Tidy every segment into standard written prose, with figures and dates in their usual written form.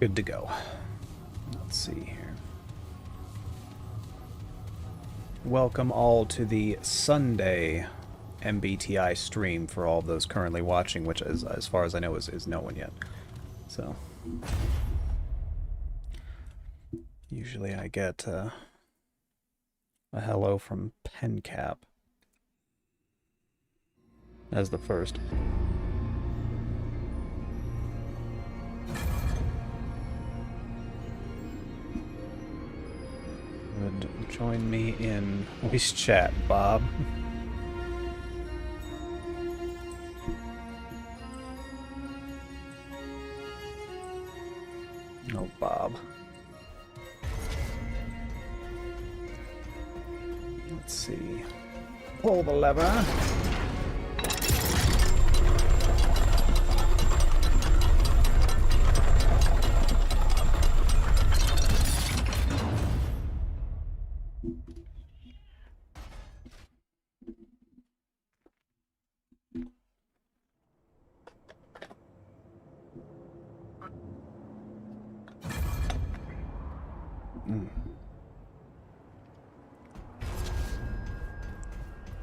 Good to go. Let's see here. Welcome all to the Sunday MBTI stream for all of those currently watching, which is, as far as I know, is no one yet. So usually I get a hello from PenCap as the first. Join me in voice chat, Bob. Oh, Bob. Let's see. Pull the lever.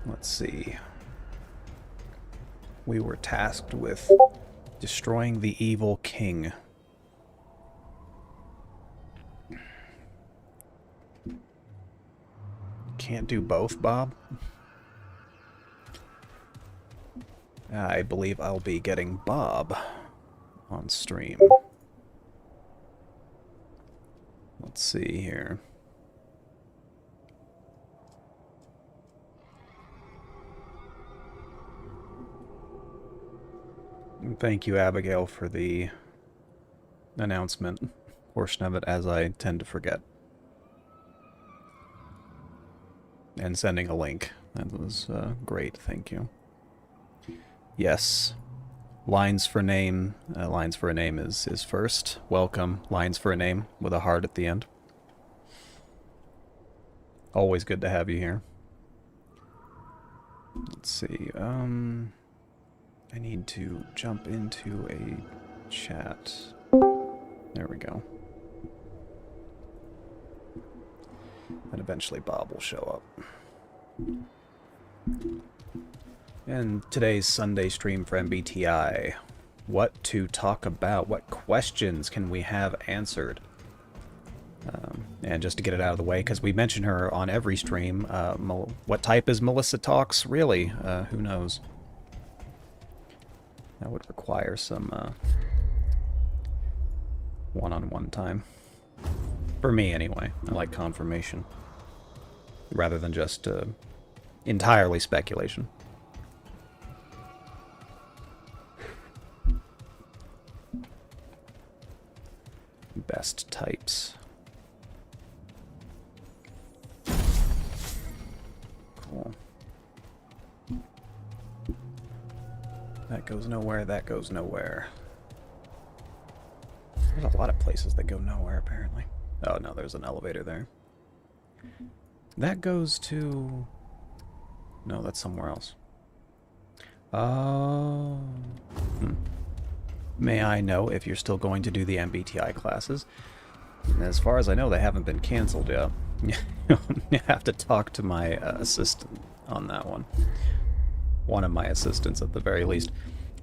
Let's see. We were tasked with destroying the evil king. Can't do both, Bob? I believe I'll be getting Bob on stream. Let's see here. Thank you, Abigail, for the announcement portion of it, as I tend to forget. And sending a link. That was great, thank you. Yes. Lines for name. Lines for a name is first. Welcome. Lines for a name with a heart at the end. Always good to have you here. Let's see. I need to jump into a chat. There we go. And eventually Bob will show up. And today's Sunday stream for MBTI. What to talk about? What questions can we have answered? And just to get it out of the way, because we mention her on every stream, what type is Melissa Talks? Really? Who knows? That would require some one-on-one time. For me, anyway. I like confirmation. Rather than just entirely speculation. Best types. Cool. That goes nowhere, that goes nowhere. There's a lot of places that go nowhere, apparently. Oh, no, there's an elevator there. That goes to... No, that's somewhere else. Oh... May I know if you're still going to do the MBTI classes? As far as I know, they haven't been canceled yet. You have to talk to my assistant on that one. One of my assistants, at the very least.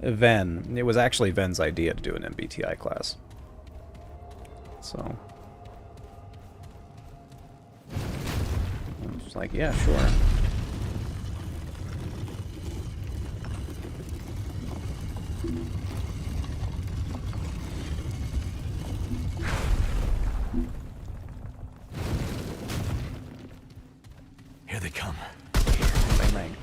Ven. It was actually Ven's idea to do an MBTI class. So... I was like, yeah, sure. Here they come. Bang, bang.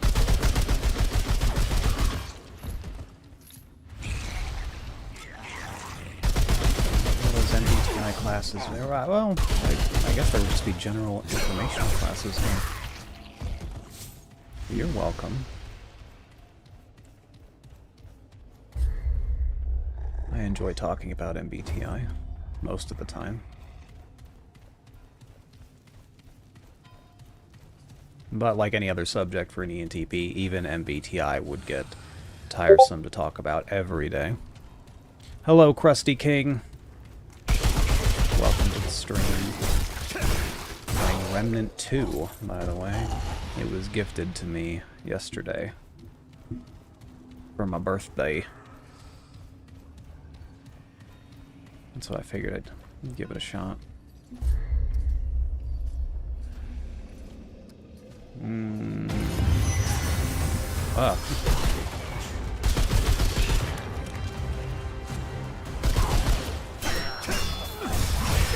Those MBTI classes. Well, I guess there would just be general informational classes here. You're welcome. I enjoy talking about MBTI most of the time. But like any other subject for an ENTP, even MBTI would get tiresome to talk about every day. Hello, Krusty King. stream. Playing Remnant 2, by the way. It was gifted to me yesterday for my birthday. And so I figured I'd give it a shot. Ah.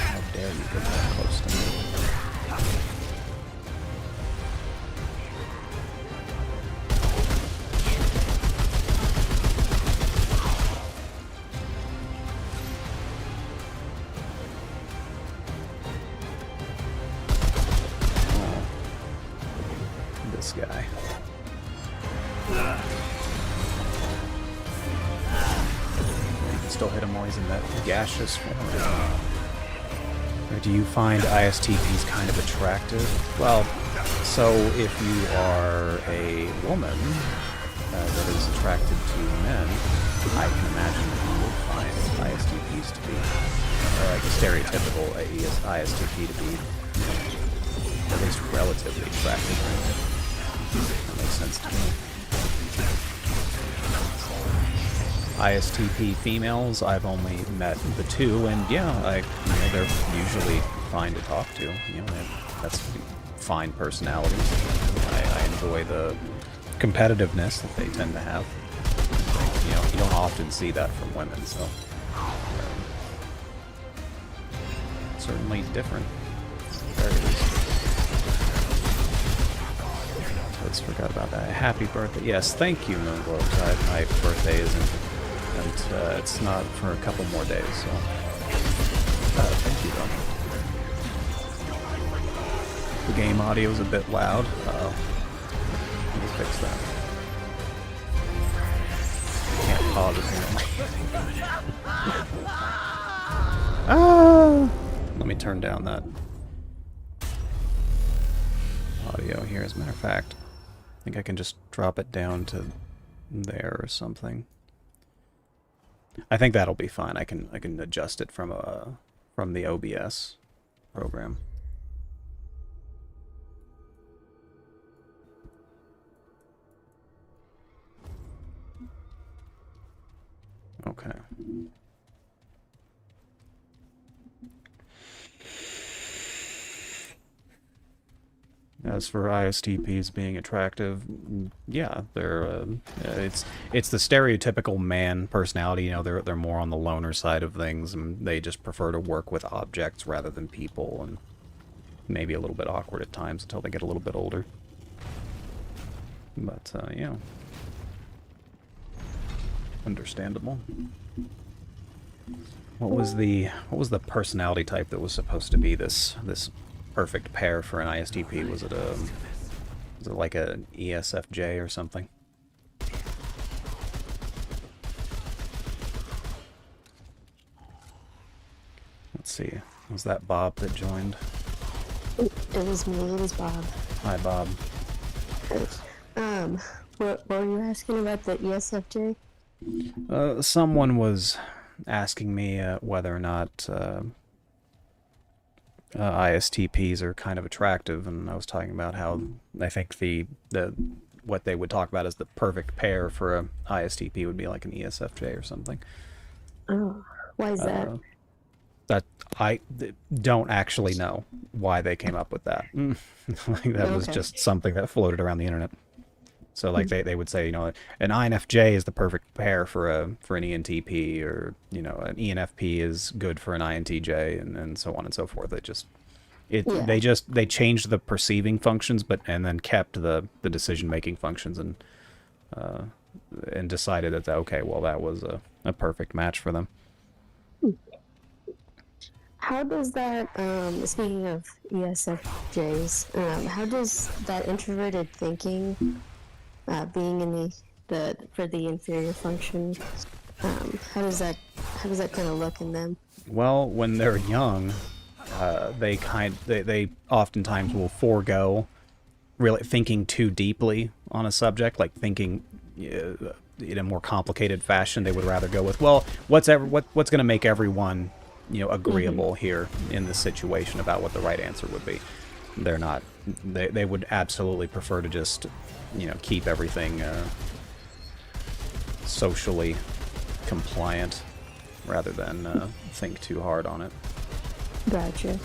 How dare you get that close to me? This guy. You can still hit him while he's in that gaseous form. Or do you find ISTPs kind of attractive? Well, so if you are a woman that is attracted to men, I can imagine that you would find ISTPs to be, or like a stereotypical ISTP to be, at least relatively attractive. That makes sense to me. ISTP females, I've only met the two, and yeah, they're usually fine to talk to. That's fine personalities. I enjoy the competitiveness that they tend to have. You don't often see that from women, so certainly different. Very least. I just forgot about that. Happy birthday! Yes, thank you, Moon Globe. My birthday isn't. And it's not for a couple more days, so thank you though. The game audio is a bit loud. Let me fix that. Can't pause apparently. Let me turn down that audio here. As a matter of fact, I think I can just drop it down to there or something. I think that'll be fine. I can adjust it from the OBS program. Okay. As for ISTPs being attractive, yeah, they're it's the stereotypical man personality. They're more on the loner side of things, and they just prefer to work with objects rather than people, and maybe a little bit awkward at times until they get a little bit older. But yeah, understandable. What was the personality type that was supposed to be this perfect pair for an ISTP? Was it like an ESFJ or something? Let's see. Was that Bob that joined? It was me. It was Bob. Hi, Bob. What were you asking about the ESFJ? Someone was asking me whether or not ISTPs are kind of attractive, and I was talking about how I think what they would talk about as the perfect pair for a ISTP would be like an ESFJ or something. Oh, why is that? That I don't actually know why they came up with that. Like that was just something that floated around the internet. So like they would say, an INFJ is the perfect pair for an ENTP, or an ENFP is good for an INTJ, and so on and so forth. They changed the perceiving functions, and then kept the decision making functions, and decided that okay, well that was a perfect match for them. How does that, speaking of ESFJs, how does that introverted thinking, being in for the inferior function, how does that kind of look in them? Well, when they're young, they oftentimes will forego really thinking too deeply on a subject, like thinking in a more complicated fashion. They would rather go with, well, what's going to make everyone agreeable here in this situation about what the right answer would be. They're not. They would absolutely prefer to just, keep everything socially compliant rather than think too hard on it. Gotcha.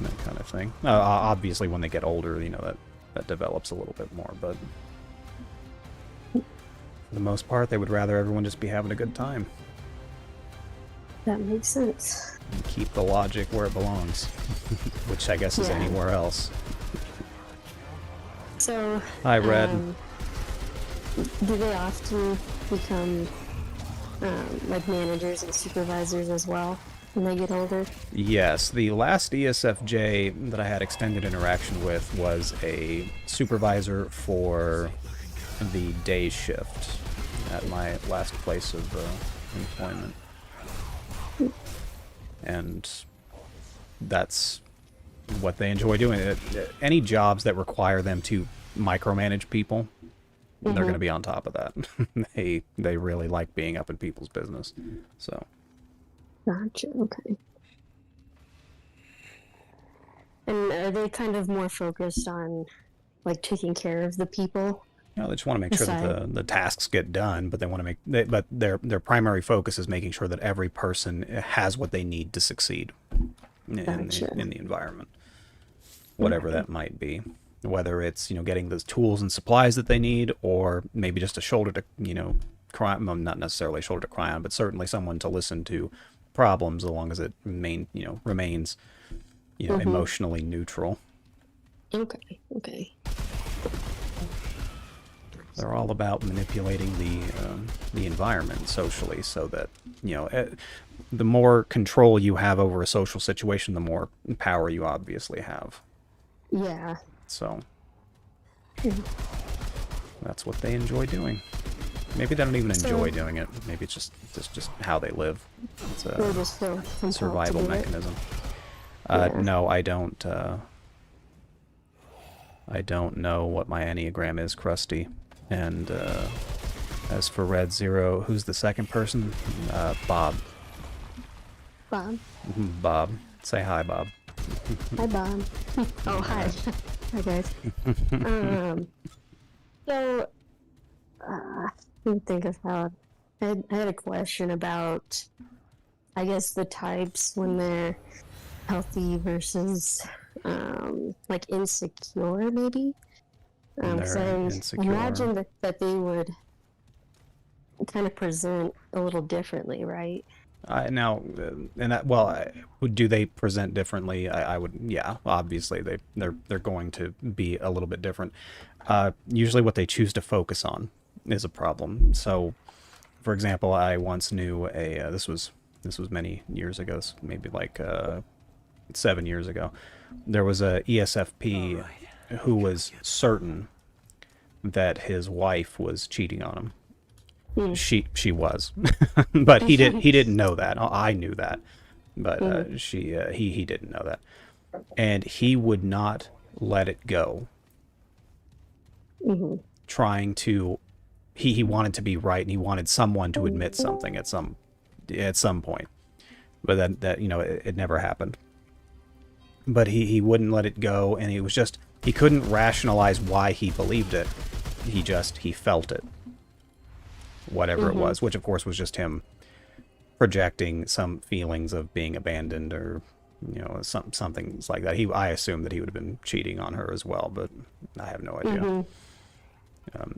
That kind of thing. Obviously, when they get older, that develops a little bit more, but for the most part, they would rather everyone just be having a good time. That makes sense. And keep the logic where it belongs, which I guess is anywhere else. So, Hi, Red. Do they often become like managers and supervisors as well when they get older? Yes, the last ESFJ that I had extended interaction with was a supervisor for the day shift at my last place of employment. And that's what they enjoy doing. Any jobs that require them to micromanage people, they're going to be on top of that. They really like being up in people's business. So. Gotcha. Okay. And are they kind of more focused on like taking care of the people? They just want to make sure that the tasks get done, but they want to but their primary focus is making sure that every person has what they need to succeed in the environment, whatever that might be. Whether it's getting those tools and supplies that they need, or maybe just a shoulder to cry, well, not necessarily a shoulder to cry on, but certainly someone to listen to problems, as long as it remains emotionally neutral. Okay. They're all about manipulating the environment socially, so that the more control you have over a social situation, the more power you obviously have. Yeah. So that's what they enjoy doing. Maybe they don't even enjoy doing it. Maybe it's just how they live. It's a survival mechanism. No, I don't. I don't know what my Enneagram is, Krusty. And as for Red Zero, who's the second person? Bob. Bob. Say hi, Bob. Hi, Bob. Oh, hi. Hi, guys. So, let me think of how... I had a question about, I guess, the types when they're healthy versus, like, insecure, maybe? Because I imagine that they would kind of present a little differently, right? Do they present differently? I would, yeah, obviously they're going to be a little bit different. Usually what they choose to focus on is a problem. So, for example, I once knew this was many years ago, maybe like 7 years ago. There was a ESFP who was certain that his wife was cheating on him. She was, but he didn't know that. I knew that, but he didn't know that, and he would not let it go. Trying to, he wanted to be right, and he wanted someone to admit something at some point, but that it never happened. But he wouldn't let it go, and he couldn't rationalize why he believed it. He felt it. Whatever it was, which of course was just him projecting some feelings of being abandoned, or something like that. I assumed that he would have been cheating on her as well, but I have no idea.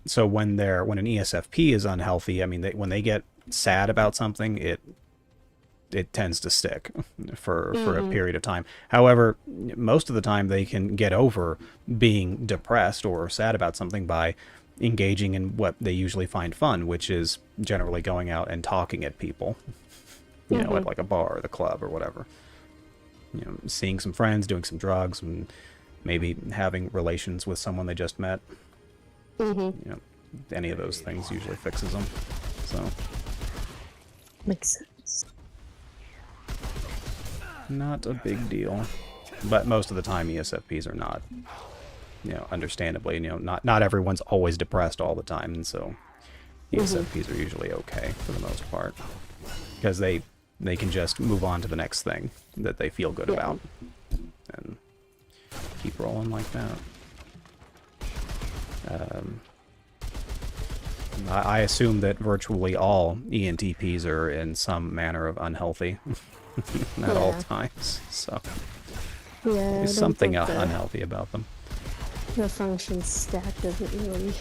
So when an ESFP is unhealthy, I mean, when they get sad about something, it tends to stick for a period of time. However, most of the time they can get over being depressed or sad about something by engaging in what they usually find fun, which is generally going out and talking at people, at like a bar or the club or whatever. Seeing some friends, doing some drugs, and maybe having relations with someone they just met. Any of those things usually fixes them. So makes sense. Not a big deal, but most of the time ESFPs are not. Understandably, not everyone's always depressed all the time, and so ESFPs are usually okay for the most part, because they they can just move on to the next thing that they feel good about. And keep rolling like that. I assume that virtually all ENTPs are in some manner of unhealthy at all times. So there's something unhealthy about them. The function stack doesn't really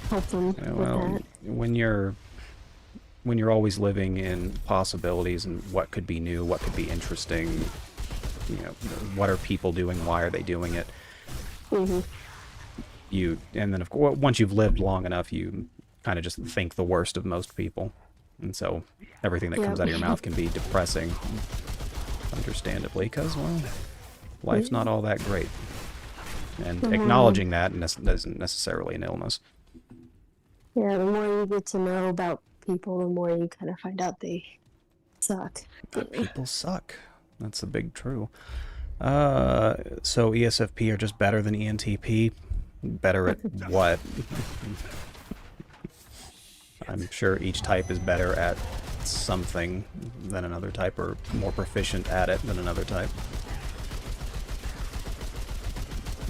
help them with that. When you're always living in possibilities and what could be new, what could be interesting, you know, what are people doing, why are they doing it? And then of course, once you've lived long enough, you kind of just think the worst of most people, and so everything that comes out of your mouth can be depressing, understandably, because, well, life's not all that great. And acknowledging that isn't necessarily an illness. Yeah, the more you get to know about people, the more you kind of find out they suck. People suck. That's a big true. So ESFP are just better than ENTP? Better at what? I'm sure each type is better at something than another type, or more proficient at it than another type.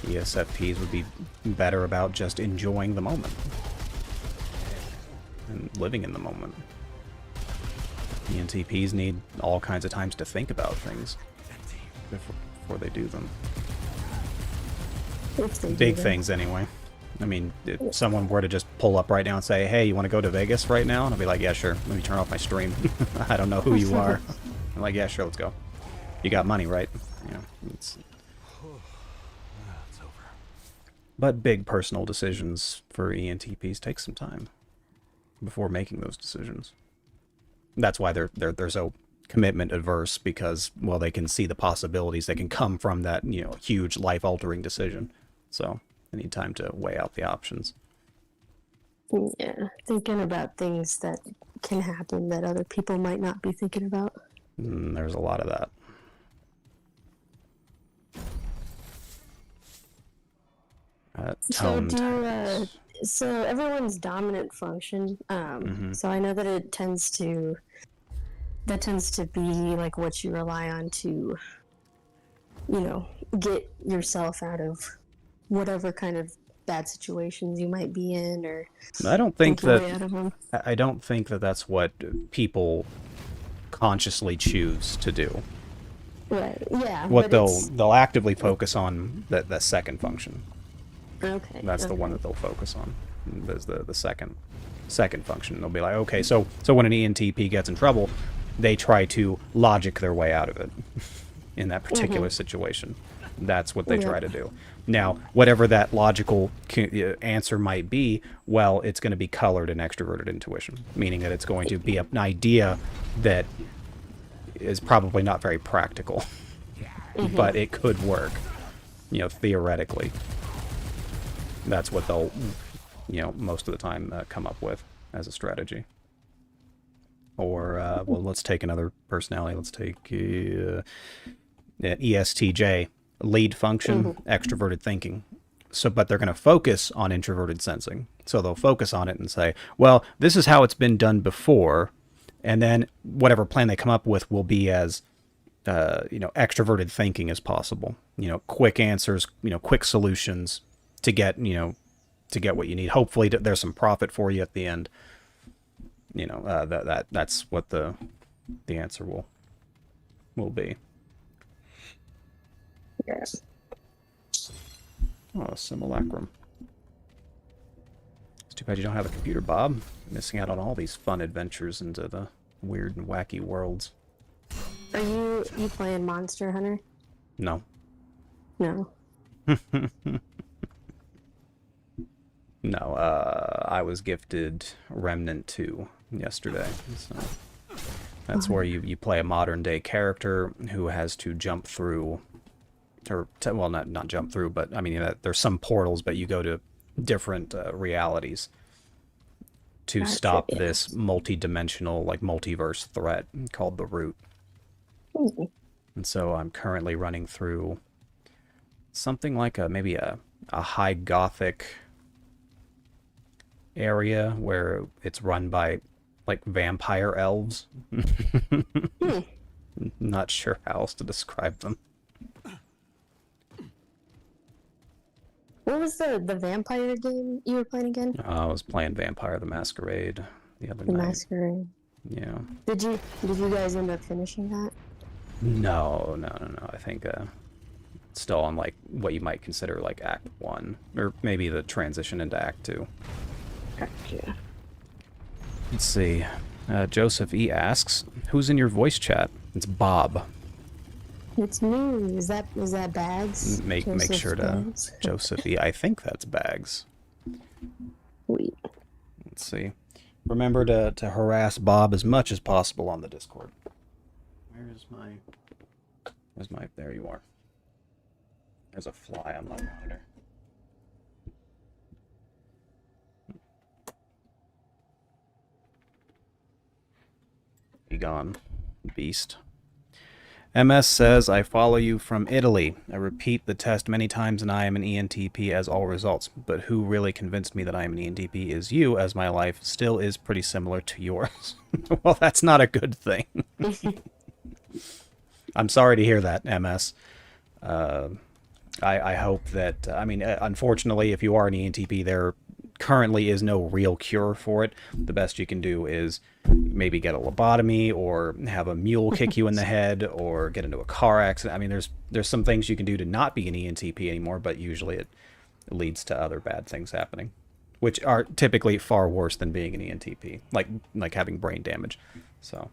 ESFPs would be better about just enjoying the moment and living in the moment. ENTPs need all kinds of times to think about things before they do them. Big things, anyway. I mean, if someone were to just pull up right now and say, hey, you want to go to Vegas right now? And I'll be like, yeah, sure. Let me turn off my stream. I don't know who you are. I'm like, yeah, sure, let's go. You got money, right? You know, it's over. But big personal decisions for ENTPs take some time before making those decisions. That's why they're so commitment adverse, because, well, they can see the possibilities that can come from that, you know, huge life-altering decision. So they need time to weigh out the options. Yeah, thinking about things that can happen that other people might not be thinking about. There's a lot of that. So everyone's dominant function. So I know that it tends to be like what you rely on to, you know, get yourself out of whatever kind of bad situations you might be in, or I don't think that that's what people consciously choose to do. Right. Yeah. What they'll actively focus on the second function. Okay. That's the one that they'll focus on. There's the second function. They'll be like, okay, so when an ENTP gets in trouble, they try to logic their way out of it in that particular situation. That's what they try to do. Now, whatever that logical answer might be, well, it's going to be colored in extroverted intuition, meaning that it's going to be an idea that is probably not very practical, but it could work, you know, theoretically. That's what they'll, you know, most of the time come up with as a strategy. Or, well, let's take another personality. Let's take ESTJ, lead function, extroverted thinking. So, but they're going to focus on introverted sensing. So they'll focus on it and say, well, this is how it's been done before. And then whatever plan they come up with will be as, you know, extroverted thinking as possible. You know, quick answers, you know, quick solutions to get, you know, to get what you need. Hopefully there's some profit for you at the end. You know, that's what the answer will be. Yes. Oh, simulacrum. It's too bad you don't have a computer, Bob. Missing out on all these fun adventures into the weird and wacky worlds. Are you playing Monster Hunter? No. No. No, I was gifted Remnant 2 yesterday. So that's where you play a modern day character who has to jump through, or well, not jump through, but I mean, there's some portals, but you go to different realities to stop this multi-dimensional, like multiverse threat called the Root. And so I'm currently running through something like maybe a high Gothic area where it's run by like vampire elves. Hmm. Not sure how else to describe them. What was the vampire game you were playing again? I was playing Vampire the Masquerade the other The night. Masquerade. Yeah. Did you guys end up finishing that? No. I think still on like what you might consider like Act 1, or maybe the transition into Act 2. Gotcha. Let's see. Joseph E asks, "Who's in your voice chat?" It's Bob. It's me. Is that Bags? Make sure to Bags? Joseph E. I think that's Bags. Wait. Let's see. Remember to harass Bob as much as possible on the Discord. Where's my... There you are. There's a fly on my monitor. Be gone, beast. MS says, "I follow you from Italy. I repeat the test many times and I am an ENTP as all results. But who really convinced me that I am an ENTP is you, as my life still is pretty similar to yours." Well, that's not a good thing. I'm sorry to hear that, MS. I hope that, I mean, unfortunately, if you are an ENTP, there currently is no real cure for it. The best you can do is maybe get a lobotomy or have a mule kick you in the head or get into a car accident. I mean, there's some things you can do to not be an ENTP anymore, but usually it leads to other bad things happening, which are typically far worse than being an ENTP, like having brain damage. So,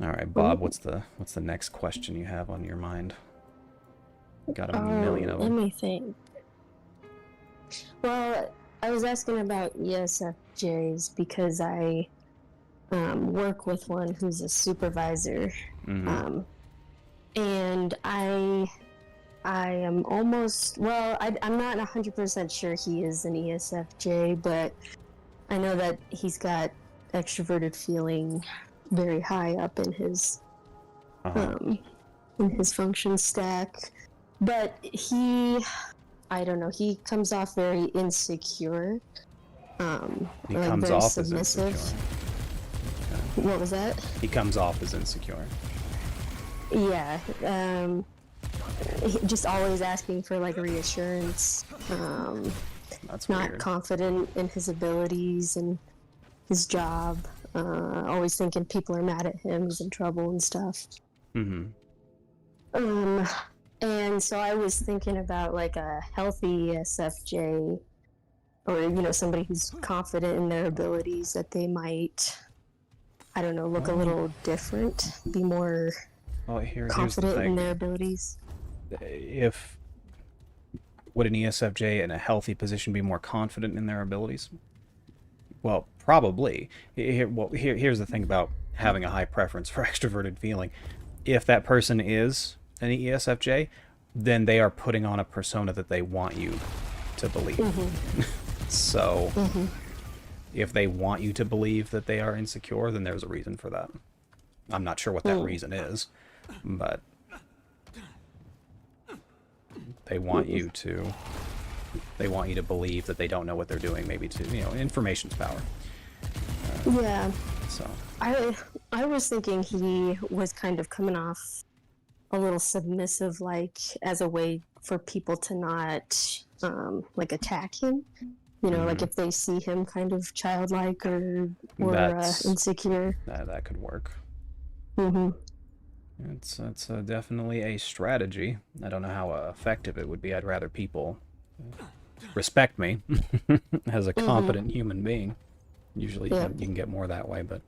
all right, Bob, what's the next question you have on your mind? Got a million of them. Let me think. Well, I was asking about ESFJs because I work with one who's a supervisor, Mm-hmm. and I am almost, well, I'm not 100% sure he is an ESFJ, but I know that he's got extroverted feeling very high up in his function stack, but I don't know, he comes off very insecure. He like comes very off submissive. as insecure. What was that? He comes off as insecure. Yeah, just always asking for like reassurance. That's Not weird. confident in his abilities and his job. Always thinking people are mad at him, he's in trouble and stuff. Mm-hmm. And so I was thinking about like a healthy ESFJ, or somebody who's confident in their abilities, that they might, I don't know, look a little different, be more confident in their abilities. Would an ESFJ in a healthy position be more confident in their abilities? Well, probably. Here's the thing about having a high preference for extroverted feeling. If that person is an ESFJ, then they are putting on a persona that they want you to believe. Mm-hmm. So, Mm-hmm. if they want you to believe that they are insecure, then there's a reason for that. I'm not sure what that reason is, but they want you to believe that they don't know what they're doing. Maybe information's power. Yeah. So I was thinking he was kind of coming off a little submissive, like as a way for people to not like attack him. Like if they see him kind of childlike or insecure. That could work. Mm-hmm. It's definitely a strategy. I don't know how effective it would be. I'd rather people respect me as a competent human being. Usually you can get more that way, but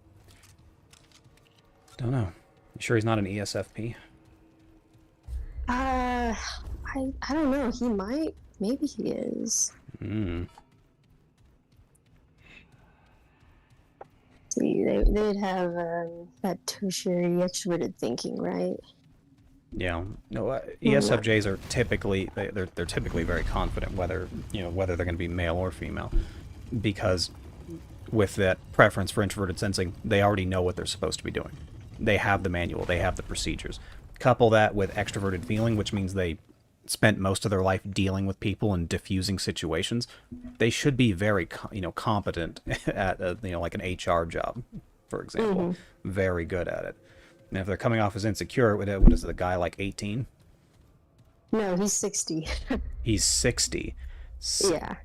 don't know. You sure he's not an ESFP? I don't know. He might. Maybe he is. See, they'd have that tertiary extroverted thinking, right? Yeah. No, ESFJs are typically they're typically very confident whether they're going to be male or female, because with that preference for introverted sensing, they already know what they're supposed to be doing. They have the manual, they have the procedures. Couple that with extroverted feeling, which means they spent most of their life dealing with people and diffusing situations, they should be very, competent at, like an HR job, for example. Very good at it. And if they're coming off as insecure, what is the guy, like 18? No, he's 60. He's 60. Yeah.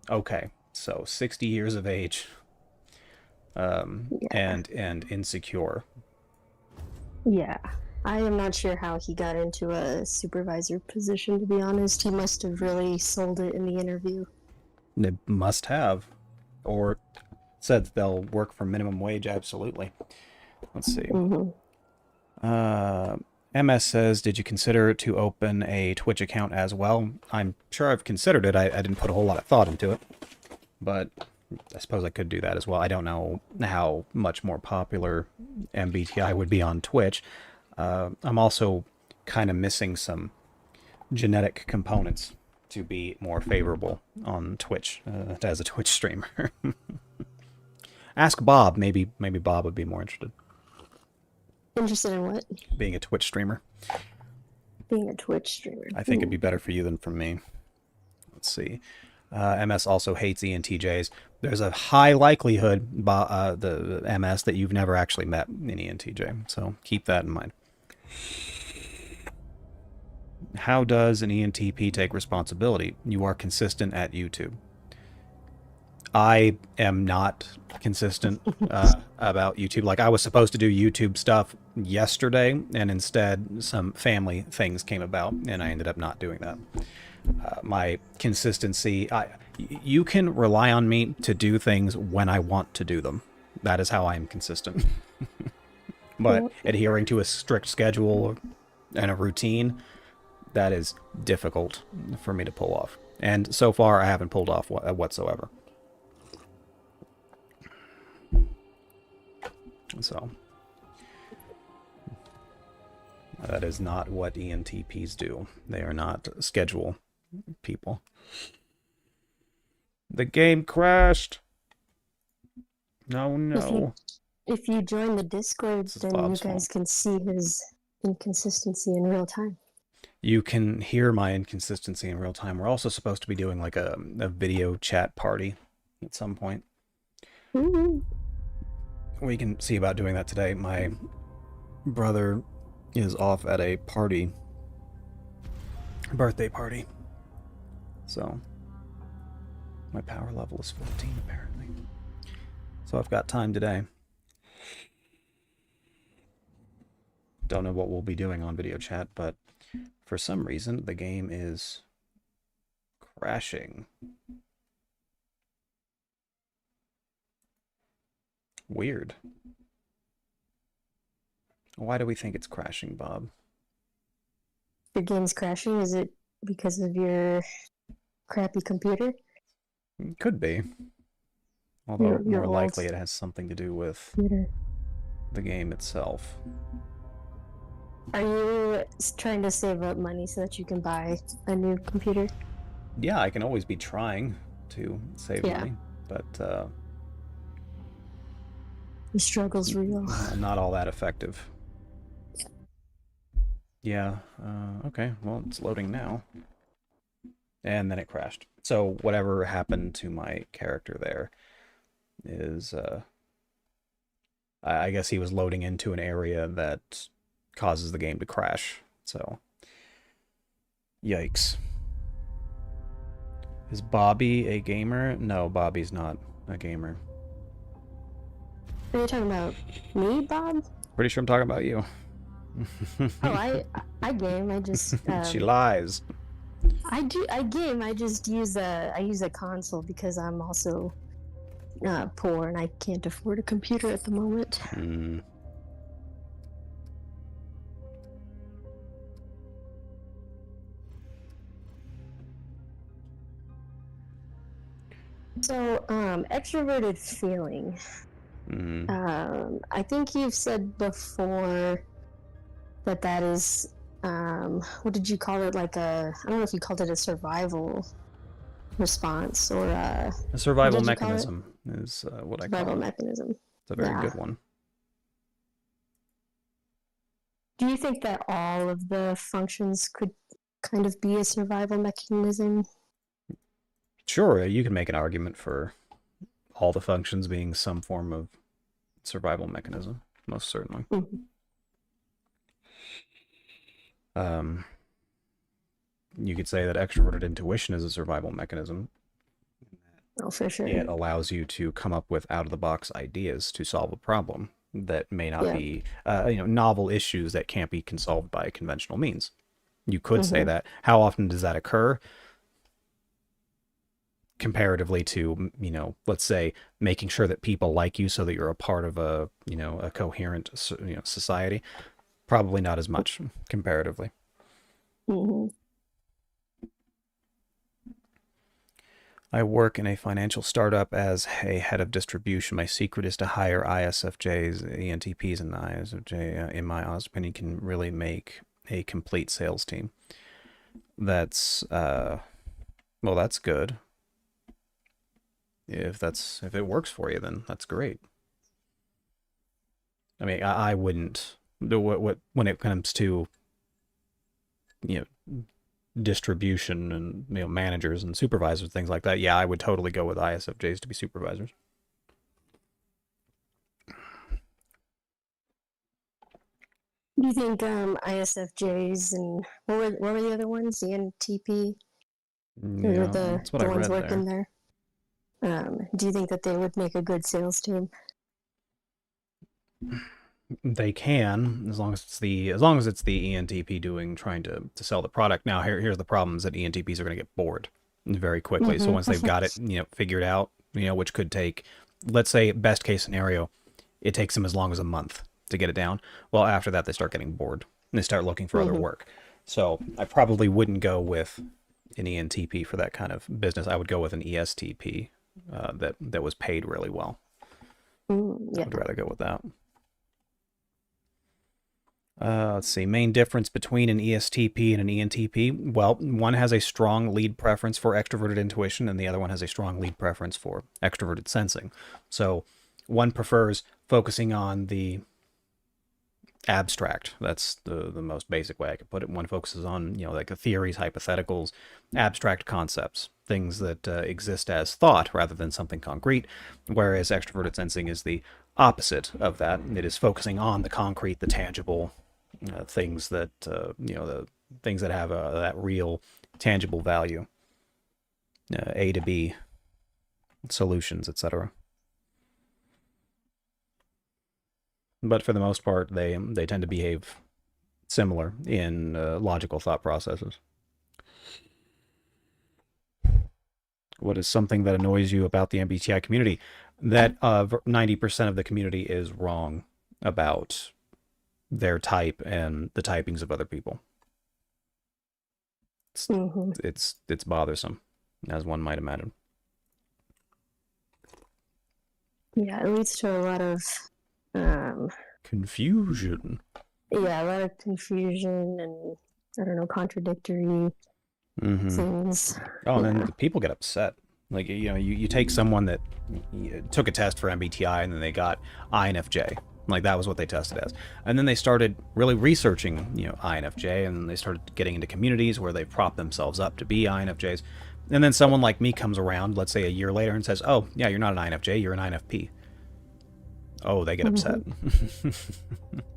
Okay, so 60 years of age, and insecure. Yeah. I am not sure how he got into a supervisor position, to be honest. He must have really sold it in the interview. They must have. Or said that they'll work for minimum wage, absolutely. Let's see. MS says, did you consider to open a Twitch account as well? I'm sure I've considered it. I didn't put a whole lot of thought into it. But I suppose I could do that as well. I don't know how much more popular MBTI would be on Twitch. I'm also kind of missing some genetic components to be more favorable on Twitch as a Twitch streamer. Ask Bob. Maybe Bob would be more interested. Interested in what? Being a Twitch streamer. Being a Twitch streamer. I think it'd be better for you than for me. Let's see. MS also hates ENTJs. There's a high likelihood, the MS, that you've never actually met an ENTJ. So keep that in mind. How does an ENTP take responsibility? You are consistent at YouTube. I am not consistent about YouTube. Like, I was supposed to do YouTube stuff yesterday, and instead some family things came about, and I ended up not doing that. My consistency, you can rely on me to do things when I want to do them. That is how I am consistent. But adhering to a strict schedule and a routine, that is difficult for me to pull off. And so far, I haven't pulled off whatsoever. So that is not what ENTPs do. They are not schedule people. The game crashed. No. If you join the Discord, then you guys can see his inconsistency in real time. You can hear my inconsistency in real time. We're also supposed to be doing like a video chat party at some point. We can see about doing that today. My brother is off at a party, birthday party. So my power level is 14 apparently. So I've got time today. Don't know what we'll be doing on video chat, but for some reason the game is crashing. Weird. Why do we think it's crashing, Bob? Your game's crashing? Is it because of your crappy computer? Could be. Although more likely it has something to do with the game itself. Are you trying to save up money so that you can buy a new computer? Yeah, I can always be trying to save money, but the struggle's real. Not all that effective. Yeah, okay, well, it's loading now. And then it crashed. So whatever happened to my character there is, I guess he was loading into an area that causes the game to crash. So, yikes. Is Bobby a gamer? No, Bobby's not a gamer. Are you talking about me, Bob? Pretty sure I'm talking about you. Oh, I game. I just she lies. I game. I just use a console because I'm also poor and I can't afford a computer at the moment. So, extroverted feeling. I think you've said before that is, what did you call it? Like I don't know if you called it a survival response or a survival mechanism is what I call it. Survival mechanism. It's a very good one. Do you think that all of the functions kind of be a survival mechanism? Sure, you can make an argument for all the functions being some form of survival mechanism, most certainly. Mm-hmm. You could say that extroverted intuition is a survival mechanism. Oh, for sure. It allows you to come up with out-of-the-box ideas to solve a problem that may not be, novel issues that can't be solved by conventional means. You could say that. How often does that occur? Comparatively to, let's say making sure that people like you so that you're a part of a coherent, society. Probably not as much comparatively. Mm-hmm. I work in a financial startup as a head of distribution. My secret is to hire ISFJs, ENTPs, and ISFJ, in my honest opinion, can really make a complete sales team. That's, that's good. If it works for you, then that's great. I mean, I wouldn't, when it comes to, distribution and managers and supervisors, things like that, yeah, I would totally go with ISFJs to be supervisors. Do you think ISFJs and what were the other ones? ENTP? Yeah, that's what I ones read working there. Do you think that they would make a good sales team? They can, as long as it's the ENTP trying to sell the product. Now here's the problems that ENTPs are going to get bored very quickly. So once they've got it, figured out, which could take, let's say best case scenario, it takes them as long as a month to get it down. Well, after that, they start getting bored and they start looking for other work. So I probably wouldn't go with an ENTP for that kind of business. I would go with an ESTP that was paid really well. Yeah. I'd rather go with that. Let's see. Main difference between an ESTP and an ENTP. Well, one has a strong lead preference for extroverted intuition, and the other one has a strong lead preference for extroverted sensing. So one prefers focusing on the abstract. That's the most basic way I could put it. One focuses on, like the theories, hypotheticals, abstract concepts, things that exist as thought rather than something concrete, whereas extroverted sensing is the opposite of that. It is focusing on the concrete, the tangible, things that, the things that have that real tangible value, A to B solutions, etc. But for the most part, they tend to behave similar in logical thought processes. What is something that annoys you about the MBTI community? That 90% of the community is wrong about their type and the typings of other people. It's bothersome, as one might imagine. Yeah, it leads to a lot of confusion. Yeah, a lot of confusion and, I don't know, contradictory things. Oh, and then the people get upset. Like, you take someone that took a test for MBTI and then they got INFJ. Like, that was what they tested as. And then they started really researching, INFJ, and they started getting into communities where they prop themselves up to be INFJs. And then someone like me comes around, let's say a year later, and says, oh, yeah, you're not an INFJ, you're an INFP. Oh, they get upset.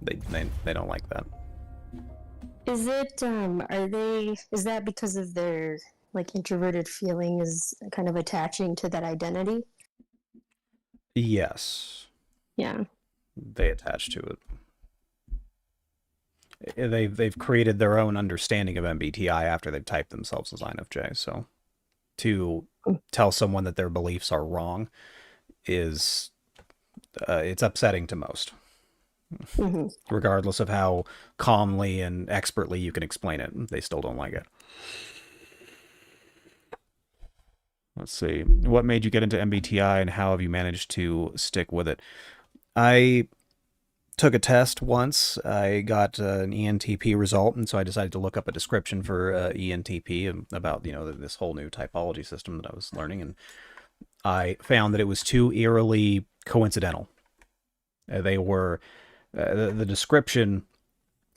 They don't like that. Is that because of their, like, introverted feeling is kind of attaching to that identity? Yes. Yeah. They attach to it. They've created their own understanding of MBTI after they've typed themselves as INFJ. So to tell someone that their beliefs are wrong is it's upsetting to most. Regardless of how calmly and expertly you can explain it, they still don't like it. Let's see. What made you get into MBTI and how have you managed to stick with it? I took a test once. I got an ENTP result, and so I decided to look up a description for ENTP about, this whole new typology system that I was learning, and I found that it was too eerily coincidental. They were... the description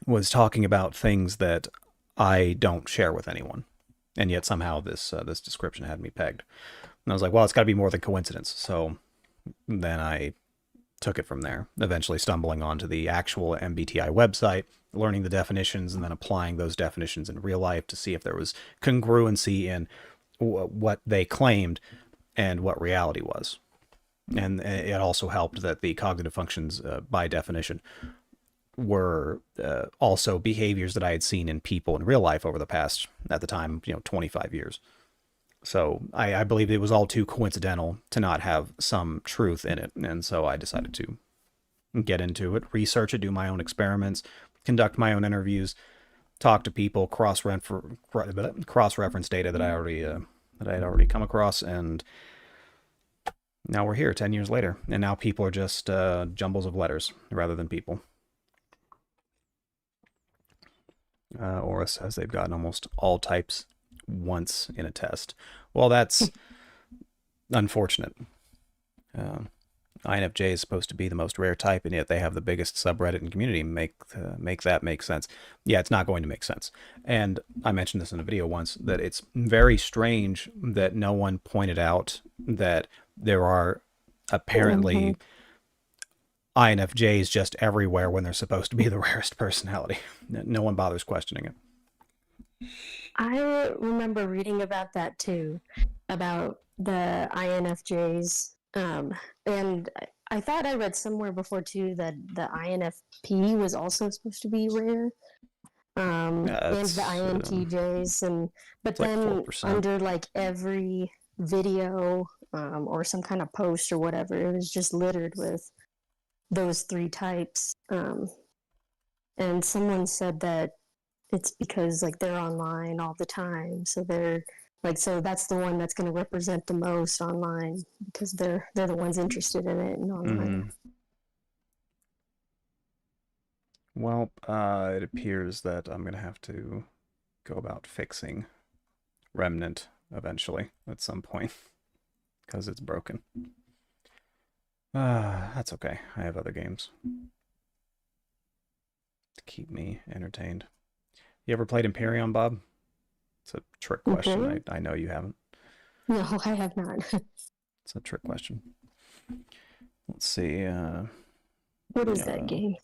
was talking about things that I don't share with anyone. And yet somehow this description had me pegged. And I was like, well, it's got to be more than coincidence. So then I took it from there, eventually stumbling onto the actual MBTI website, learning the definitions, and then applying those definitions in real life to see if there was congruency in what they claimed and what reality was. And it also helped that the cognitive functions, by definition, were also behaviors that I had seen in people in real life over the past, at the time, 25 years. So I believed it was all too coincidental to not have some truth in it. And so I decided to get into it, research it, do my own experiments, conduct my own interviews, talk to people, cross-reference data that I had already come across, and now we're here 10 years later. And now people are just jumbles of letters rather than people. Aura says they've gotten almost all types once in a test. Well, that's unfortunate. INFJ is supposed to be the most rare type, and yet they have the biggest subreddit and community. Make that make sense. Yeah, it's not going to make sense. And I mentioned this in a video once, that it's very strange that no one pointed out that there are apparently INFJs just everywhere when they're supposed to be the rarest personality. No one bothers questioning it. I remember reading about that too, about the INFJs. And I thought I read somewhere before too that the INFP was also supposed to be rare. And the INTJs, but then like under like every video or some kind of post or whatever, it was just littered with those three types. And someone said that it's because like they're online all the time, so they're like, so that's the one that's going to represent the most online because they're the ones interested in it and online. Well, it appears that I'm going to have to go about fixing Remnant eventually at some point because it's broken. That's okay. I have other games to keep me entertained. You ever played Imperium, Bob? It's a trick question. I know you haven't. No, I have not. It's a trick question. Let's see. What is that game?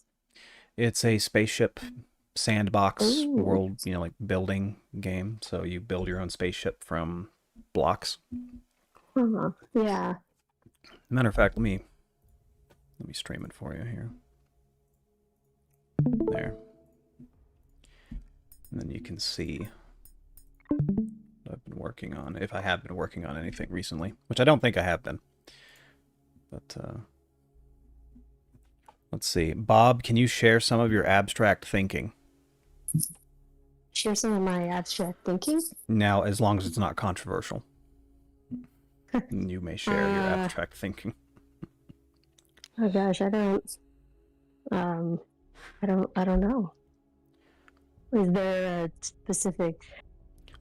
It's a spaceship sandbox world, like building game. So you build your own spaceship from blocks. Yeah. Matter of fact, let me stream it for you here. There. And then you can see what I've been working on, if I have been working on anything recently, which I don't think I have been. But let's see. Bob, can you share some of your abstract thinking? Share some of my abstract thinking? Now, as long as it's not controversial. You may share your abstract thinking. Oh gosh, I don't know. Is there a specific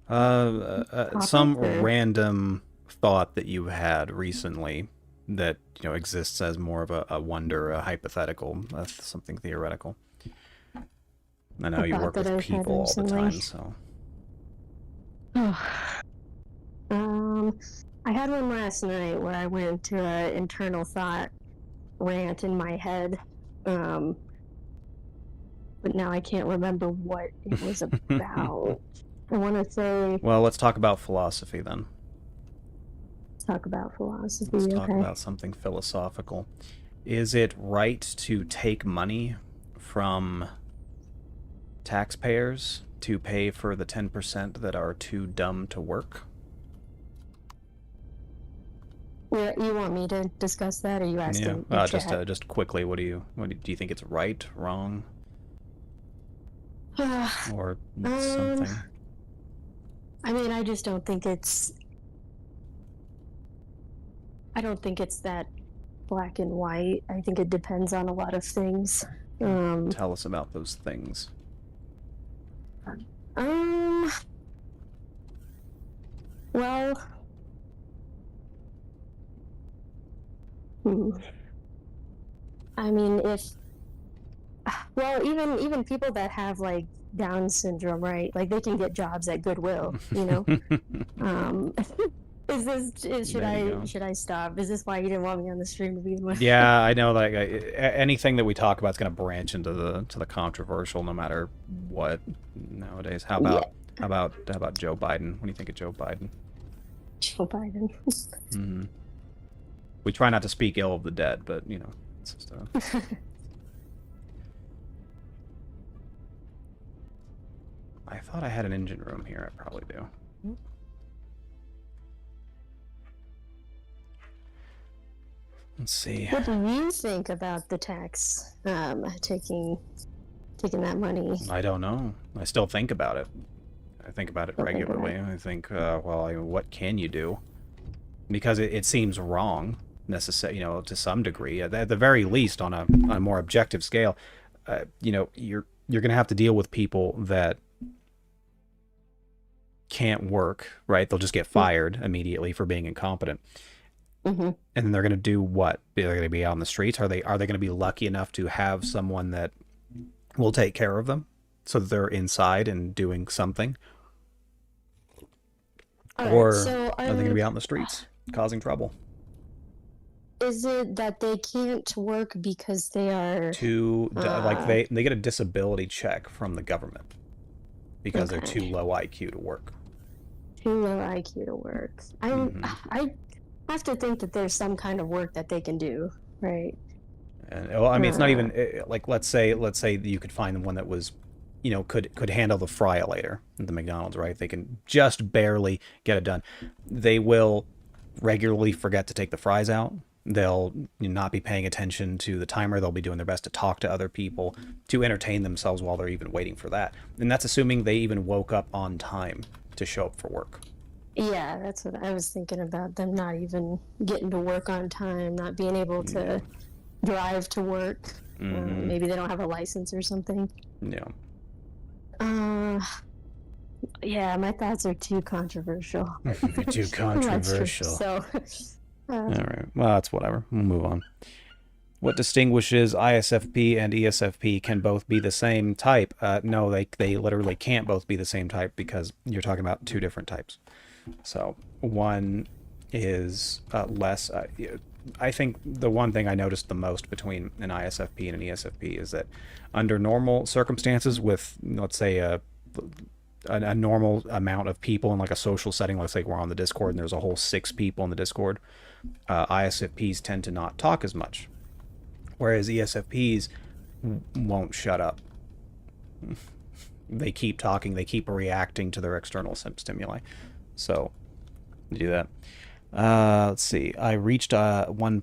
some random thought that you had recently that exists as more of a wonder, a hypothetical, something theoretical? I know you work with people all the time, so. I had one last night where I went to an internal thought rant in my head, but now I can't remember what it was about. I want to say... Well, let's talk about philosophy then. Let's talk about philosophy, Let's talk about something philosophical. Is it right to take money from taxpayers to pay for the 10% that are too dumb to work? Yeah, you want me to discuss that, or you asking? Yeah, just quickly. What do you think it's right, wrong, or something? I mean, I just don't think it's. I don't think it's that black and white. I think it depends on a lot of things. Tell us about those things. Well. I mean, even people that have like Down syndrome, right? Like they can get jobs at Goodwill, you know. Should I stop? Is this why you didn't want me on the stream to begin with? Yeah, I know. Like anything that we talk about is going to branch into the controversial, no matter what. Nowadays, how about Joe Biden? What do you think of Joe Biden? Joe Biden. We try not to speak ill of the dead, but it's just. I thought I had an engine room here. I probably do. Let's see. What do you think about the tax taking that money? I don't know. I still think about it. I think about it regularly. I think, well, what can you do? Because it seems wrong, to some degree. At the very least, on a more objective scale, you're going to have to deal with people that can't work, right? They'll just get fired immediately for being incompetent. And then they're going to do what? They're going to be out on the streets? Are they going to be lucky enough to have someone that will take care of them so that they're inside and doing something? Or are they going to be out in the streets causing trouble? Is it that they can't work because they are like they get a disability check from the government because they're too low IQ to work? Too low IQ to work. I have to think that there's some kind of work that they can do, right? And well, I mean, it's not even like let's say you could find one that was, could handle the fry-a-later at the McDonald's, right? They can just barely get it done. They will regularly forget to take the fries out. They'll not be paying attention to the timer. They'll be doing their best to talk to other people, to entertain themselves while they're even waiting for that. And that's assuming they even woke up on time to show up for work. Yeah, that's what I was thinking about, them not even getting to work on time, not being able to drive to work. Maybe they don't have a license or something. Yeah. Yeah, my thoughts are too controversial. Too controversial. So, all right. Well, that's whatever. We'll move on. What distinguishes ISFP and ESFP can both be the same type? No, they literally can't both be the same type because you're talking about two different types. So one is less. I think the one thing I noticed the most between an ISFP and an ESFP is that under normal circumstances, with let's say a normal amount of people in like a social setting, let's say we're on the Discord and there's a whole 6 people in the Discord, ISFPs tend to not talk as much, whereas ESFPs won't shut up. They keep talking, they keep reacting to their external stimuli. So, do that. Let's see. I reached one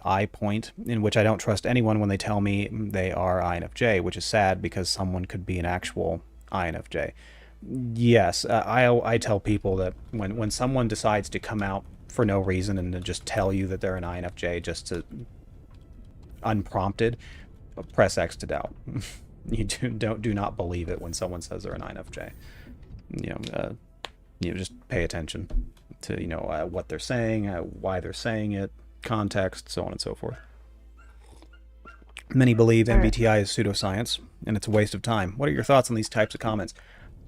I point in which I don't trust anyone when they tell me they are INFJ, which is sad because someone could be an actual INFJ. Yes, I tell people that when someone decides to come out for no reason and to just tell you that they're an INFJ just to unprompted, press X to doubt. You do not believe it when someone says they're an INFJ. Just pay attention to what they're saying, why they're saying it, context, so on and so forth. Many believe MBTI is pseudoscience and it's a waste of time. What are your thoughts on these types of comments?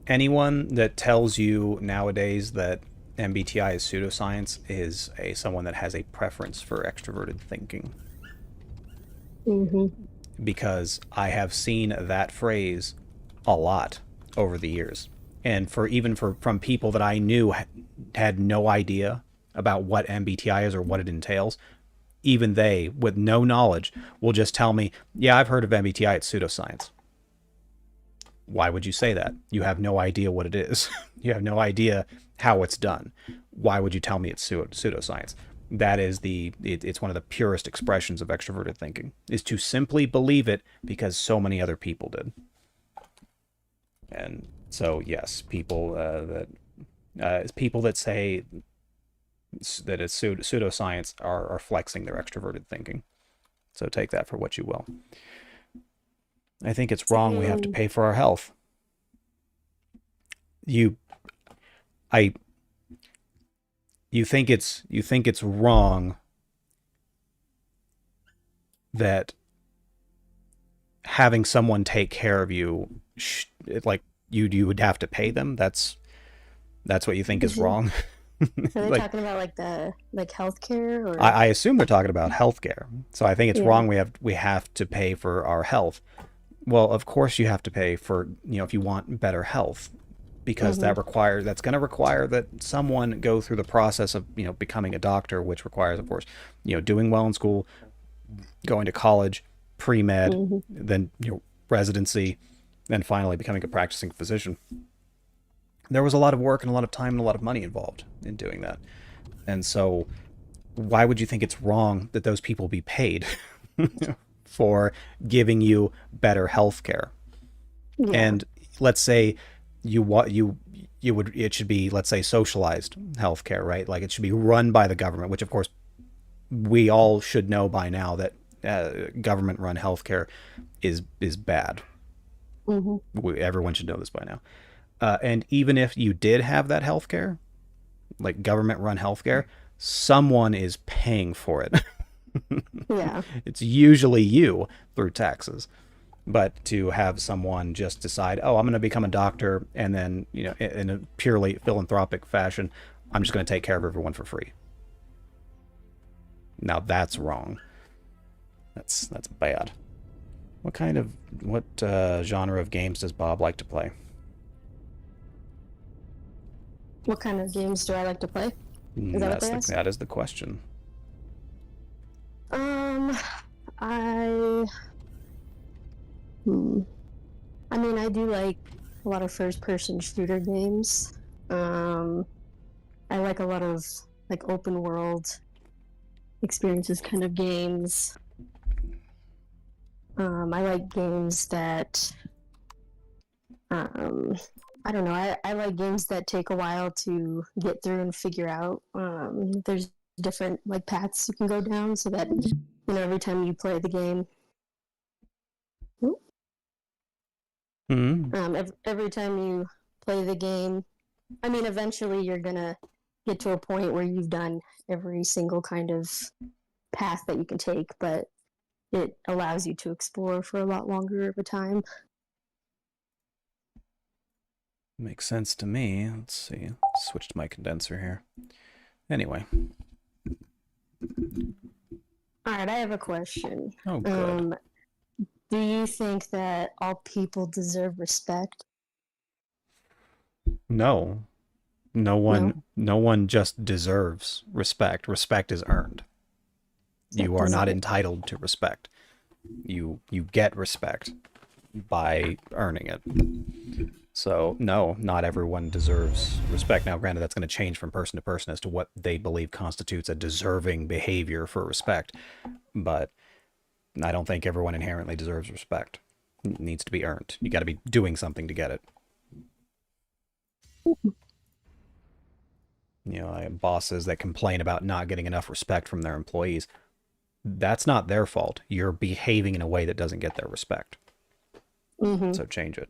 Anyone that tells you nowadays that MBTI is pseudoscience is someone that has a preference for extroverted thinking. Because I have seen that phrase a lot over the years. And from people that I knew had no idea about what MBTI is or what it entails, even they, with no knowledge, will just tell me, yeah, I've heard of MBTI, it's pseudoscience. Why would you say that? You have no idea what it is. You have no idea how it's done. Why would you tell me it's pseudoscience? That is it's one of the purest expressions of extroverted thinking, is to simply believe it because so many other people did. And so, yes, people that say that it's pseudoscience are flexing their extroverted thinking. So take that for what you will. I think it's wrong. We have to pay for our health. You think it's wrong that having someone take care of you like you would have to pay them. That's what you think is wrong. Are they Like, talking about like the healthcare or? I assume they're talking about healthcare. So I think it's Yeah. wrong. We have to pay for our health. Well, of course you have to pay for, if you want better health, because Mm-hmm. that's going to require that someone go through the process of, becoming a doctor, which requires, of course, doing well in school, going to college, pre-med, Mm-hmm. then, residency, and finally becoming a practicing physician. There was a lot of work and a lot of time and a lot of money involved in doing that. And so why would you think it's wrong that those people be paid for giving you better health care? Yeah. And let's say it should be, let's say, socialized healthcare, right? Like it should be run by the government, which of course we all should know by now that government run healthcare is bad. Mm-hmm. Everyone should know this by now. And even if you did have that healthcare, like government run healthcare, someone is paying for it. Yeah. It's usually you through taxes. But to have someone just decide, oh, I'm going to become a doctor, and then, in a purely philanthropic fashion, I'm just going to take care of everyone for free. Now that's wrong. That's bad. What genre of games does Bob like to play? What kind of games do I like to play? Is that what they asked? That is the question. I. I mean, I do like a lot of first-person shooter games. I like a lot of like open world experiences kind of games. I like games that I don't know, I like games that take a while to get through and figure out. There's different like paths you can go down so that every time you play the game. Every time you play the game, I mean, eventually you're gonna get to a point where you've done every single kind of path that you can take, but it allows you to explore for a lot longer of a time. Makes sense to me. Let's see. Switch to my condenser here. Anyway. All right, I have a question. Oh, good. Do you think that all people deserve respect? No. No one just deserves respect. Respect is earned. You are not entitled to respect. You get respect by earning it. So, no, not everyone deserves respect. Now, granted, that's going to change from person to person as to what they believe constitutes a deserving behavior for respect. But I don't think everyone inherently deserves respect. It needs to be earned. You got to be doing something to get it. Bosses that complain about not getting enough respect from their employees, that's not their fault. You're behaving in a way that doesn't get their respect. Mm-hmm. So change it.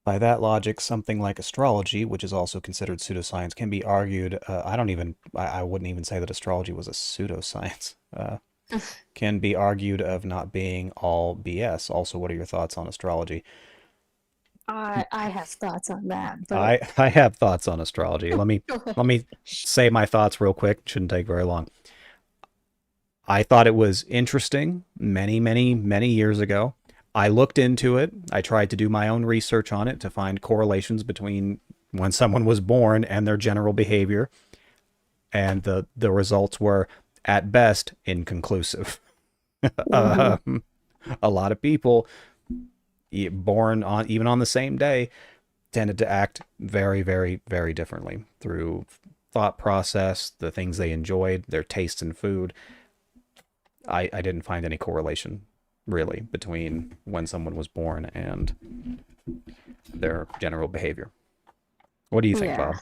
By that logic, something like astrology, which is also considered pseudoscience, can be argued. I wouldn't even say that astrology was a pseudoscience. Can be argued of not being all BS. Also, what are your thoughts on astrology? I have thoughts on that, but I have thoughts on astrology. Let me say my thoughts real quick. Shouldn't take very long. I thought it was interesting many, many, many years ago. I looked into it. I tried to do my own research on it to find correlations between when someone was born and their general behavior. And the results were, at best, inconclusive. A lot of people born even on the same day tended to act very, very, very differently through thought process, the things they enjoyed, their tastes in food. I didn't find any correlation really between when someone was born and their general behavior. What do you think, Bob?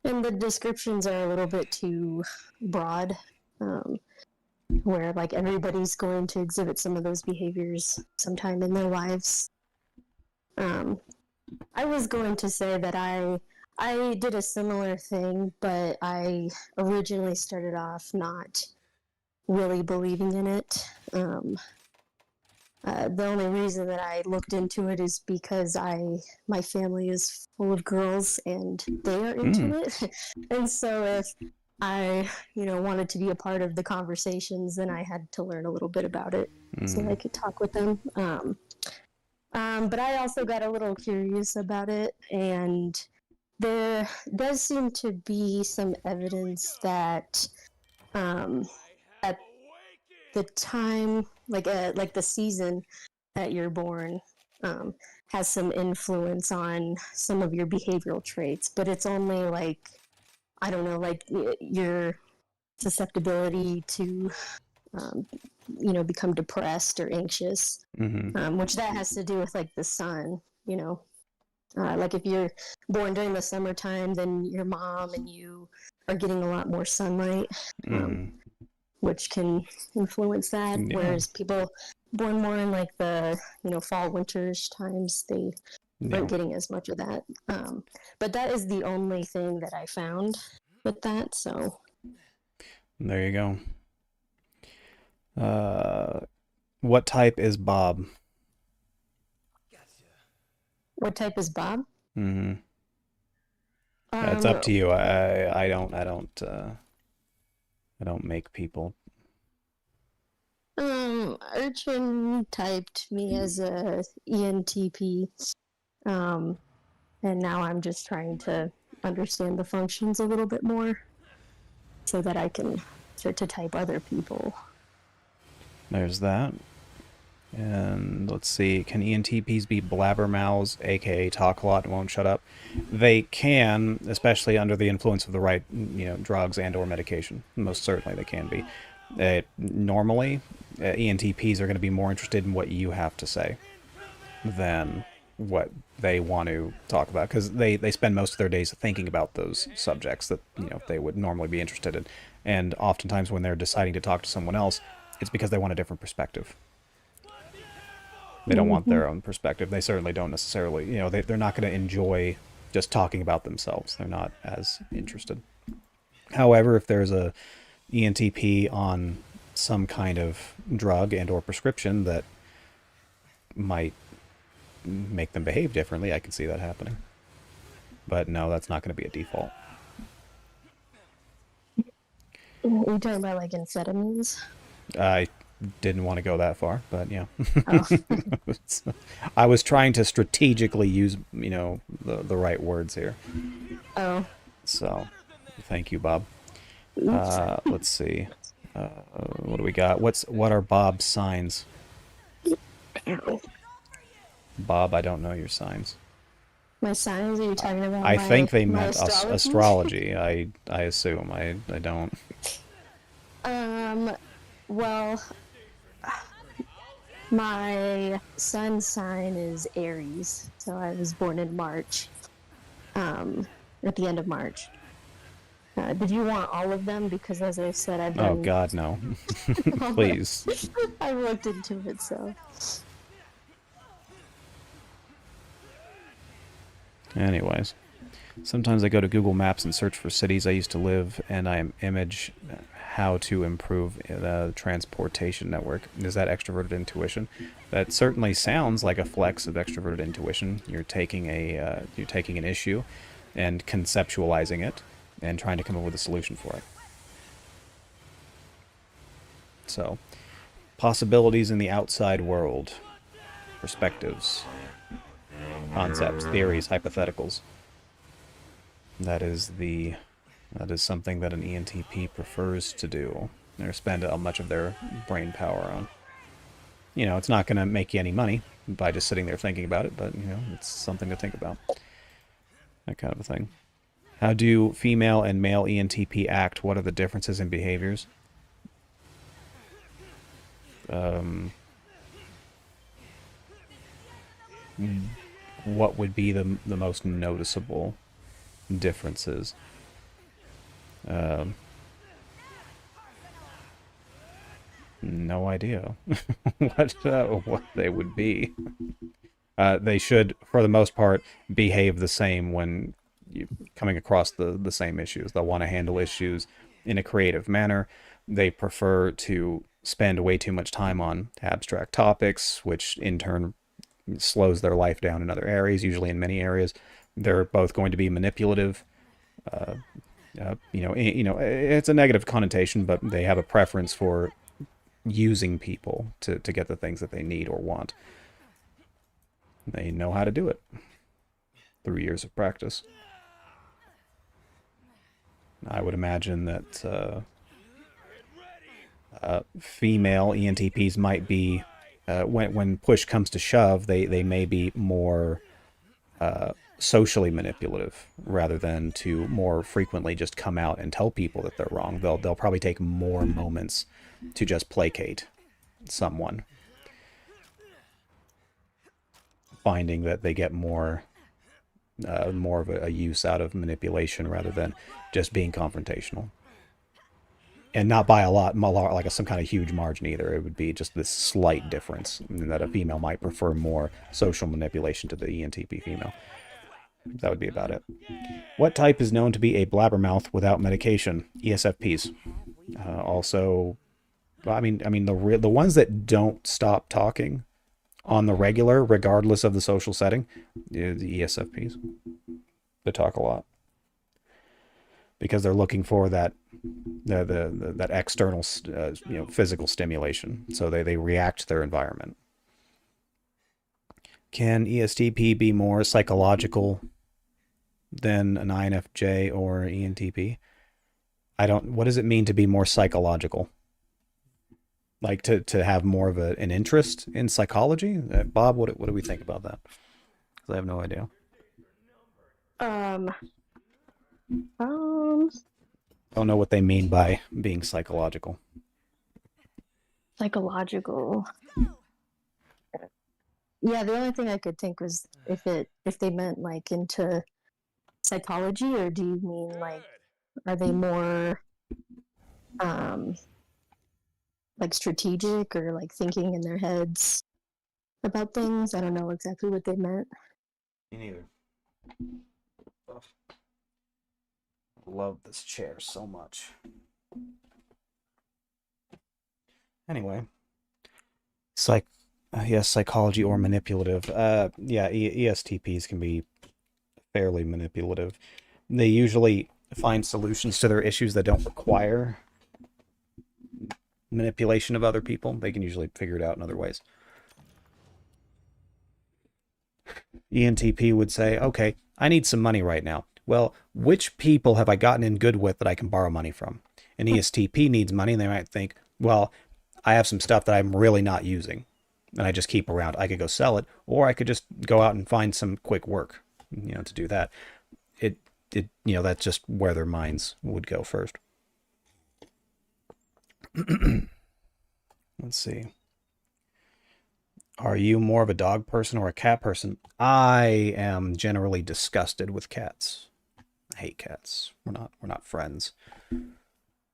And the descriptions are a little bit too broad, where like everybody's going to exhibit some of those behaviors sometime in their lives. I was going to say that I did a similar thing, but I originally started off not really believing in it. The only reason that I looked into it is because my family is full of girls and they are into it. And so if I, wanted to be a part of the conversations, then I had to learn a little bit about it so I could talk with them. But I also got a little curious about it, and there does seem to be some evidence that at the time, like the season that you're born, has some influence on some of your behavioral traits, but it's only like, I don't know, like your susceptibility to become depressed or anxious, which that has to do with like the sun, like if you're born during the summertime, then your mom and you are getting a lot more sunlight, which can influence that. Yeah. Whereas people born more in like the fall winterish times, they aren't getting as much of that. But that is the only thing that I found with that. So there you go. What type is Bob? what type is Bob? It's up to you. I don't make people. Urchin typed me as a ENTP, and now I'm just trying to understand the functions a little bit more so that I can start to type other people. There's that. And let's see, can ENTPs be blabbermouths, aka talk a lot and won't shut up? They can, especially under the influence of the right, drugs and or medication. Most certainly they can be. Normally, ENTPs are going to be more interested in what you have to say than what they want to talk about, because they spend most of their days thinking about those subjects that they would normally be interested in. And oftentimes when they're deciding to talk to someone else, it's because they want a different perspective. They don't want their own perspective. They certainly don't necessarily, they're not going to enjoy just talking about themselves. They're not as interested. However, if there's a ENTP on some kind of drug and or prescription that might make them behave differently, I can see that happening. But no, that's not going to be a default. Are you talking about like amphetamines? I didn't want to go that far, but yeah. Oh. I was trying to strategically use, the right words here. Oh. So, thank you, Bob. Let's see. What do we got? What are Bob's signs? Bob, I don't know your signs. My signs? Are you talking about? I think they meant astrology? astrology. I assume. I don't. Well, my sun sign is Aries, so I was born in March. At the end of March. Did you want all of them? Because as I said, I've done... Oh God, no. Please. I've looked into it, so... Anyways, sometimes I go to Google Maps and search for cities I used to live, and I image how to improve the transportation network. Is that extroverted intuition? That certainly sounds like a flex of extroverted intuition. You're taking an issue and conceptualizing it and trying to come up with a solution for it. So, possibilities in the outside world, perspectives, concepts, theories, hypotheticals. That is something that an ENTP prefers to do. They spend much of their brain power on. It's not going to make you any money by just sitting there thinking about it, but, it's something to think about. That kind of a thing. How do female and male ENTP act? What are the differences in behaviors? What would be the most noticeable differences? No idea what they would be. They should, for the most part, behave the same when coming across the same issues. They'll want to handle issues in a creative manner. They prefer to spend way too much time on abstract topics, which in turn slows their life down in other areas, usually in many areas. They're both going to be manipulative. It's a negative connotation, but they have a preference for using people to get the things that they need or want. They know how to do it through years of practice. I would imagine that female ENTPs might be, when push comes to shove, they may be more socially manipulative rather than to more frequently just come out and tell people that they're wrong. They'll probably take more moments to just placate someone, finding that they get more of a use out of manipulation rather than just being confrontational. And not by a lot, like some kind of huge margin either. It would be just this slight difference in that a female might prefer more social manipulation to the ENTP female. That would be about it. What type is known to be a blabbermouth without medication? ESFPs. Also, I mean, the ones that don't stop talking on the regular, regardless of the social setting, the ESFPs. They talk a lot because they're looking for that that external, physical stimulation. So they react to their environment. Can ESTP be more psychological than an INFJ or ENTP? What does it mean to be more psychological? Like to have more of an interest in psychology? Bob, what do we think about that? Because I have no idea. I don't know what they mean by being psychological. Psychological. Yeah, the only thing I could think was if they meant like into psychology, or do you mean like, are they more like strategic or like thinking in their heads about things? I don't know exactly what they meant. Me neither. I love this chair so much. Anyway, psychology or manipulative. ESTPs can be fairly manipulative. They usually find solutions to their issues that don't require manipulation of other people. They can usually figure it out in other ways. ENTP would say, okay, I need some money right now. Well, which people have I gotten in good with that I can borrow money from? An ESTP needs money, and they might think, well, I have some stuff that I'm really not using, and I just keep around. I could go sell it, or I could just go out and find some quick work, to do that. That's just where their minds would go first. Let's see. Are you more of a dog person or a cat person? I am generally disgusted with cats. I hate cats. We're not friends.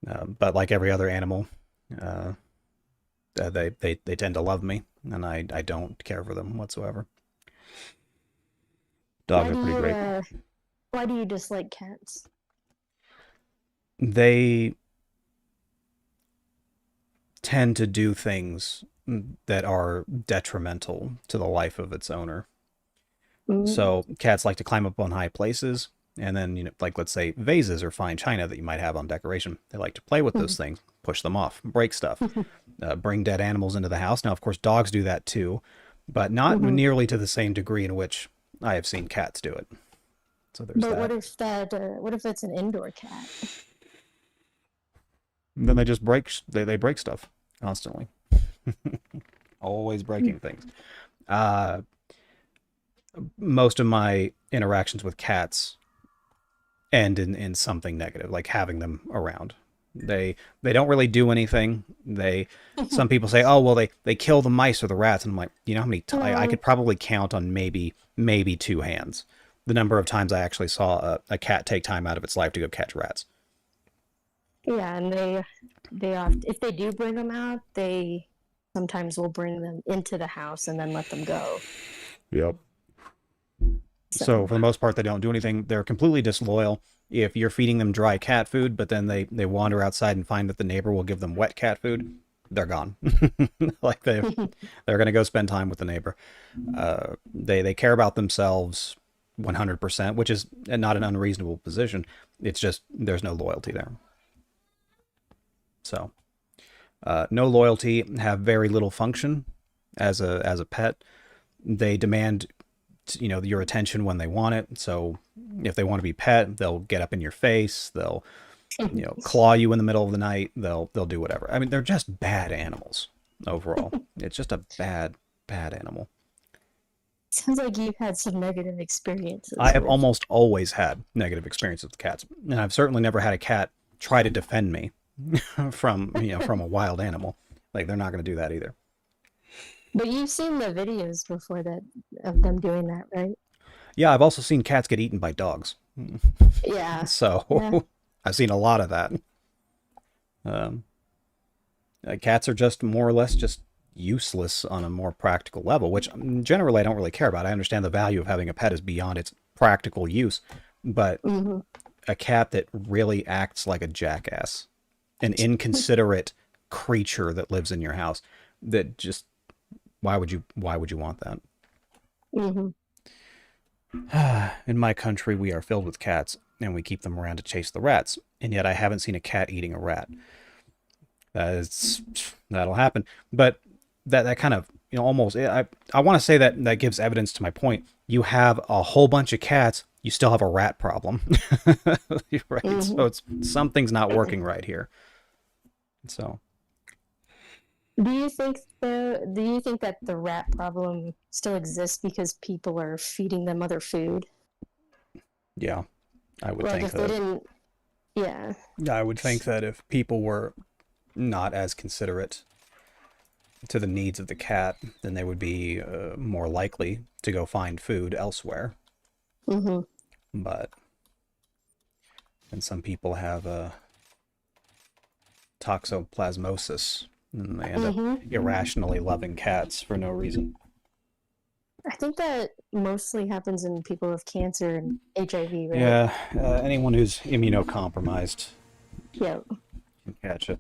But like every other animal, they tend to love me, and I don't care for them whatsoever. Dogs are pretty great. Why do you dislike cats? They tend to do things that are detrimental to the life of its owner. So cats like to climb up on high places, and then, like, let's say vases or fine china that you might have on decoration. They like to play with those things, push them off, break stuff, bring dead animals into the house. Now, of course, dogs do that too, but not nearly to the same degree in which I have seen cats do it. So there's that. What if it's an indoor cat? Then they just they break stuff constantly. Always breaking things. Most of my interactions with cats end in something negative, like having them around. They don't really do anything. Some people say, oh, well, they kill the mice or the rats, and I'm like, how many times I could probably count on maybe 2 hands the number of times I actually saw a cat take time out of its life to go catch rats. Yeah, and they often, if they do bring them out, they sometimes will bring them into the house and then let them go. Yep. So for the most part, they don't do anything. They're completely disloyal. If you're feeding them dry cat food, but then they wander outside and find that the neighbor will give them wet cat food, they're gone. Like they're going to go spend time with the neighbor. They care about themselves 100%, which is not an unreasonable position. It's just there's no loyalty there. So no loyalty, have very little function as a pet. They demand your attention when they want it. So if they want to be pet, they'll get up in your face. They'll claw you in the middle of the night. They'll do whatever. I mean, they're just bad animals overall. It's just a bad animal. Sounds like you've had some negative experiences. I have almost always had negative experiences with cats, and I've certainly never had a cat try to defend me from a wild animal. Like, they're not going to do that either. But you've seen the videos before that of them doing that, right? Yeah, I've also seen cats get eaten by dogs. Yeah. So yeah. I've seen a lot of that. Cats are just more or less just useless on a more practical level, which generally I don't really care about. I understand the value of having a pet is beyond its practical use, but a cat that really acts like a jackass, an inconsiderate creature that lives in your house, that just why would you want that? In my country, we are filled with cats, and we keep them around to chase the rats, and yet I haven't seen a cat eating a rat. That'll happen, but that kind of almost I want to say that gives evidence to my point. You have a whole bunch of cats, you still have a rat problem. Right? So something's not working right here. So do you think that the rat problem still exists because people are feeding them other food? Yeah, I would like think if that. They didn't, yeah. I would think that if people were not as considerate to the needs of the cat, then they would be more likely to go find food elsewhere. But and some people have toxoplasmosis, and they end up irrationally loving cats for no reason. I think that mostly happens in people with cancer and HIV, right? Yeah, anyone who's immunocompromised can catch it.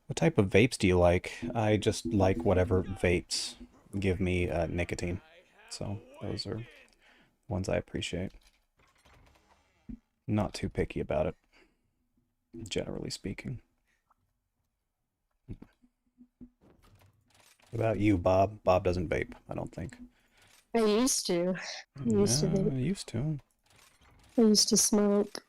What type of vapes do you like? I just like whatever vapes give me nicotine. So those are ones I appreciate. Not too picky about it, generally speaking. What about you, Bob? Bob doesn't vape, I don't think. I used to. I used to vape. I used to smoke.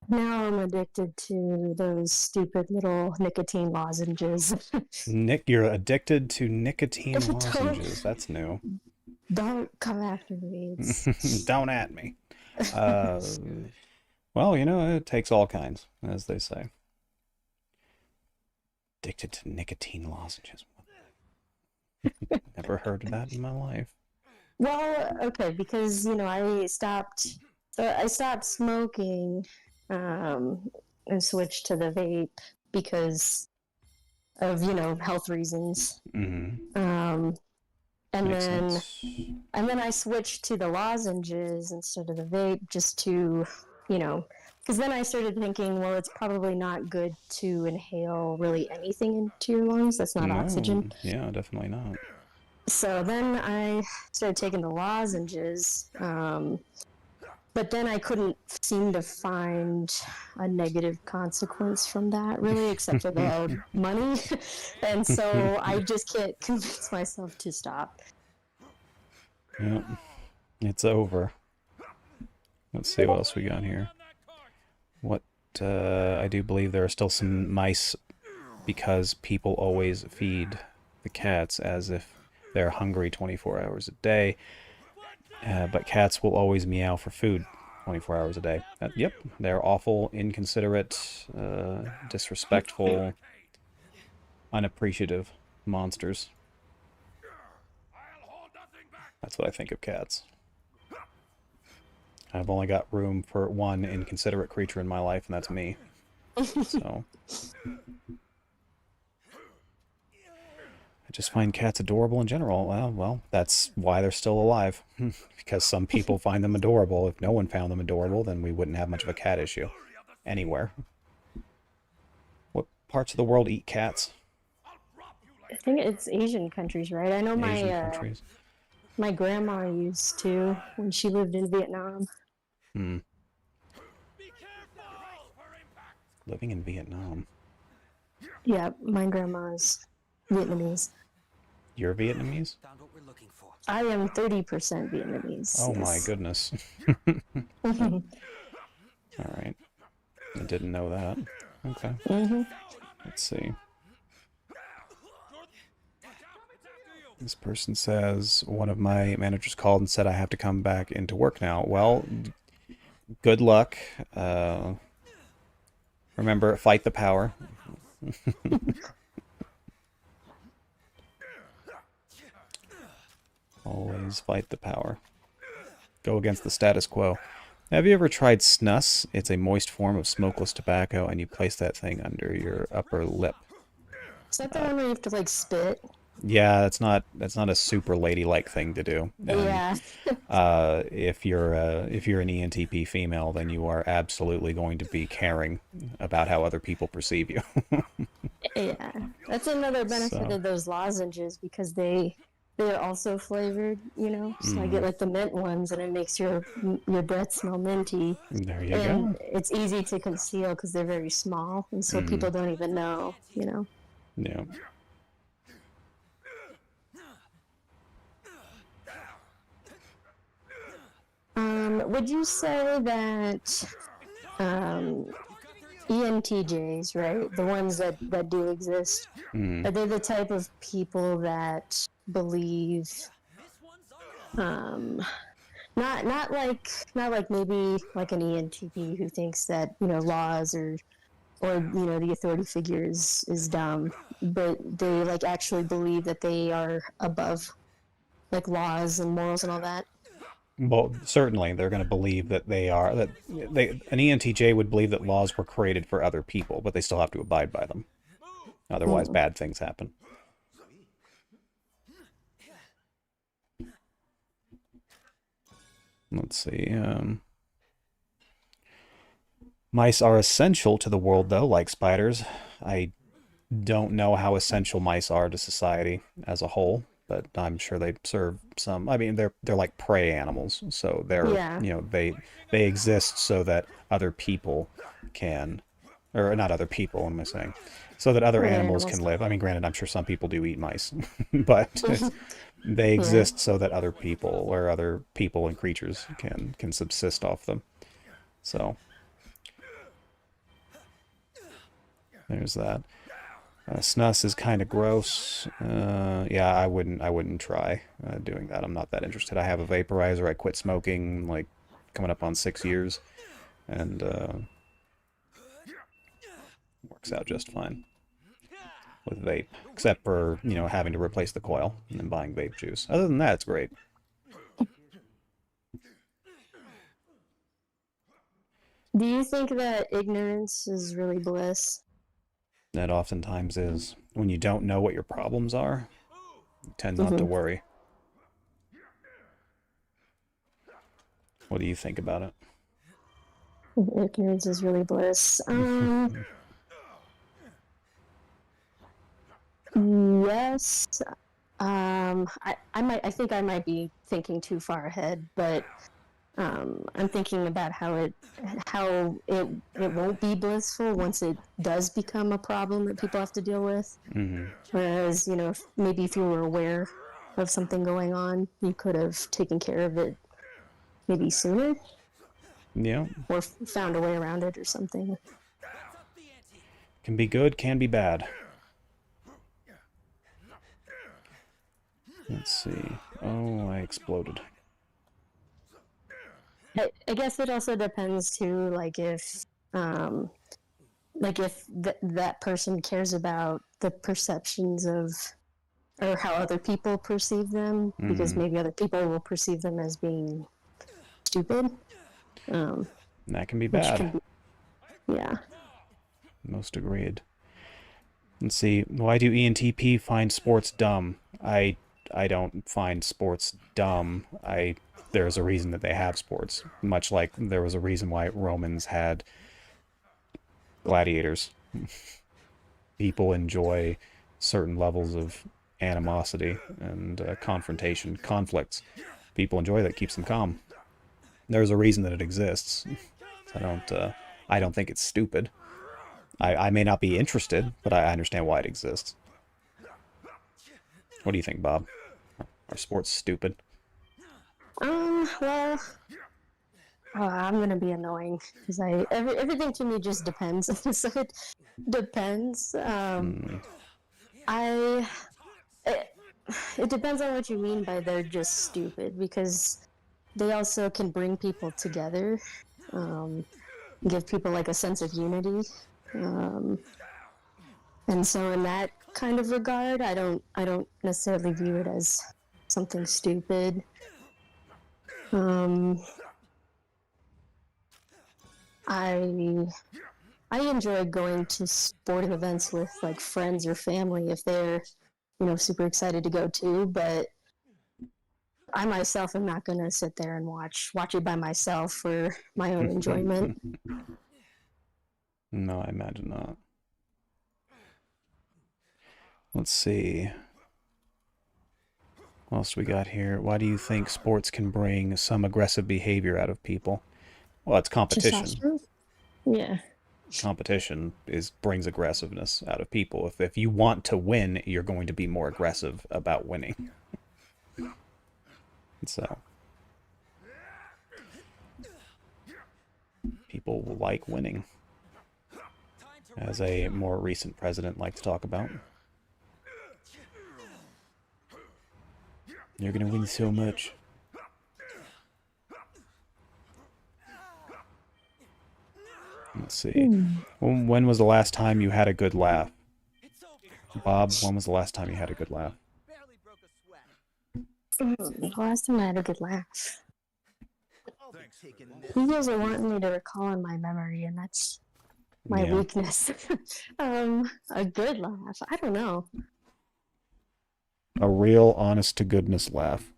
Now I'm addicted to those stupid little nicotine lozenges. You're addicted to nicotine lozenges. That's new. Don't come after me. Don't at me. Well, it takes all kinds, as they say. Addicted to nicotine lozenges. Never heard of that in my life. Well, okay, because I stopped smoking and switched to the vape because of health reasons. And then I switched to the lozenges instead of the vape just to because then I started thinking, well, it's probably not good to inhale really anything into your lungs that's not oxygen. Yeah, definitely not. So then I started taking the lozenges, but then I couldn't seem to find a negative consequence from that, really, except for the money. And so I just can't convince myself to stop. Yeah, it's over. Let's see what else we got here. I do believe there are still some mice because people always feed the cats as if they're hungry 24 hours a day. But cats will always meow for food 24 hours a day. Yep, they're awful, inconsiderate, disrespectful, unappreciative monsters. That's what I think of cats. I've only got room for one inconsiderate creature in my life, and that's me. So just find cats adorable in general. Well, that's why they're still alive. Because some people find them adorable. If no one found them adorable, then we wouldn't have much of a cat issue anywhere. What parts of the world eat cats? I think it's Asian countries, right? I know Asian countries. my grandma used to when she lived in Vietnam. Hmm. Living in Vietnam. Yeah, my grandma's Vietnamese. You're Vietnamese? I am 30% Vietnamese. Oh yes. my goodness. All right. I didn't know that. Okay. Let's see. This person says, one of my managers called and said I have to come back into work now. Well, good luck. Remember, fight the power. Always fight the power. Go against the status quo. Have you ever tried snus? It's a moist form of smokeless tobacco, and you place that thing under your upper lip. Is that the one where you have to like spit? Yeah, that's not a super ladylike thing to do. Yeah. If you're an ENTP female, then you are absolutely going to be caring about how other people perceive you. Yeah, that's another benefit of those lozenges because they're also flavored, you know. So I get like the mint ones, and it makes your breath smell minty. There you and go. It's easy to conceal because they're very small, and so people don't even know, you know. Yeah. Would you say that ENTJs, right, the ones that do exist, are they the type of people that believe, not like maybe like an ENTP who thinks that, you know, laws or you know, the authority figure is dumb, but they like actually believe that they are above like laws and morals and all that? Well, certainly they're going to believe that an ENTJ would believe that laws were created for other people, but they still have to abide by them. Otherwise, bad things happen. Let's see. Mice are essential to the world, though, like spiders. I don't know how essential mice are to society as a whole, but I'm sure they serve some. I mean, they're like prey animals, so they're you know they exist so that other people can, or not other people. What am I saying? So that other animals can live. I mean, granted, I'm sure some people do eat mice, but they exist so that other people or other people and creatures can subsist off them. So there's that. Snus is kind of gross. Yeah, I wouldn't try doing that. I'm not that interested. I have a vaporizer. I quit smoking like coming up on 6 years, and works out just fine with vape, except for, you know, having to replace the coil and then buying vape juice. Other than that, it's great. Do you think that ignorance is really bliss? That oftentimes is. When you don't know what your problems are, you tend not to worry. What do you think about it? Ignorance is really bliss. Yes. I think I might be thinking too far ahead, but I'm thinking about how it won't be blissful once it does become a problem that people have to deal with. Whereas, you know, maybe if you were aware of something going on, you could have taken care of it maybe sooner. Yeah. Or found a way around it or something. Can be good, can be bad. Let's see. Oh, I exploded. I guess it also depends too, like if that person cares about the perceptions of, or how other people perceive them, because maybe other people will perceive them as being stupid. That can be bad. Yeah. Most agreed. Let's see. Why do ENTP find sports dumb? I don't find sports dumb. There's a reason that they have sports. Much like there was a reason why Romans had gladiators. People enjoy certain levels of animosity and confrontation, conflicts. People enjoy that, keeps them calm. There's a reason that it exists. I don't think it's stupid. I may not be interested, but I understand why it exists. What do you think, Bob? Are sports stupid? Well, I'm gonna be annoying because everything to me just depends. So it depends. I it, it depends on what you mean by they're just stupid because they also can bring people together, um, give people like a sense of unity, um, and so in that kind of regard, I don't necessarily view it as something stupid. Um, I I enjoy going to sporting events with like friends or family if they're, super excited to go too. But I myself am not gonna sit there and watch it by myself for my own enjoyment. No, I imagine not. Let's see. What else we got here? Why do you think sports can bring some aggressive behavior out of people? Well, it's competition. Testosterone? Yeah. Competition brings aggressiveness out of people. If you want to win, you're going to be more aggressive about winning. So people like winning, as a more recent president liked to talk about. You're gonna win so much. Let's see. When was the last time you had a good laugh? Bob, when was the last time you had a good laugh? The last time I had a good laugh. You guys are wanting me to recall in my memory, and that's my weakness. A good laugh. I don't know. A real, honest to goodness laugh.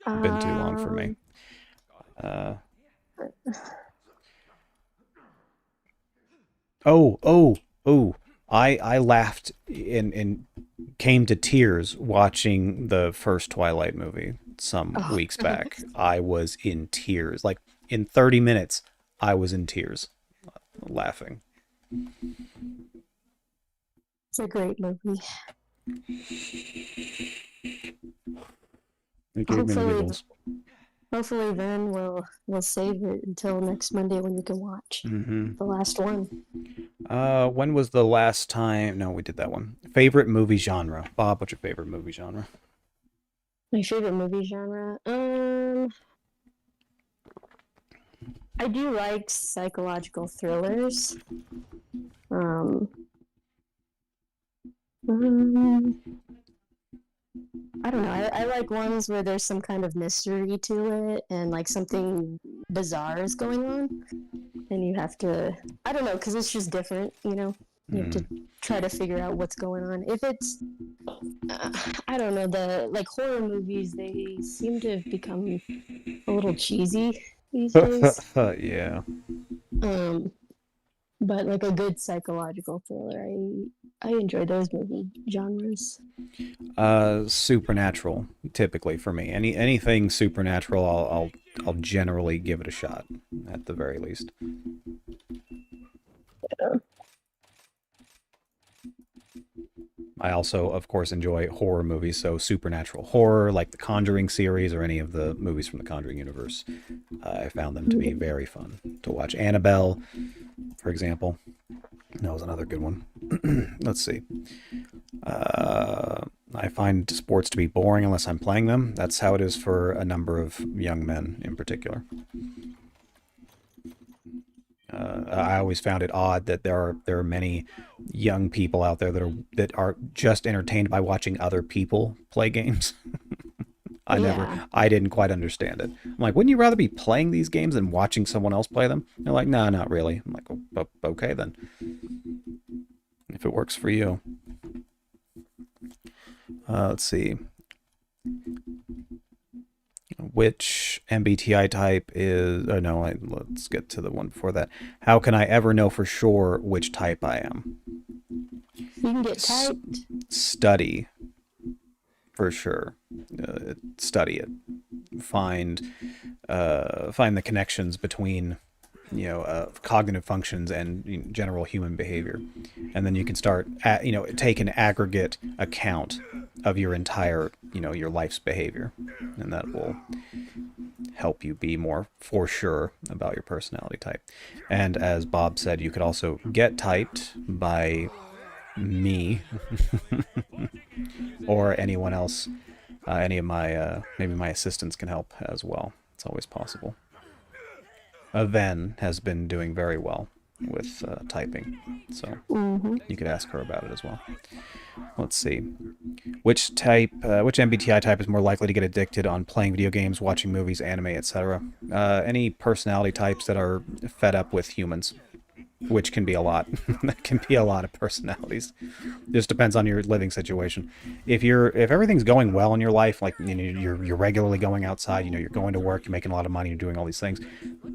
Been too long for me. I laughed and came to tears watching the first Twilight movie some weeks back. I was in tears. Like, in 30 minutes, I was in tears laughing. It's a great movie. It gave me the giggles. Hopefully then we'll save it until next Monday when you can watch the last one. When was the last time? No, we did that one. Favorite movie genre. Bob, what's your favorite movie genre? My favorite movie genre? I do like psychological thrillers. I don't know. I like ones where there's some kind of mystery to it and like something bizarre is going on. And you have to, I don't know, because it's just different, You have to try to figure out what's going on. If it's, I don't know, the like horror movies, they seem to have become a little cheesy these days. Yeah. But like a good psychological thriller, I enjoy those movie genres. Supernatural, typically for me. Anything supernatural, I'll generally give it a shot, at the very least. Yeah. I also, of course, enjoy horror movies, so supernatural horror, like the Conjuring series or any of the movies from the Conjuring universe. I found them to be very fun to watch. Annabelle, for example. That was another good one. Let's see. I find sports to be boring unless I'm playing them. That's how it is for a number of young men in particular. I always found it odd that there are many young people out there that are just entertained by watching other people play games. Yeah. I didn't quite understand it. I'm like, wouldn't you rather be playing these games than watching someone else play them? They're like, no, not really. I'm like, oh, okay then, if it works for you. Let's see. Which MBTI type is... Oh, no, let's get to the one before that. How can I ever know for sure which type I am? You can get typed. Study, for sure. Study it. Find the connections between cognitive functions and general human behavior, and then you can start take an aggregate account of your entire your life's behavior, and that will help you be more for sure about your personality type. And as Bob said, you could also get typed by me or anyone else. Any of my maybe my assistants can help as well. It's always possible. Ven has been doing very well with typing, so you could ask her about it as well. Let's see. Which MBTI type is more likely to get addicted on playing video games, watching movies, anime, etc.? Any personality types that are fed up with humans, which can be a lot. That can be a lot of personalities. Just depends on your living situation. If everything's going well in your life, like you're regularly going outside, you're going to work, you're making a lot of money, you're doing all these things,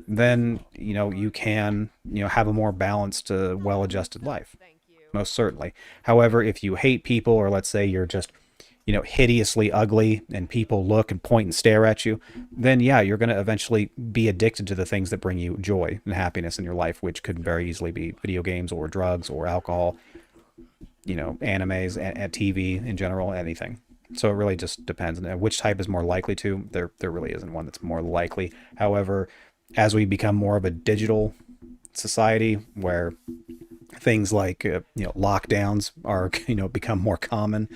then you can have a more balanced, well-adjusted life. Most certainly. However, if you hate people, or let's say you're just hideously ugly and people look and point and stare at you, then yeah, you're going to eventually be addicted to the things that bring you joy and happiness in your life, which could very easily be video games or drugs or alcohol, animes and TV in general, anything. So it really just depends on which type is more likely to. There really isn't one that's more likely. However, as we become more of a digital society where things like lockdowns are become more common,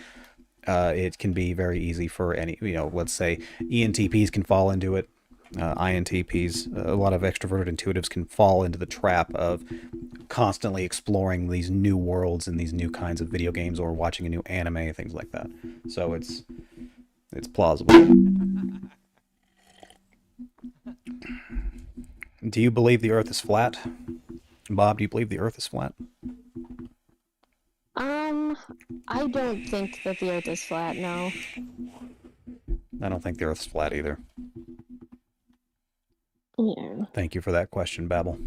it can be very easy for any, let's say ENTPs can fall into it. INTPs, a lot of extroverted intuitives can fall into the trap of constantly exploring these new worlds and these new kinds of video games or watching a new anime, things like that. So it's plausible. Do you believe the Earth is flat? Bob, do you believe the Earth is flat? I don't think that the Earth is flat, no. I don't think the Earth's flat either. Yeah. Thank you for that question, Babel.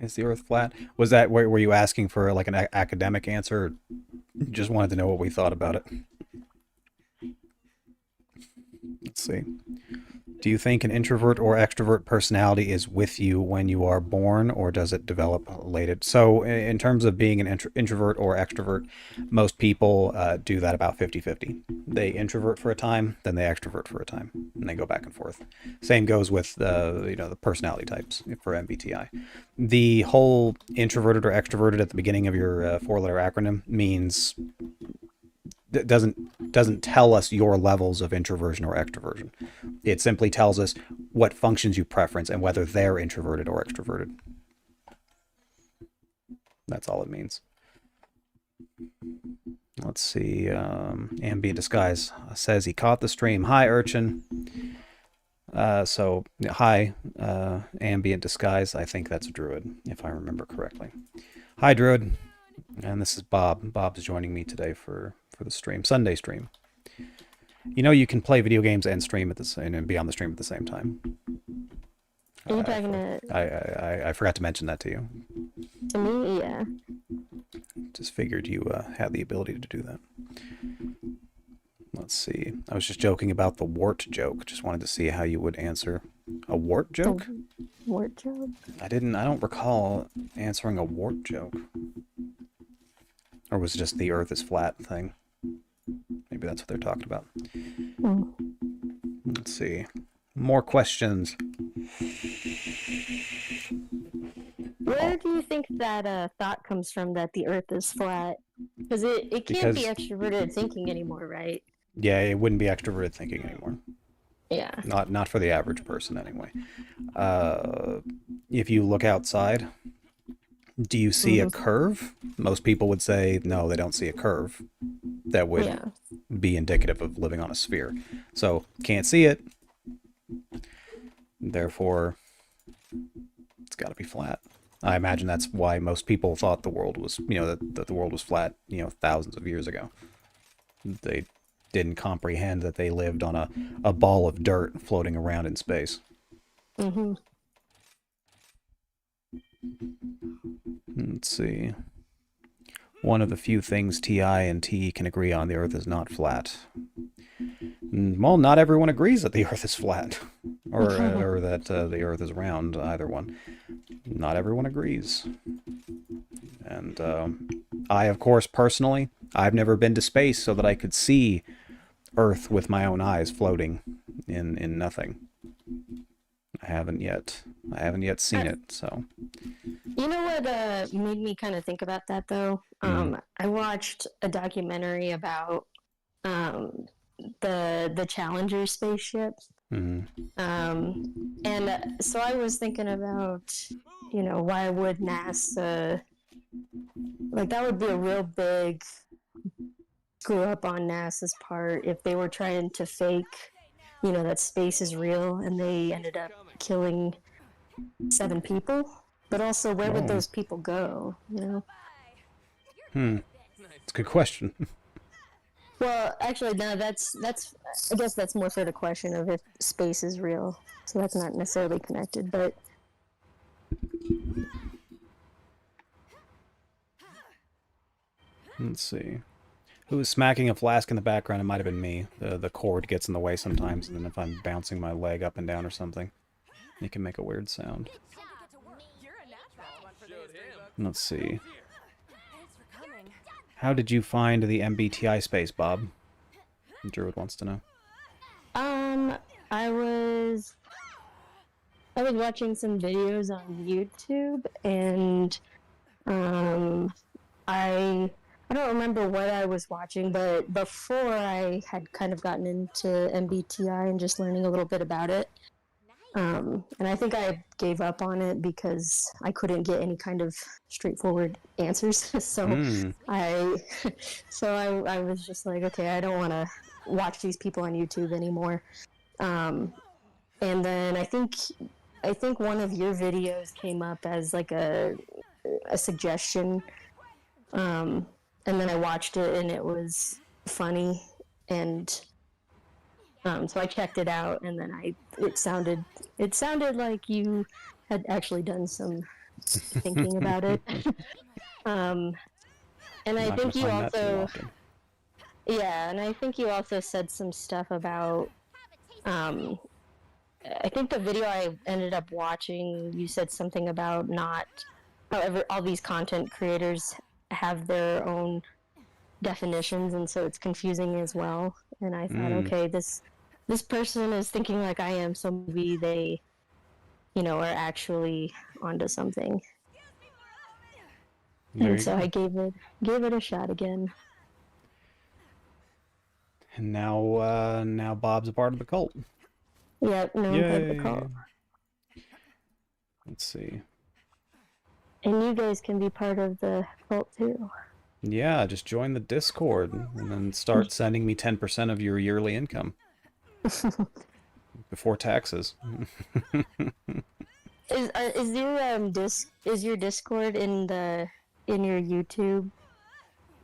Is the Earth flat? Was that, were you asking for like an academic answer, or just wanted to know what we thought about it? Let's see. Do you think an introvert or extrovert personality is with you when you are born, or does it develop later? So in terms of being an introvert or extrovert, most people do that about 50-50. They introvert for a time, then they extrovert for a time, and they go back and forth. Same goes with the personality types for MBTI. The whole introverted or extroverted at the beginning of your four-letter acronym means doesn't tell us your levels of introversion or extroversion. It simply tells us what functions you preference and whether they're introverted or extroverted. That's all it means. Let's see. Ambient Disguise says he caught the stream. Hi, Urchin. Hi, Ambient Disguise. I think that's Druid, if I remember correctly. Hi, Druid. And this is Bob. Bob's joining me today for the stream, Sunday stream. You can play video games and stream at the same and be on the stream at the same time. Are you talking to? I forgot to mention that to you. To me, yeah. Just figured you had the ability to do that. Let's see. I was just joking about the wart joke. Just wanted to see how you would answer a wart joke. Wart joke? I don't recall answering a wart joke. Or was it just the Earth is flat thing? Maybe that's what they're talking about. Let's see. More questions. Where do you think that thought comes from that the Earth is flat? Because it can't be extroverted thinking anymore, right? Yeah, it wouldn't be extroverted thinking anymore. Yeah. Not for the average person anyway. If you look outside, do you see a curve? Most people would say no, they don't see a curve. That would be indicative of living on a sphere. So can't see it, therefore it's got to be flat. I imagine that's why most people thought the world was, that the world was flat, thousands of years ago. They didn't comprehend that they lived on a ball of dirt floating around in space. Mm-hmm. Let's see. One of the few things TI and TE can agree on, the Earth is not flat. Well, not everyone agrees that the Earth is flat, or that the Earth is round, either one. Not everyone agrees. And I, of course, personally, I've never been to space so that I could see Earth with my own eyes floating in nothing. I haven't yet seen it, so. You know what made me kind of think about that, though? I watched a documentary about the Challenger spaceship. And so I was thinking about, why would NASA, like, that would be a real big screw up on NASA's part if they were trying to fake, that space is real, and they ended up killing 7 people. But also, where would those people go, It's a good question. Well, actually, no, that's I guess that's more for the question of if space is real. So that's not necessarily connected, but Let's see. Who is smacking a flask in the background? It might have been me. The cord gets in the way sometimes, and then if I'm bouncing my leg up and down or something, it can make a weird sound. Let's see. How did you find the MBTI space, Bob? Druid wants to know. I was watching some videos on YouTube, and I don't remember what I was watching, but before I had kind of gotten into MBTI and just learning a little bit about it. And I think I gave up on it because I couldn't get any kind of straightforward answers. So I was just like, okay, I don't want to watch these people on YouTube anymore. And then I think one of your videos came up as like a suggestion. And then I watched it and it was funny, and so I checked it out, and then it sounded like you had actually done some thinking about it. And I think you also, and I think you also said some stuff about, I think the video I ended up watching, you said something about not, however, all these content creators have their own definitions, and so it's confusing as well. And I thought, okay, this person is thinking like I am, so maybe they, are actually onto something. And so I gave it a shot again. And now Bob's a part of the cult. Yep, now I'm part of the cult. Let's see. And you guys can be part of the cult too. Yeah, just join the Discord and then start sending me 10% of your yearly income. Before taxes. Is your Discord in your YouTube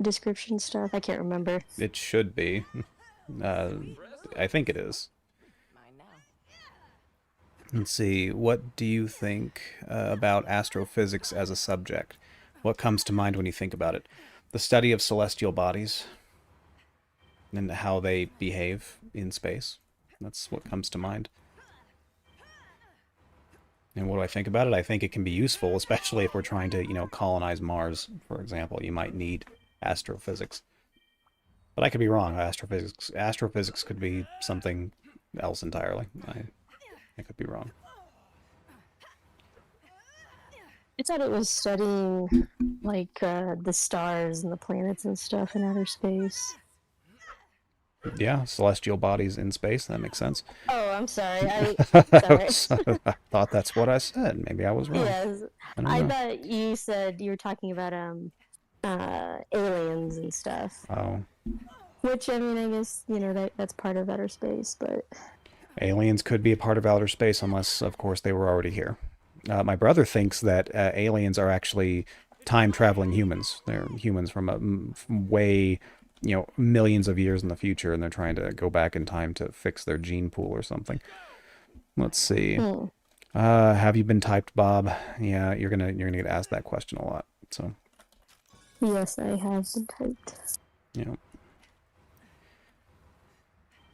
description stuff? I can't remember. It should be. I think it is. Let's see. What do you think about astrophysics as a subject? What comes to mind when you think about it? The study of celestial bodies and how they behave in space. That's what comes to mind. And what do I think about it? I think it can be useful, especially if we're trying to, colonize Mars, for example. You might need astrophysics. But I could be wrong. Astrophysics could be something else entirely. I could be wrong. I thought it was studying, like, the stars and the planets and stuff in outer space. Yeah, celestial bodies in space. That makes sense. Oh, I'm sorry. I thought that's what I said. Maybe I was wrong. Yes, I thought you said you were talking about aliens and stuff. Oh. Which, I mean, I guess, that's part of outer space, but Aliens could be a part of outer space unless, of course, they were already here. My brother thinks that aliens are actually time-traveling humans. They're humans from way, millions of years in the future, and they're trying to go back in time to fix their gene pool or something. Let's see. hmm. Have you been typed, Bob? Yeah, you're gonna get asked that question a lot. So, Yes, I have been typed. you know,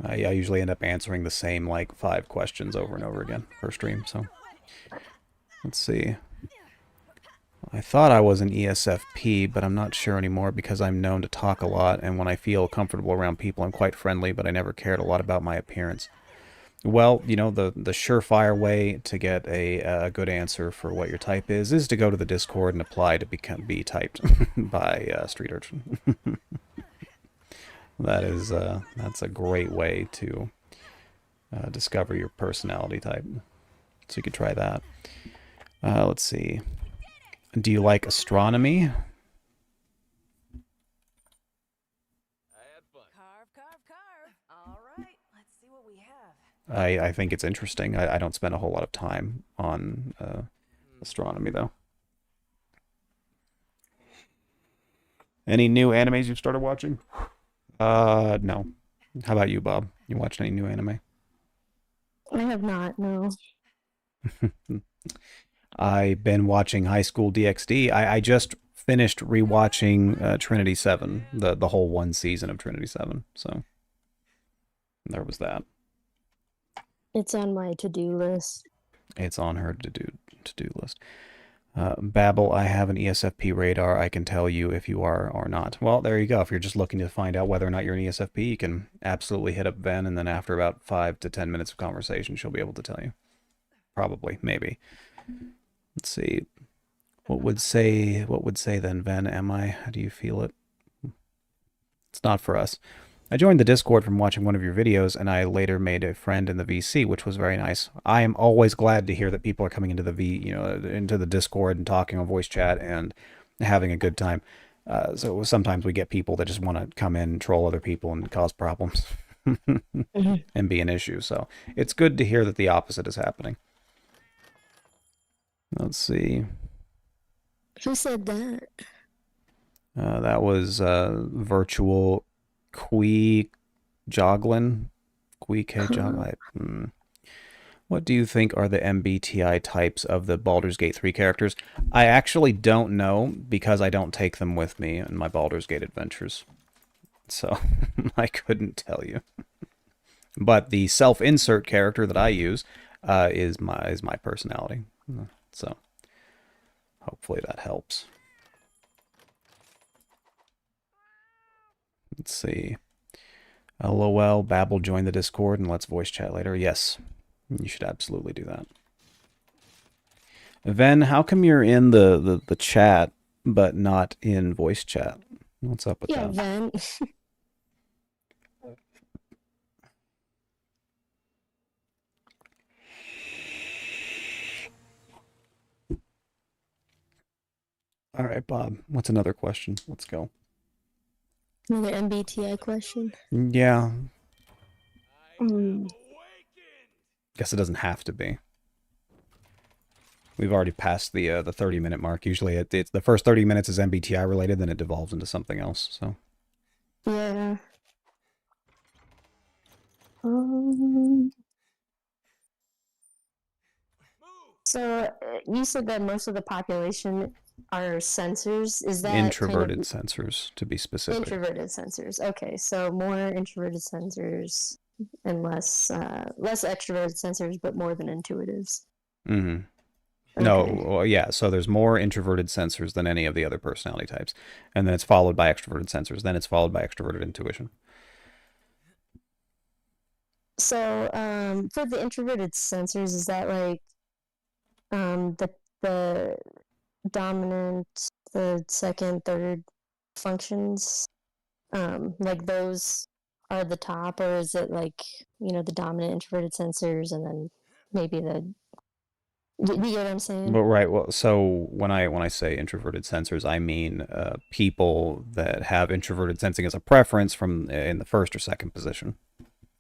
I usually end up answering the same like 5 questions over and over again per stream. So, let's see. I thought I was an ESFP, but I'm not sure anymore because I'm known to talk a lot, and when I feel comfortable around people, I'm quite friendly, but I never cared a lot about my appearance. Well, the surefire way to get a good answer for what your type is to go to the Discord and apply to be typed by Street Urchin. That's a great way to discover your personality type. So you could try that. Let's see. Do you like astronomy? I think it's interesting. I don't spend a whole lot of time on astronomy, though. Any new animes you've started watching? No. How about you, Bob? You watched any new anime? I have not, no. I've been watching High School DxD. I just finished rewatching Trinity 7, the whole one season of Trinity 7. So there was that. It's on my to-do list. It's on her to-do list. Babel, I have an ESFP radar. I can tell you if you are or not. Well, there you go. If you're just looking to find out whether or not you're an ESFP, you can absolutely hit up Ven, and then after about 5 to 10 minutes of conversation, she'll be able to tell you. Probably, maybe. Let's see. What would say then, Ven? Am I? How do you feel it? It's not for us. I joined the Discord from watching one of your videos, and I later made a friend in the VC, which was very nice. I am always glad to hear that people are coming into into the Discord and talking on voice chat and having a good time. So sometimes we get people that just want to come in, troll other people, and cause problems and be an issue. So it's good to hear that the opposite is happening. Let's see. Who said that? That was virtual Kui Joglin. Kui K Joglin. What do you think are the MBTI types of the Baldur's Gate 3 characters? I actually don't know because I don't take them with me in my Baldur's Gate adventures. So I couldn't tell you. But the self-insert character that I use is my personality. So hopefully that helps. Let's see. LOL, Babel, join the Discord and let's voice chat later. Yes, you should absolutely do that. Ven, how come you're in the chat but not in voice chat? What's up with that? Ven. All right, Bob. What's another question? Let's go. Another MBTI question? Yeah. Guess it doesn't have to be. We've already passed the 30-minute mark. Usually it's the first 30 minutes is MBTI related, then it devolves into something else. So. Yeah. So you said that most of the population are sensors. Is that introverted sensors, to be specific? Introverted sensors. Okay, so more introverted sensors and less extroverted sensors, but more than intuitives. Mm-hmm. Okay. No, well, yeah. So there's more introverted sensors than any of the other personality types, and then it's followed by extroverted sensors. Then it's followed by extroverted intuition. So, for the introverted sensors, is that like the dominant, the second, third functions? Like those are the top, or is it like the dominant introverted sensors, and then maybe the You get what I'm saying? But right, well, so when I say introverted sensors, I mean people that have introverted sensing as a preference from in the first or second position.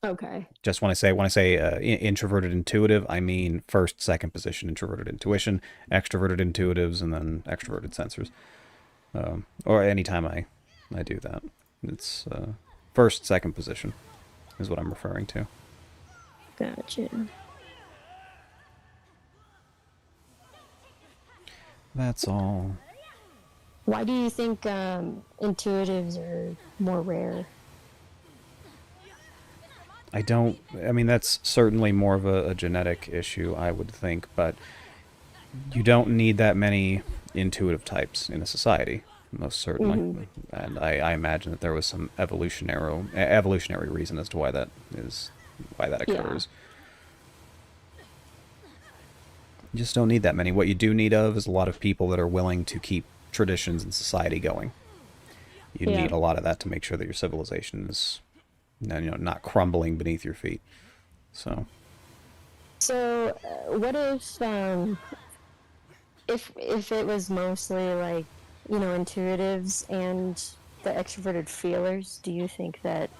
Okay. Just when I say introverted intuitive, I mean first, second position introverted intuition, extroverted intuitives, and then extroverted sensors. Or anytime I do that, it's first, second position is what I'm referring to. Gotcha. That's all. Why do you think intuitives are more rare? I mean, that's certainly more of a genetic issue, I would think, but you don't need that many intuitive types in a society, most certainly. Mm-hmm. And I imagine that there was some evolutionary reason as to why that Yeah. occurs. You just don't need that many. What you do need of is a lot of people that are willing to keep traditions and society going. You Yeah. need a lot of that to make sure that your civilization is, not crumbling beneath your feet. So, So, what if it was mostly like, intuitives and the extroverted feelers? Do you think that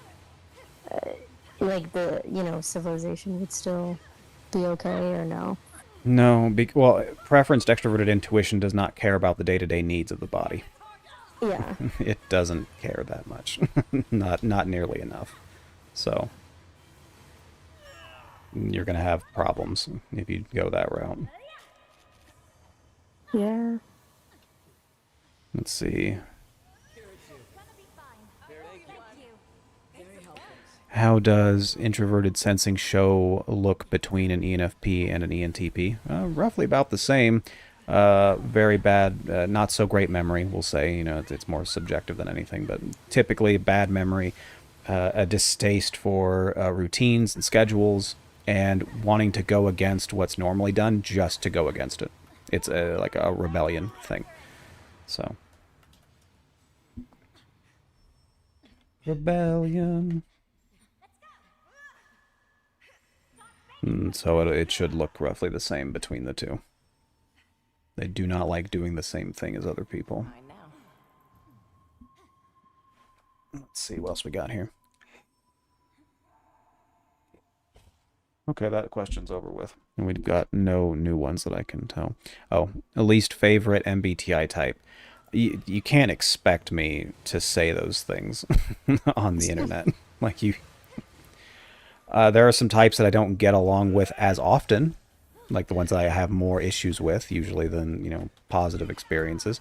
like the civilization would still be okay or no? no, well, preferenced extroverted intuition does not care about the day-to-day needs of the body. Yeah. It doesn't care that much. Not nearly enough. So, you're going to have problems if you go that route. Yeah. Let's see. How does introverted sensing show look between an ENFP and an ENTP? Roughly about the same. Very bad, not so great memory, we'll say. It's more subjective than anything, but typically bad memory, a distaste for routines and schedules, and wanting to go against what's normally done just to go against it. It's like a rebellion thing. So, rebellion. So it should look roughly the same between the two. They do not like doing the same thing as other people. Let's see what else we got here. Okay, that question's over with. And we've got no new ones that I can tell. Oh, least favorite MBTI type. You can't expect me to say those things on the internet. Like there are some types that I don't get along with as often, like the ones that I have more issues with, usually than positive experiences.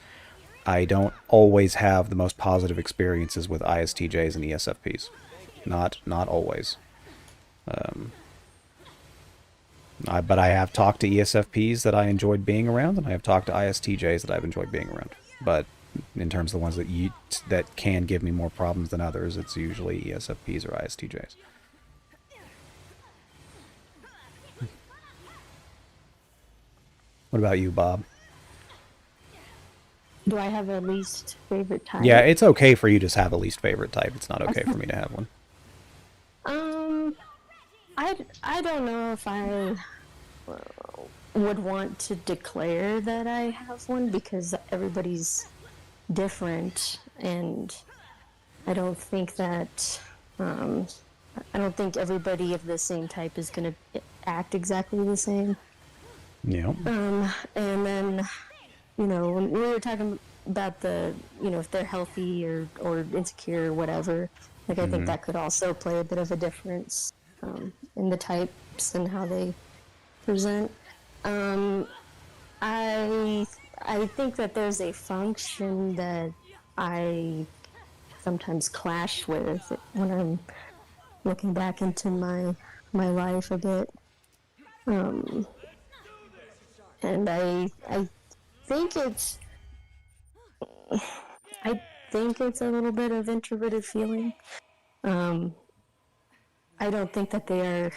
I don't always have the most positive experiences with ISTJs and ESFPs. Not always. But I have talked to ESFPs that I enjoyed being around, and I have talked to ISTJs that I've enjoyed being around. But in terms of the ones that can give me more problems than others, it's usually ESFPs or ISTJs. What about you, Bob? Do I have a least favorite type? Yeah, it's okay for you to have a least favorite type. It's not okay for me to have one. Um, I don't know if I would want to declare that I have one because everybody's different, and I don't think that I don't think everybody of the same type is going to act exactly the same. Yeah. And then, when we were talking about if they're healthy or insecure or whatever, like I think that could also play a bit of a difference in the types and how they present. I think that there's a function that I sometimes clash with when I'm looking back into my life a bit. And I think it's I think it's a little bit of introverted feeling. I don't think that I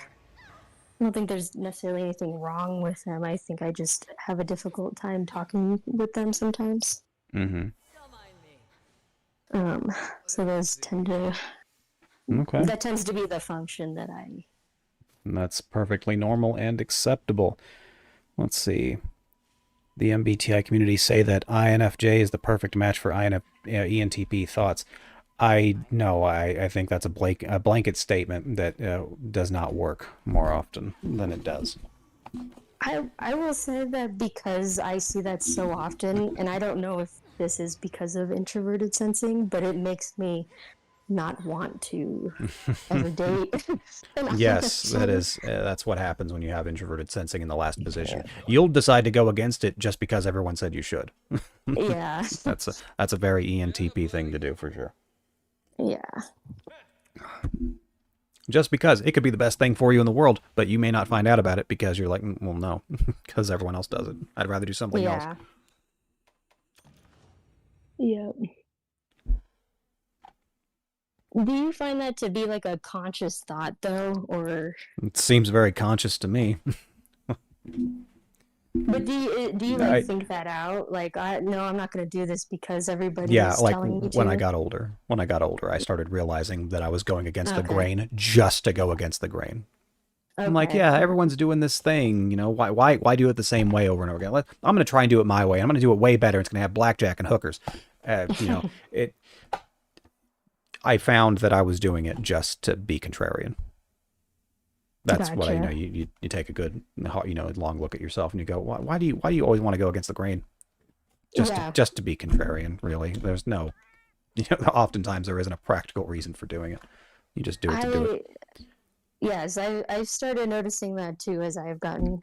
don't think there's necessarily anything wrong with them. I think I just have a difficult time talking with them sometimes. Mm-hmm. So those Okay. that tends to be the function that I. And that's perfectly normal and acceptable. Let's see. The MBTI community say that INFJ is the perfect match for ENTP thoughts. I no, I think that's a blanket statement that does not work more often than it does. I will say that because I see that so often, and I don't know if this is because of introverted sensing, but it makes me not want to ever date an Yes, INFJ. that's what happens when you have introverted sensing in the last position. You'll decide to go against it just because everyone said you should. Yeah, That's a very ENTP thing to do for sure. yeah. Just because it could be the best thing for you in the world, but you may not find out about it because you're like, well, no, because everyone else does it. I'd rather do something else. Yeah. Yep. Do you find that to be like a conscious thought though, or It seems very conscious to me. but do you like I, think that out? Like, I no, I'm not gonna do this because everybody yeah, is like telling me when I to. got older, I started realizing that I was going against the Okay. grain just to go against the grain. I'm like, Okay. yeah, Yeah. everyone's doing this thing, you know, why do it the same way over and over again? I'm going to try and do it my way. I'm going to do it way better. It's going to have blackjack and hookers. You know, it. I found that I was doing it just to be contrarian. That's what I, you know, Gotcha. you take a good, you know, long look at yourself and you go, why do you always want to go against the grain? Yeah. Just to be contrarian, really. There's no, you know, oftentimes there isn't a practical reason for doing it. You just do it to do it. I yes, I've started noticing that too as I've gotten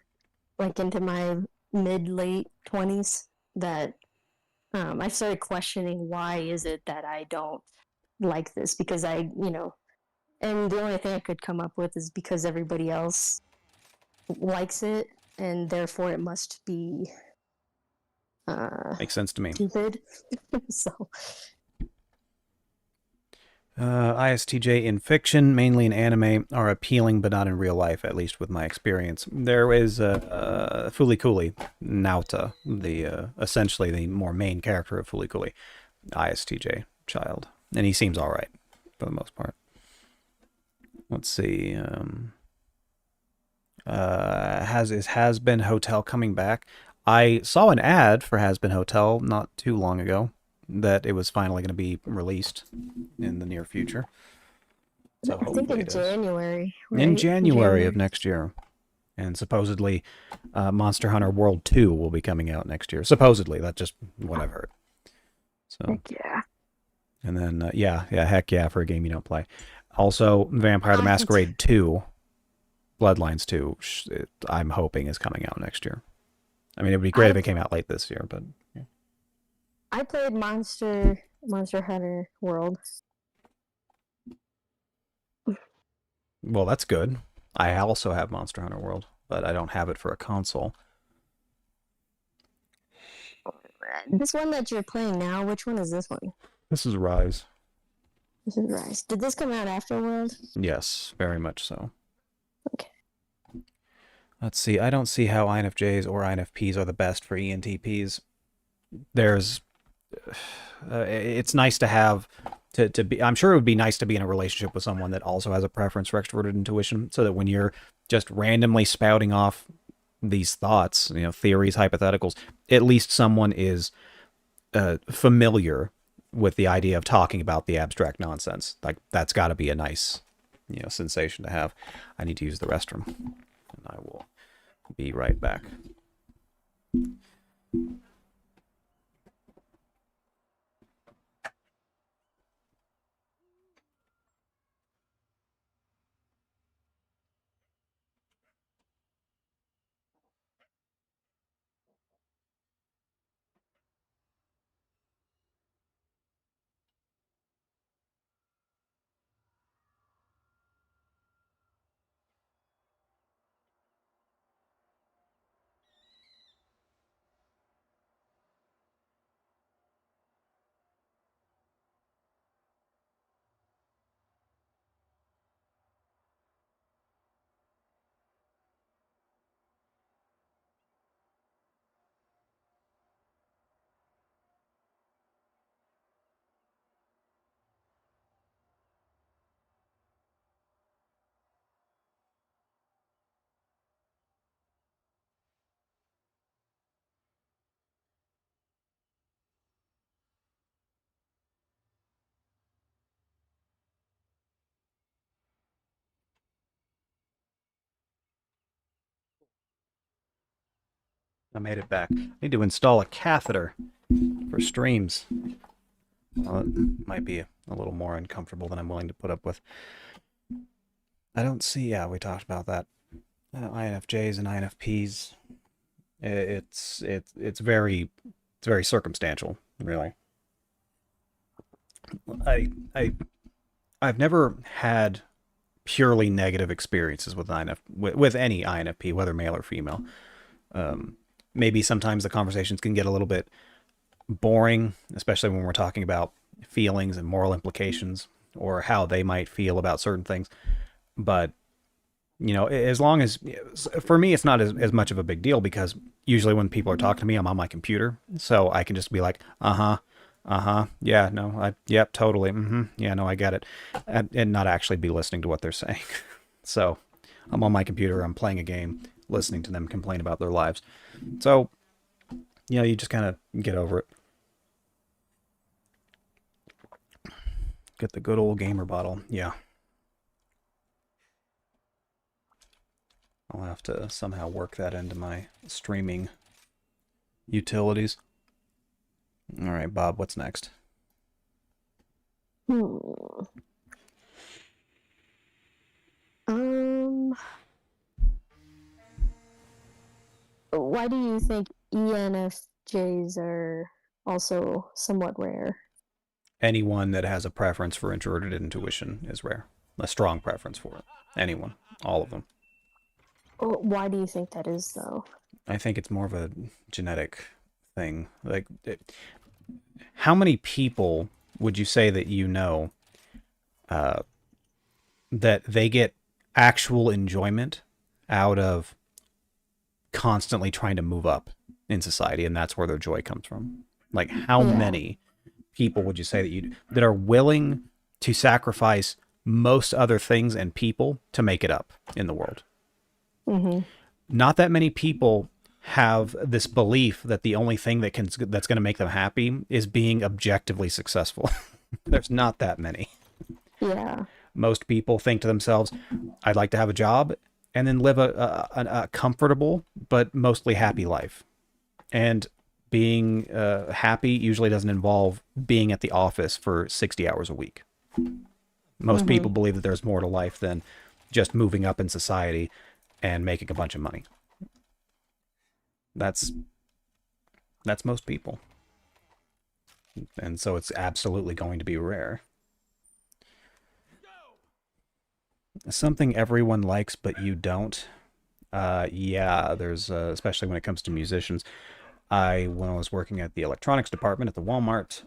like into my mid late 20s that I started questioning why is it that I don't like this because and the only thing I could come up with is because everybody else likes it and therefore it must be uh Makes sense to me. stupid. So ISTJ in fiction, mainly in anime, are appealing but not in real life, at least with my experience. There is Fooly Cooly, Nauta, the essentially the more main character of Fooly Cooly, ISTJ child. And he seems alright for the most part. Let's see. Has Been Hotel coming back? I saw an ad for Has Been Hotel not too long ago that it was finally going to be released in the near future. So I think hopefully in it is. January, In right? January of January. next year. And supposedly Monster Hunter World 2 will be coming out next year. Supposedly. That's just what I've heard. So, Heck yeah. and then, heck yeah, for a game you don't play. Also, Vampire the I Masquerade 2, Bloodlines 2, I'm hoping is coming out next year. I mean, it would be great I if it came out late this year, but yeah. I played Monster Hunter World. Well, that's good. I also have Monster Hunter World, but I don't have it for a console. This one that you're playing now, which one is this one? This is Rise. This is Rise. Did this come out after World? Yes, very much so. Okay. Let's see. I don't see how INFJs or INFPs are the best for ENTPs. There's, it's nice to have to be. I'm sure it would be nice to be in a relationship with someone that also has a preference for extroverted intuition, so that when you're just randomly spouting off these thoughts, you know, theories, hypotheticals, at least someone is familiar with the idea of talking about the abstract nonsense. Like that's got to be a nice, you know, sensation to have. I need to use the restroom, and I will be right back. I made it back. I need to install a catheter for streams. Well, it might be a little more uncomfortable than I'm willing to put up with. I don't see, yeah, we talked about that. INFJs and INFPs. It's very circumstantial, really. I've never had purely negative experiences with with any INFP, whether male or female. Maybe sometimes the conversations can get a little bit boring, especially when we're talking about feelings and moral implications or how they might feel about certain things. But, you know, as long as, for me, it's not as much of a big deal because usually when people are talking to me, I'm on my computer. So I can just be like, yeah, no, yep, totally. Yeah, no, I get it. And not actually be listening to what they're saying. So I'm on my computer, I'm playing a game, listening to them complain about their lives. So, you know, you just kind of get over it. Get the good old gamer bottle. Yeah. I'll have to somehow work that into my streaming utilities. All right, Bob, what's next? Why do you think ENFJs are also somewhat rare? Anyone that has a preference for introverted intuition is rare. A strong preference for it. Anyone. All of them. Why do you think that is, though? I think it's more of a genetic thing. Like, how many people would you say that you know that they get actual enjoyment out of constantly trying to move up in society, and that's where their joy comes from? Like, how many people would you say that are willing to sacrifice most other things and people to make it up in the world? Not that many people have this belief that the only thing that's going to make them happy is being objectively successful. There's not that many. Yeah. Most people think to themselves, I'd like to have a job and then live a comfortable but mostly happy life. And being happy usually doesn't involve being at the office for 60 hours a week. Most people believe that there's more to life than just moving up in society and making a bunch of money. That's most people. And so it's absolutely going to be rare. Something everyone likes but you don't. Yeah, there's especially when it comes to musicians. When I was working at the electronics department at the Walmart,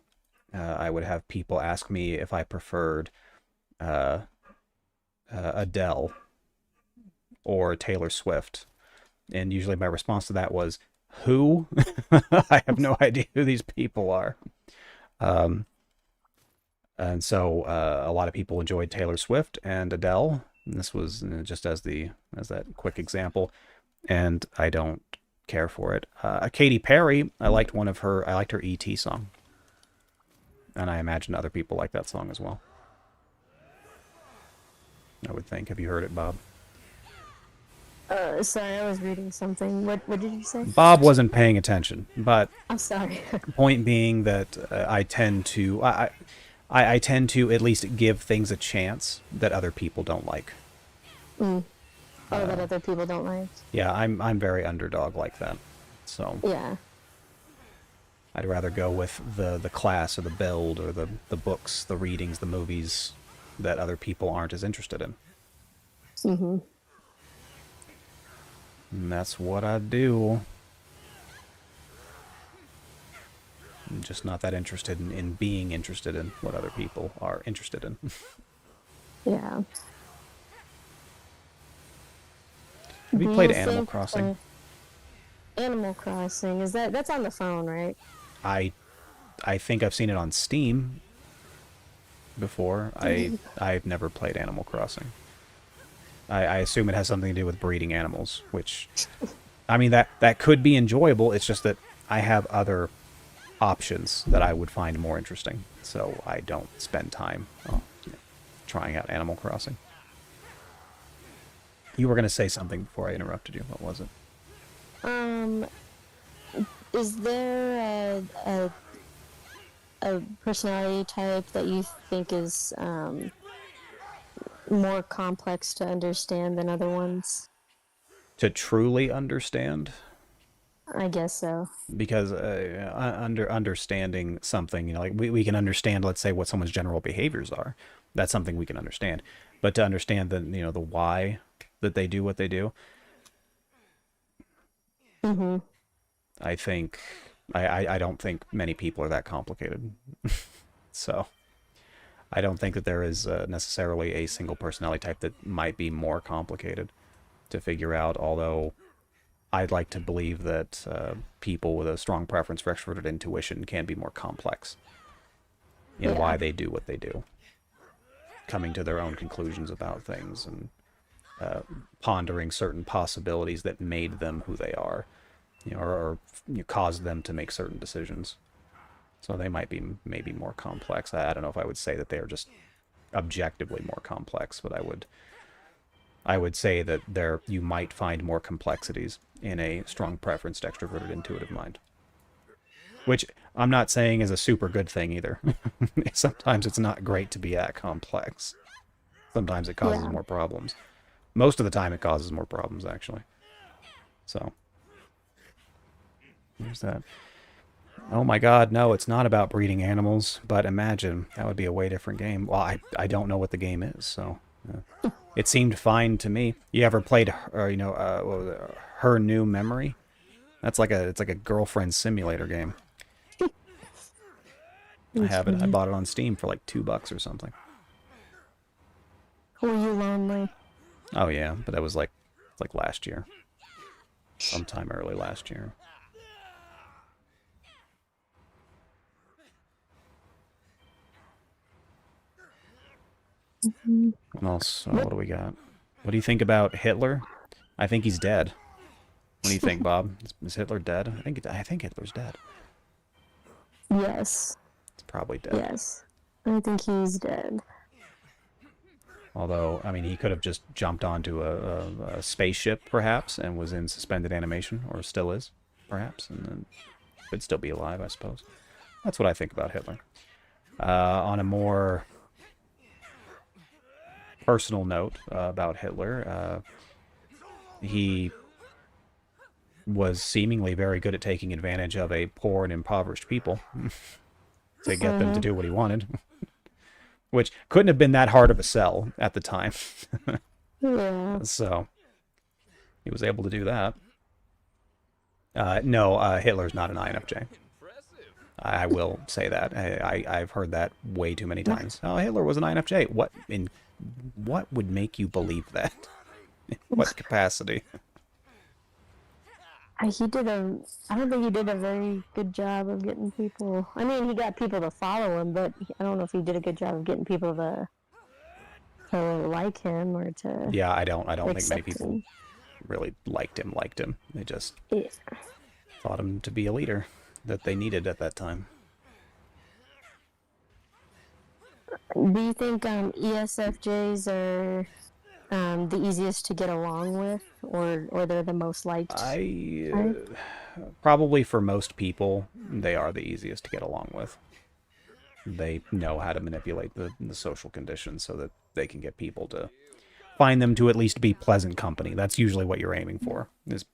I would have people ask me if I preferred Adele or Taylor Swift. And usually my response to that was, who? I have no idea who these people are. And so a lot of people enjoyed Taylor Swift and Adele. And this was just as that quick example. And I don't care for it. Katy Perry, I liked her E.T. song. And I imagine other people like that song as well. I would think. Have you heard it, Bob? Sorry, I was reading something. What did you say? Bob wasn't paying attention, but I'm sorry. point being that I tend to at least give things a chance that other people don't like. That other people don't like. Yeah, I'm very underdog like that. So yeah, I'd rather go with the class or the build or the books, the readings, the movies that other people aren't as interested in. And that's what I do. I'm just not that interested in being interested in what other people are interested in. Yeah. Have you played Animal Crossing? Animal Crossing, that's on the phone, right? I think I've seen it on Steam before. I've never played Animal Crossing. I assume it has something to do with breeding animals, which, I mean, that could be enjoyable. It's just that I have other options that I would find more interesting, so I don't spend time trying out Animal Crossing. You were going to say something before I interrupted you. What was it? is there a personality type that you think is more complex to understand than other ones? To truly understand, I guess so. because understanding something, like we can understand, let's say, what someone's general behaviors are. That's something we can understand. But to understand the why that they do what they do, Mm-hmm. I think I don't think many people are that complicated. So I don't think that there is necessarily a single personality type that might be more complicated to figure out, although I'd like to believe that people with a strong preference for extroverted intuition can be more complex in why Yeah. they do what they do, coming to their own conclusions about things and pondering certain possibilities that made them who they are, or caused them to make certain decisions. So they might be maybe more complex. I don't know if I would say that they are just objectively more complex, but I would say that you might find more complexities in a strong preference to extroverted intuitive mind. Which I'm not saying is a super good thing either. Sometimes it's not great to be that complex. Sometimes it causes Yeah. more problems. Most of the time it causes more problems, actually. So, there's that. Oh my god, no, it's not about breeding animals, but imagine, that would be a way different game. Well, I don't know what the game is, so... It seemed fine to me. You ever played, what was it, Her New Memory? It's like a girlfriend simulator game. I That's have it. I funny. bought it on Steam for like $2 or something. Were you lonely? Oh yeah, but that was like last year, sometime early last year. Mm-hmm. What else? What do we got? What do you think about Hitler? I think he's dead. What do you think, Bob? Is Hitler dead? I think Hitler's dead. Yes. It's probably dead. Yes. I think he's dead. Although, I mean, he could have just jumped onto a spaceship, perhaps, and was in suspended animation, or still is, perhaps, and then could still be alive, I suppose. That's what I think about Hitler. On a more personal note about Hitler, he was seemingly very good at taking advantage of a poor and impoverished people to get them to do what he wanted, which couldn't have been that hard of a sell at the time. Yeah. So he was able to do that. No, Hitler's not an INFJ. I will say that. I've heard that way too many times. Oh, Hitler was an INFJ. What would make you believe that? In what capacity? I don't think he did a very good job of getting people. I mean, he got people to follow him, but I don't know if he did a good job of getting people to like him or to Yeah, I don't think many accept people him. really liked him. They just Yeah. thought him to be a leader that they needed at that time. Do you think ESFJs are the easiest to get along with, or they're the most liked type? Probably for most people, they are the easiest to get along with. They know how to manipulate the social conditions so that they can get people to find them to at least be pleasant company. That's usually what you're aiming for, is,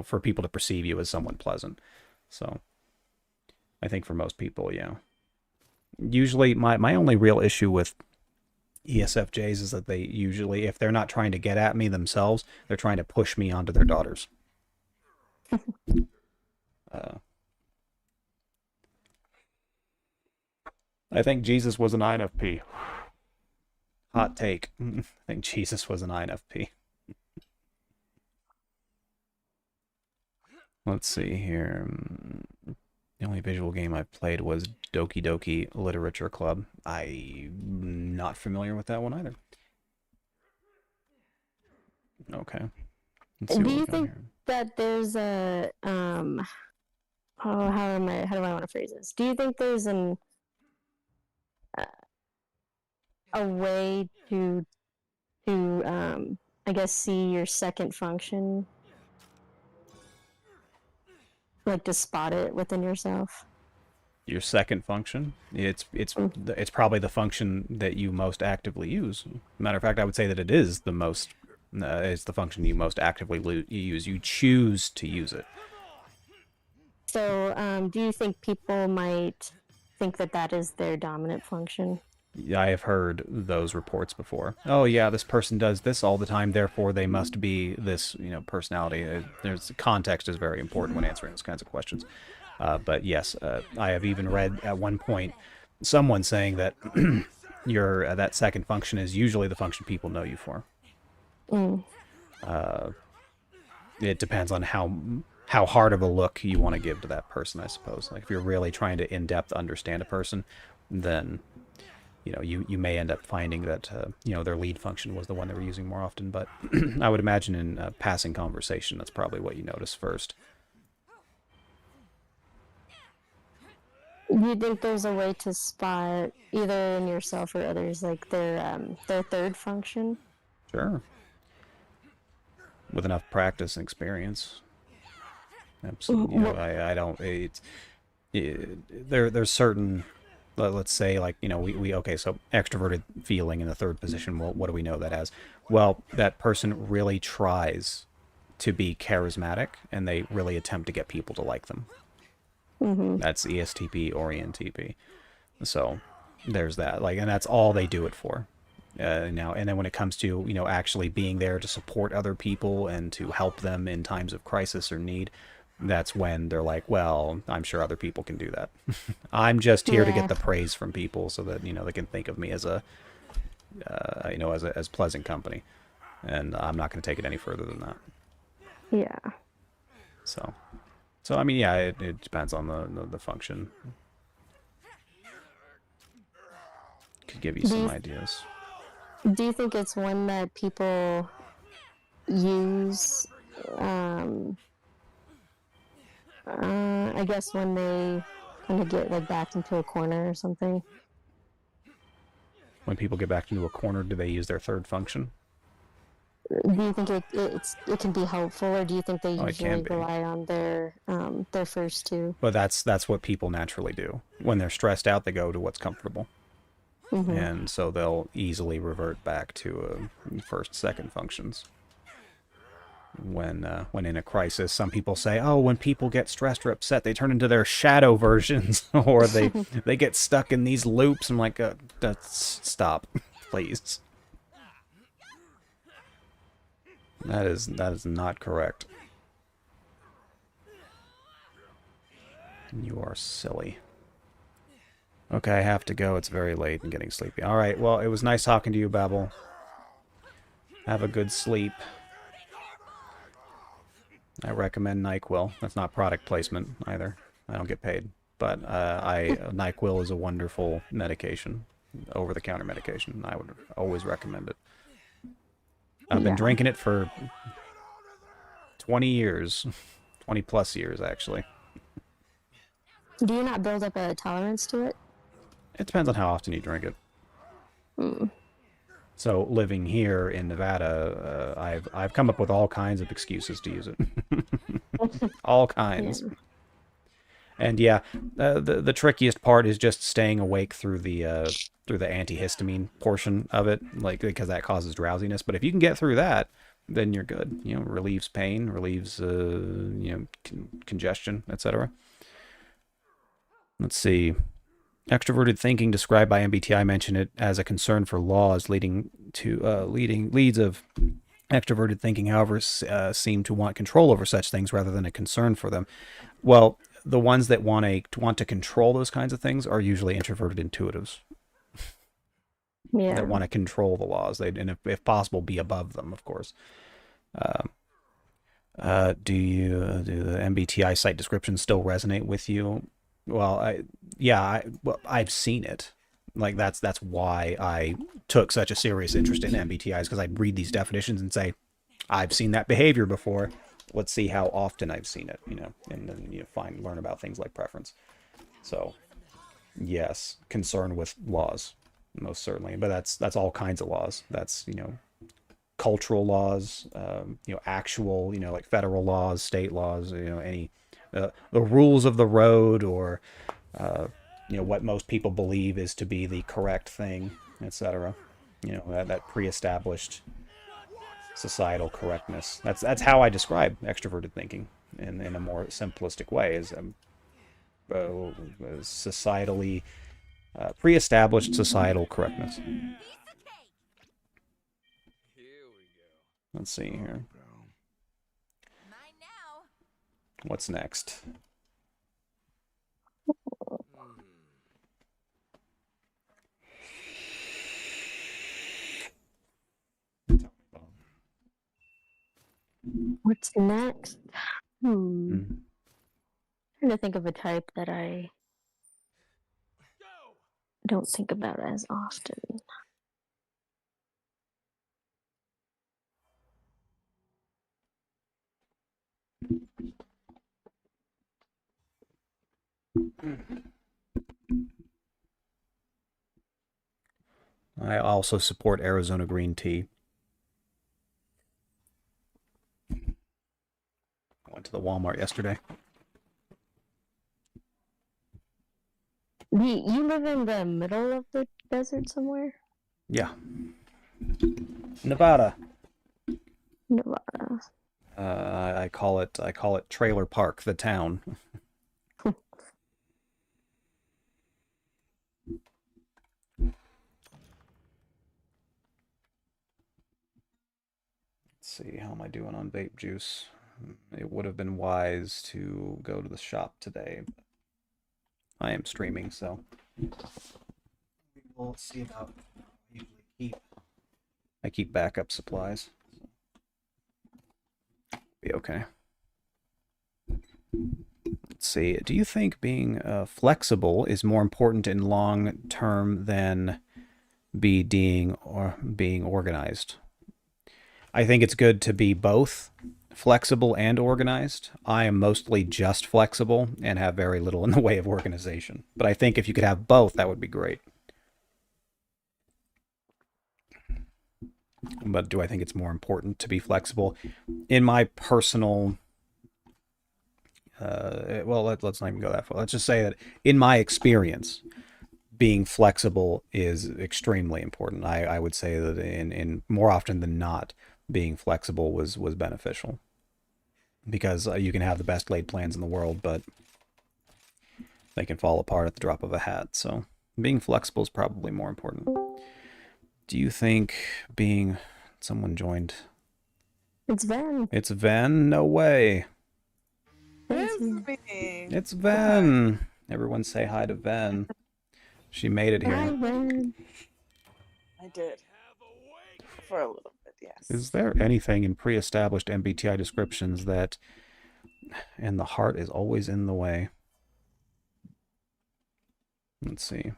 for people to perceive you as someone pleasant. So I think for most people, yeah. Usually my only real issue with ESFJs is that they usually, if they're not trying to get at me themselves, they're trying to push me onto their daughters. I think Jesus was an INFP. Hot take. I think Jesus was an INFP. Let's see here. The only visual game I played was Doki Doki Literature Club. I'm not familiar with that one either. Okay. Let's see Do what we you got think here. that there's how do I want to phrase this? Do you think there's a way to I guess see your second function? like to spot it within yourself? Your second function, it's probably the function that you most actively use. Matter of fact, I would say that it is the most it's the function you most actively use. You choose to use it. So, do you think people might think that that is their dominant function? I have heard those reports before. Oh yeah, this person does this all the time, therefore they must be this, personality. There's context is very important when answering those kinds of questions. But yes, I have even read at one point someone saying that your that second function is usually the function people know you for. Mm. It depends on how hard of a look you want to give to that person, I suppose. Like if you're really trying to in-depth understand a person, then you may end up finding that their lead function was the one they were using more often. But I would imagine in passing conversation, that's probably what you notice first. Do you think there's a way to spot either in yourself or others, like their third function? Sure. With enough practice and experience. Absolutely. I don't. There's certain. Let's say like we okay. So extroverted feeling in the third position. Well, what do we know that as? Well, that person really tries to be charismatic, and they really attempt to get people to like them. Mm-hmm. That's ESTP or ENTP. So there's that. Like, and that's all they do it for. Now, and then when it comes to actually being there to support other people and to help them in times of crisis or need, that's when they're like, well, I'm sure other people can do that. I'm just here to get the praise from people so that they can think of me as a as pleasant company, and I'm not going to take it any further than that. Yeah. So I mean, yeah, it depends on the function. Could give you some ideas. Do you think it's one that people use, I guess when they kind of get like backed into a corner or something? When people get backed into a corner, do they use their third function? Do you think it can be helpful, or do you think they usually rely on their first two? But that's what people naturally do. When they're stressed out, they go to what's comfortable. Mm-hmm. And so they'll easily revert back to first, second functions. When in a crisis, some people say, "Oh, when people get stressed or upset, they turn into their shadow versions, or they get stuck in these loops." I'm like, stop, please. That is not correct. You are silly. Okay, I have to go. It's very late and getting sleepy. All right, well, it was nice talking to you, Babel. Have a good sleep. I recommend NyQuil. That's not product placement either. I don't get paid. But NyQuil is a wonderful medication, over-the-counter medication. I would always recommend it. I've been drinking it for 20 years. 20 plus years, actually. Do you not build up a tolerance to it? It depends on how often you drink it. Mm. So living here in Nevada, I've come up with all kinds of excuses to use it. All kinds. Yeah. And yeah, the trickiest part is just staying awake through the antihistamine portion of it, like because that causes drowsiness. But if you can get through that, then you're good. Relieves pain, relieves congestion, etc. Let's see. Extroverted thinking described by MBTI mentioned it as a concern for laws leads of extroverted thinking, however, seem to want control over such things rather than a concern for them. Well, the ones that want to control those kinds of things are usually introverted intuitives. Yeah. That want to control the laws. And if possible, be above them, of course. Do the MBTI site descriptions still resonate with you? Well, I've seen it. Like that's why I took such a serious interest in MBTIs, because I'd read these definitions and say, I've seen that behavior before. Let's see how often I've seen it, and then learn about things like preference. So, yes, concern with laws, most certainly. But that's all kinds of laws. That's cultural laws, actual, like federal laws, state laws, any the rules of the road, or what most people believe is to be the correct thing, etc. That pre-established societal correctness. That's how I describe extroverted thinking in a more simplistic way, is societally pre-established societal correctness. Let's see here. What's next? What's next? Trying to think of a type that I don't think about as often. I also support Arizona green tea. I went to the Walmart yesterday. You live in the middle of the desert somewhere? Yeah. Nevada. Nevada. I call it Trailer Park, the town. See, how am I doing on vape juice? It would have been wise to go to the shop today, but I am streaming, so we'll see about. I keep backup supplies. Be okay. Let's see. Do you think being flexible is more important in long term than being organized? I think it's good to be both flexible and organized. I am mostly just flexible and have very little in the way of organization. But I think if you could have both, that would be great. But do I think it's more important to be flexible? In my personal... well, let's not even go that far. Let's just say that in my experience, being flexible is extremely important. I would say that in more often than not, being flexible was beneficial, because you can have the best laid plans in the world, but they can fall apart at the drop of a hat. So being flexible is probably more important. Do you think being... Someone joined. It's Ven. It's Ven? No way. It's Ven. Everyone say hi to Ven. She made it here. Hi, Ven. I did. For a little bit, yes. Is there anything in pre-established MBTI descriptions that... And the heart is always in the way. Let's see.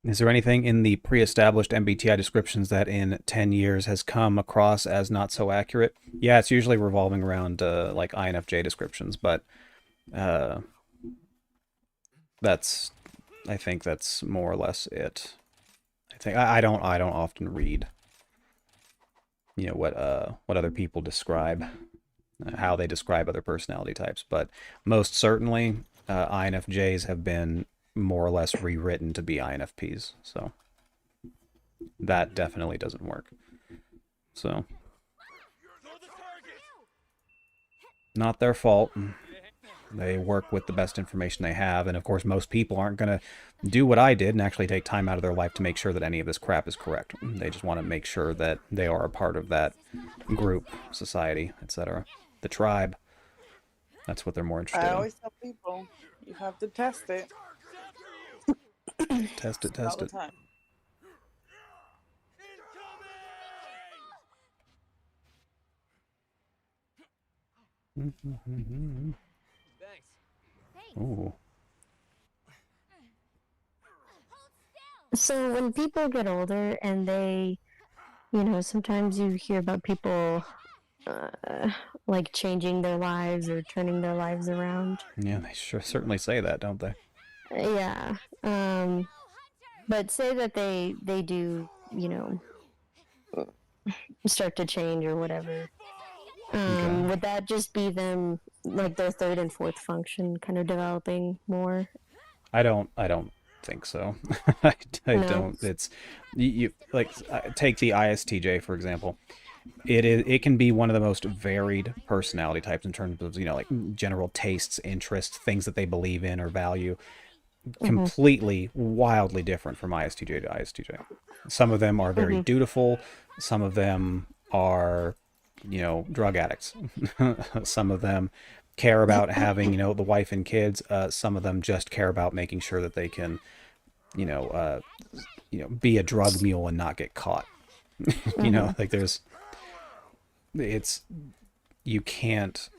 Is there anything in the pre-established MBTI descriptions that in 10 years has come across as not so accurate? Yeah, it's usually revolving around like INFJ descriptions, but I think that's more or less it. I don't often read what other people describe, how they describe other personality types, but most certainly INFJs have been more or less rewritten to be INFPs, so that definitely doesn't work. So not their fault. They work with the best information they have, and of course most people aren't going to do what I did and actually take time out of their life to make sure that any of this crap is correct. They just want to make sure that they are a part of that group, society, etc. The tribe. That's what they're more interested in. I always tell people, you have to test it. Test it. All the time. Ooh. So when people get older and they, sometimes you hear about people like changing their lives or turning their lives around. Yeah, they certainly say that, don't they? Yeah. But say that they do, start to change or whatever. Okay. Would that just be them, like their third and fourth function, kind of developing more? I don't think so. I No. don't. It's you like take the ISTJ for example. It can be one of the most varied personality types in terms of like general tastes, interests, things that they believe in or value. Mm-hmm. Completely wildly different from ISTJ to ISTJ. Some of them are very Mm-hmm. dutiful. Some of them are drug addicts. Some of them care about having the wife and kids. Some of them just care about making sure that they can you know uh, be a drug mule and not get caught. Mm-hmm. Like there's it's you can't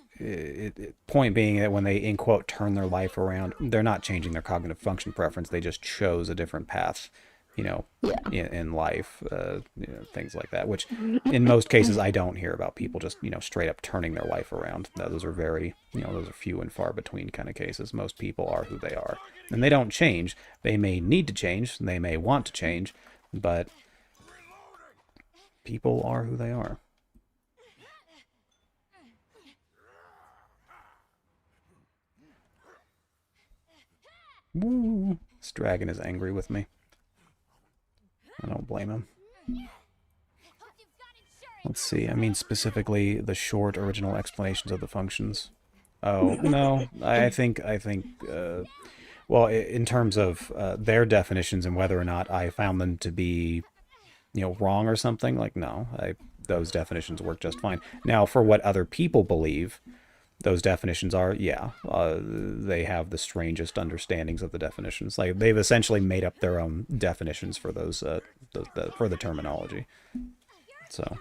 point being that when they in quote turn their life around, they're not changing their cognitive function preference, they just chose a different path Yeah. in life, things like that, which in most cases I don't hear about people just straight up turning their life around. Those are very those are few and far between kind of cases. Most people are who they are and they don't change. They may need to change, they may want to change, but people are who they are. Woo. This dragon is angry with me. I don't blame him. Let's see. I mean, specifically the short original explanations of the functions. Oh no, well, in terms of their definitions and whether or not I found them to be wrong or something, like no, those definitions work just fine. Now, for what other people believe, those definitions are, yeah, they have the strangest understandings of the definitions. Like they've essentially made up their own definitions for those, for the terminology. So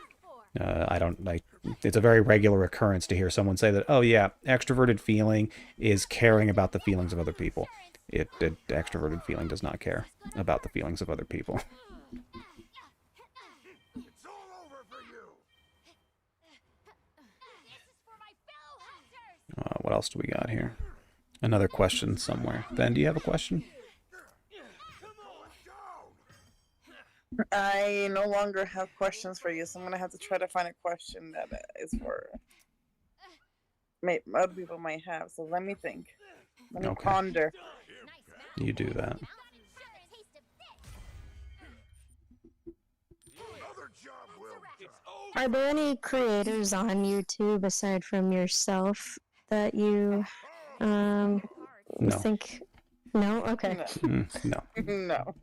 I don't like. It's a very regular occurrence to hear someone say that. Oh yeah, extroverted feeling is caring about the feelings of other people. Extroverted feeling does not care about the feelings of other people. What else do we got here? Another question somewhere. Ben, do you have a question? I no longer have questions for you, so I'm gonna have to try to find a question that is for other people might have. So let me think. Let me ponder. You do that. Are there any creators on YouTube aside from yourself that you No. think? No? Okay. No. No.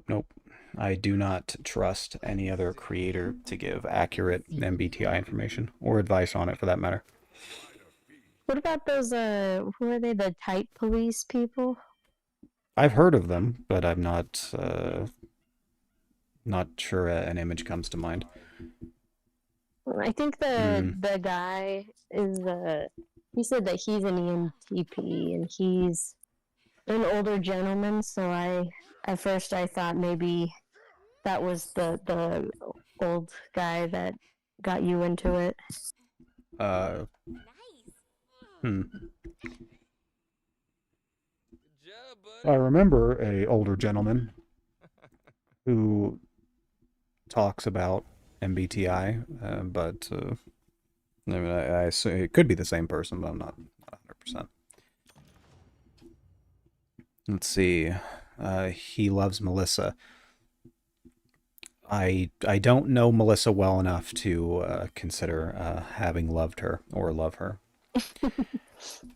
Nope. I do not trust any other creator to give accurate MBTI information or advice on it for that matter. What about those, who are they, the type police people? I've heard of them, but I'm not sure an image comes to mind. I think the guy is he said that he's an ENTP and he's an older gentleman, so at first I thought maybe that was the old guy that got you into it. I remember a older gentleman who talks about MBTI, but I mean, I assume it could be the same person, but I'm not 100%. Let's see. He loves Melissa. I don't know Melissa well enough to consider having loved her or love her.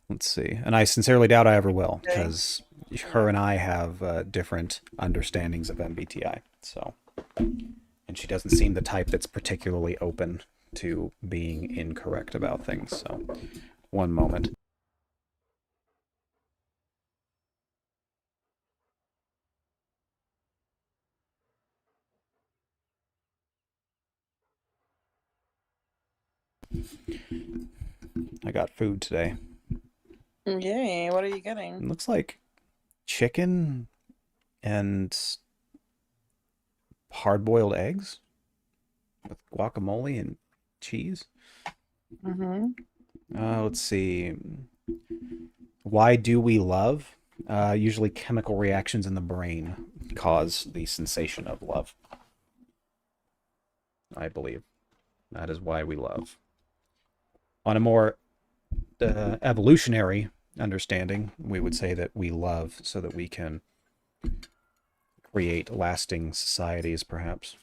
Let's see. And I sincerely doubt I ever will, because her and I have different understandings of MBTI. So, and she doesn't seem the type that's particularly open to being incorrect about things. So, one moment. I got food today. Yay, what are you getting? It looks like chicken and hard-boiled eggs with guacamole and cheese. Let's see. Why do we love? Usually chemical reactions in the brain. cause the sensation of love. I believe that is why we love. On a more evolutionary understanding, we would say that we love so that we can create lasting societies, perhaps.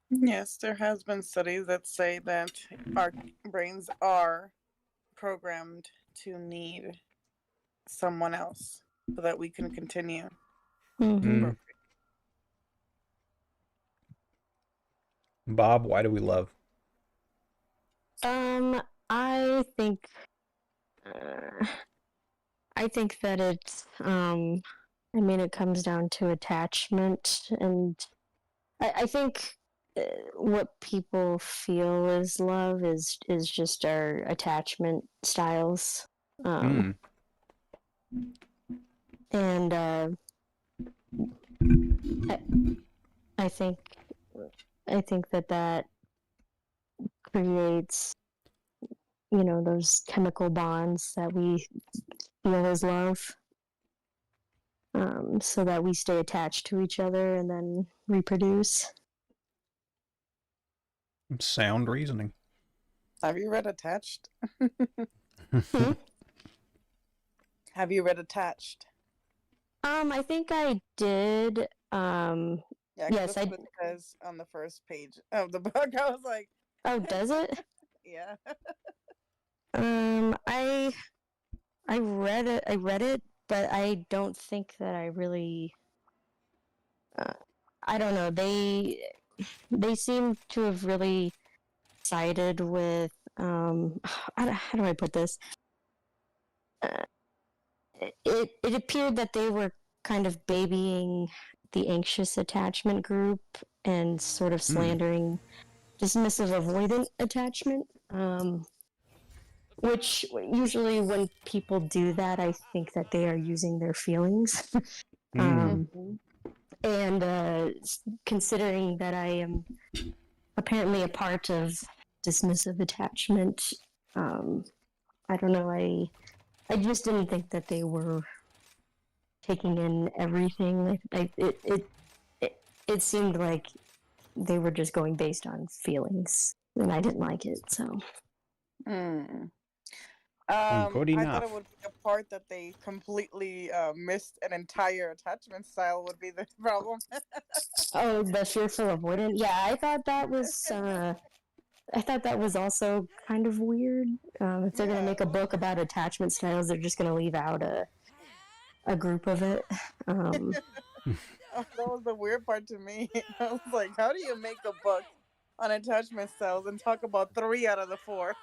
Yes, there has been studies that say that our brains are programmed to need someone else so that we can continue. Mm-hmm. Bob, why do we love? I think that it's I mean, it comes down to attachment, and I think what people feel is love is just our attachment styles, and I think that creates, you know, those chemical bonds that we feel as love, so that we stay attached to each other and then reproduce. Sound reasoning. Have you read Attached? Hmm? Have you read Attached? I think I did. Yeah, yes, it says on the first page of the book. I was like, oh, does it? yeah. I read it, but I don't think that I really. I don't know. They seem to have really sided with. How do I put this? It appeared that they were kind of babying the anxious attachment group and sort of slandering dismissive avoidant attachment, which usually when people do that, I think that they are using their feelings. And considering that I am apparently a part of dismissive attachment, I don't know, I just didn't think that they were taking in everything. It seemed like they were just going based on feelings, and I didn't like it. So, I Good thought enough. it would be a part that they completely missed an entire attachment style would be the problem. oh, the fearful avoidant. Yeah, I thought that was. I thought that was also kind of weird. If they're gonna make a book about attachment styles, they're just gonna leave out a group of it. That was the weird part to me. I was like, how do you make a book on attachment styles and talk about 3 out of the 4?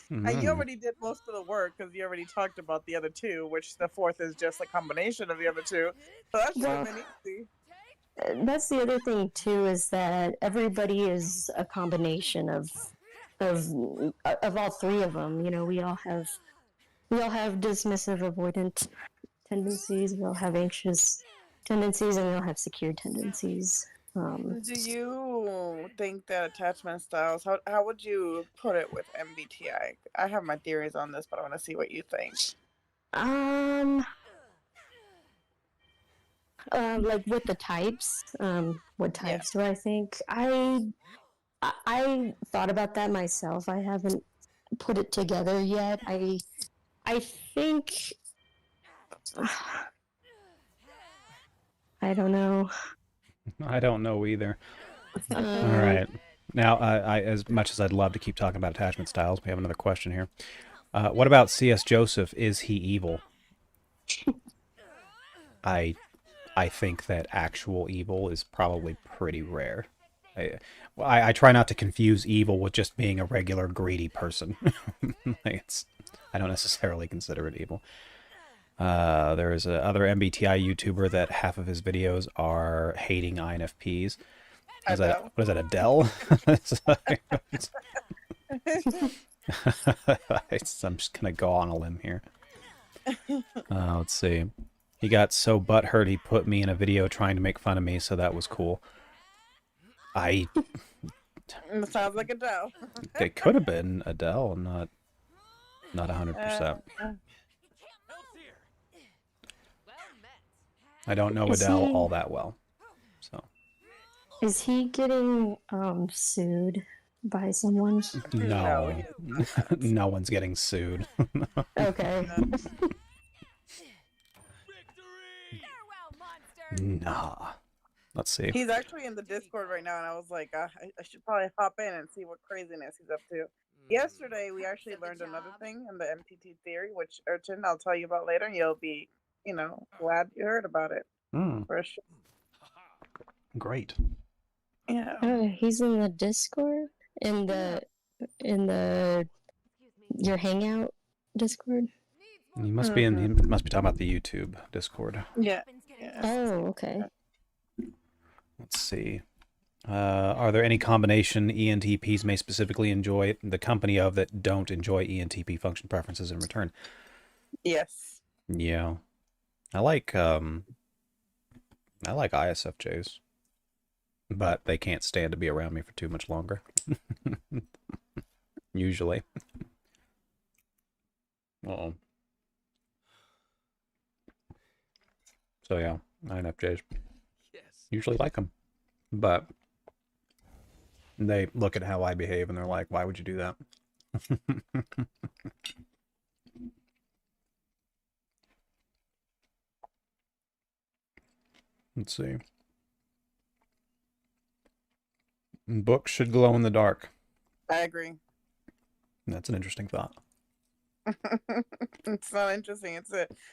And you already did most of the work because you already talked about the other 2, which the 4th is just a combination of the other 2. So that should have been easy. That's the other thing too, is that everybody is a combination of all 3 of them. You know, we all have dismissive avoidant tendencies, we all have anxious tendencies, and we all have secure tendencies. Do you think that attachment styles, how would you put it with MBTI? I have my theories on this, but I want to see what you think. Like with the types, what types do I think? I thought about that myself. I haven't put it together yet. I think I don't know. I don't know either. All right. Now, I as much as I'd love to keep talking about attachment styles, we have another question here. What about C.S. Joseph? Is he evil? I think that actual evil is probably pretty rare. I try not to confuse evil with just being a regular greedy person. I don't necessarily consider it evil. There is another MBTI YouTuber that half of his videos are hating INFPs. What is that, Adele? I'm just going to go on a limb here. Let's see. He got so butthurt he put me in a video trying to make fun of me, so that was cool. It sounds like Adele. It could have been Adele, not 100%. I don't know Is Adele he- all that well, so. Is he getting sued by someone? No, No. he's not. No one's getting sued. Okay. Nah. Let's see. He's actually in the Discord right now, and I was like, I should probably hop in and see what craziness he's up to. Yesterday, we actually learned another thing in the MTT theory, which, Urchin, I'll tell you about later, and you'll be, glad you heard about it. For sure. Great. Yeah. Oh, he's in the Discord? In the your hangout Discord? He must be he must be talking about the YouTube Discord. Yeah. Oh, okay. Let's see. Are there any combination ENTPs may specifically enjoy the company of that don't enjoy ENTP function preferences in return? Yes. Yeah. I like ISFJs. But they can't stand to be around me for too much longer. Usually. Uh-oh. So yeah, INFJs. Usually like them. But they look at how I behave and they're like, why would you do that? Let's see. Books should glow in the dark. I agree. That's an interesting thought. It's not interesting. It's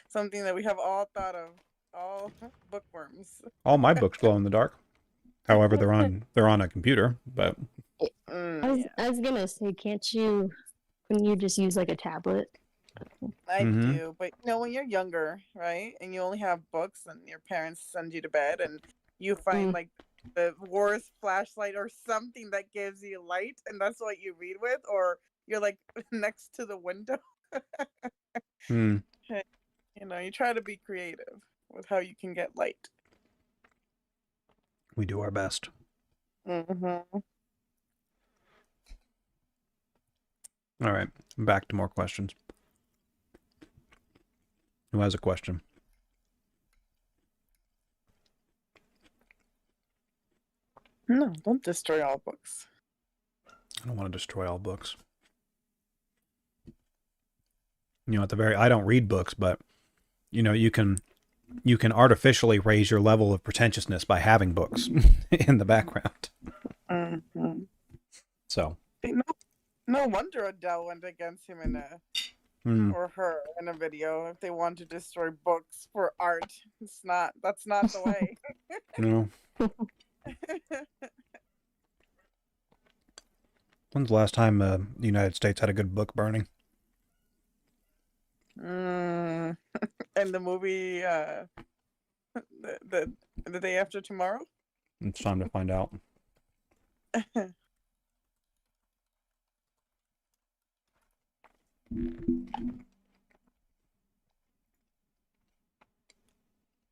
something that we have all thought of. All bookworms. All my books glow in the dark. However, they're on a computer, but I was gonna say, couldn't you just use like a tablet? I do, but when you're younger, right, and you only have books, and your parents send you to bed, and you find like the worst flashlight or something that gives you light, and that's what you read with, or you're like next to the window. You try to be creative with how you can get light. we do our best. All right, back to more questions. Who has a question? No, don't destroy all books. I don't want to destroy all books. I don't read books, but you can artificially raise your level of pretentiousness by having books in the background. So. No wonder Adele went against him or her in a video. If they want to destroy books for art, that's not the way. No. When's the last time the United States had a good book burning? And the movie, the day after tomorrow. It's time to find out.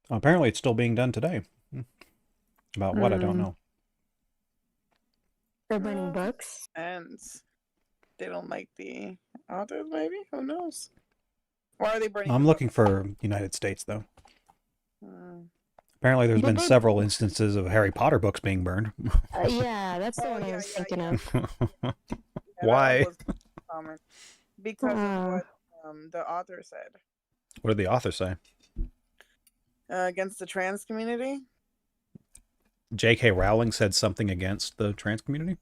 Apparently, it's still being done today. About what, I don't know. They're burning books? And they don't like the authors, maybe? Who knows? Why are they burning? I'm looking for United States, though. Apparently, there's been several instances of Harry Potter books being burned. Yeah, that's the one I was thinking of. Why? Because of what the author said. What did the author say? Against the trans community? J.K. Rowling said something against the trans community?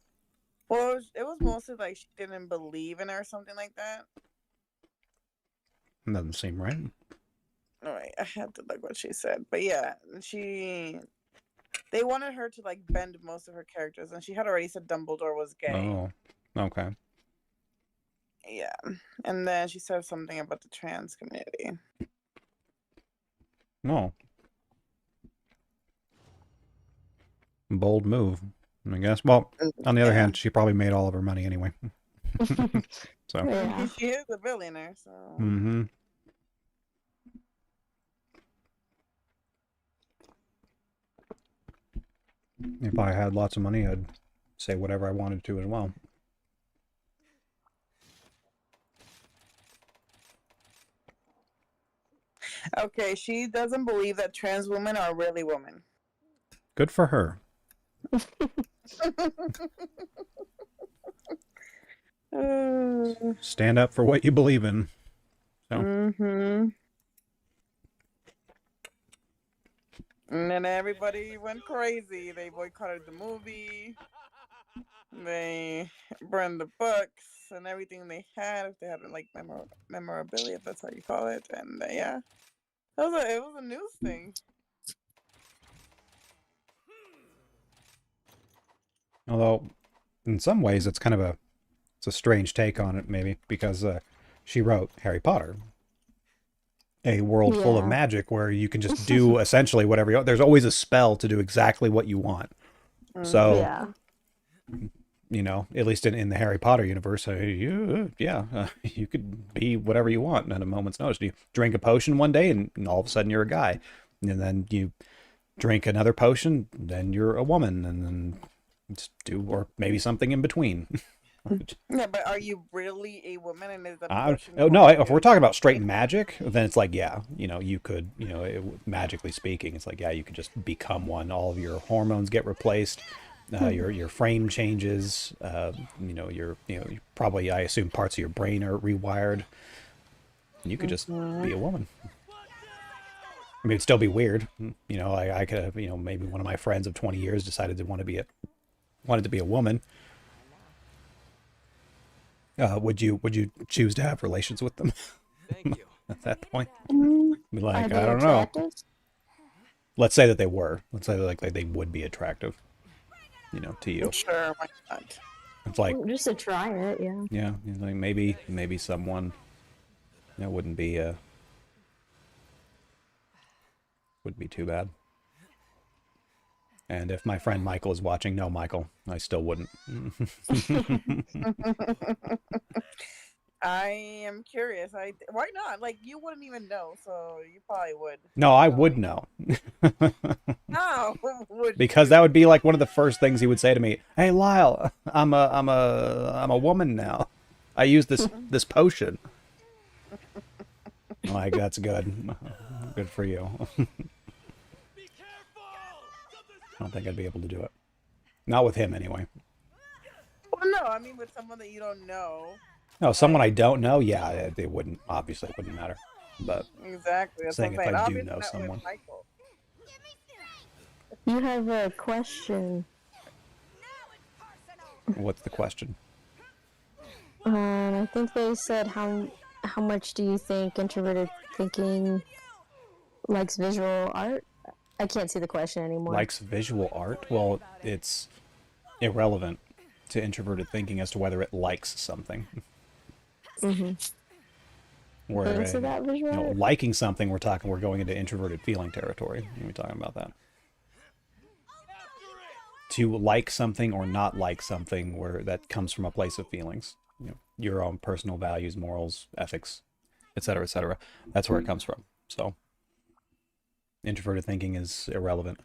Well, it was mostly like she didn't believe in her or something like that. Doesn't seem right. All right, I had to look what she said. But yeah, they wanted her to like bend most of her characters, and she had already said Dumbledore was gay. Oh, okay. Yeah, and then she said something about the trans community. No. Bold move, I guess. Well, on the other hand, she probably made all of her money anyway. So. Yeah. She is a billionaire, so. If I had lots of money, I'd say whatever I wanted to as well. Okay, she doesn't believe that trans women are really women. Good for her. Stand up for what you believe in. So. Mm-hmm. And then everybody went crazy. They boycotted the movie. They burned the books and everything they had, if they had like memorability, if that's how you call it. And yeah, it was a news thing. Although, in some ways, it's kind of a strange take on it, maybe, because she wrote Harry Potter, a world full of magic where you can just do essentially whatever you want. There's always a spell to do exactly what you want. So, you know, at least in the Harry Potter universe, you could be whatever you want at a moment's notice. You drink a potion one day and all of a sudden you're a guy. And then you drink another potion, then you're a woman, and then just do, or maybe something in between. Yeah, but are you really a woman? And is that if we're talking about straight magic, then it's like, yeah, you know, you could, you know, magically speaking, it's like, yeah, you could just become one. All of your hormones get replaced, your frame changes, you know, you probably, I assume, parts of your brain are rewired. You could just be a woman. I mean, it'd still be weird, you know. I could have, you know, maybe one of my friends of 20 years decided to wanted to be a woman. Would you choose to have relations with them? Thank you. At that point, be like, I don't know. Let's say that they were. Let's say that, like they would be attractive, you know, to you. Sure, why not? It's like just to try it, yeah. Yeah, like maybe someone, you know, wouldn't be too bad. And if my friend Michael is watching, no, Michael, I still wouldn't. I am curious. Why not? Like, you wouldn't even know, so you probably would. No, I would know. No, because that would be like one of the first things he would say to me. Hey, Lyle, I'm a woman now. I use this potion. Like, that's good. Good for you. I don't think I'd be able to do it. Not with him, anyway. Well, no, I mean with someone that you don't know. No, someone I don't know, yeah, it wouldn't matter. But exactly, that's saying if I do know someone. You have a question. What's the question? I think they said how much do you think introverted thinking likes visual art? I can't see the question anymore. Likes visual art? Well, it's irrelevant to introverted thinking as to whether it likes something. Where liking something, we're going into introverted feeling territory when we're talking about that. To like something or not like something, where that comes from a place of feelings, you know, your own personal values, morals, ethics, etc., etc. That's where it comes from. So introverted thinking is irrelevant.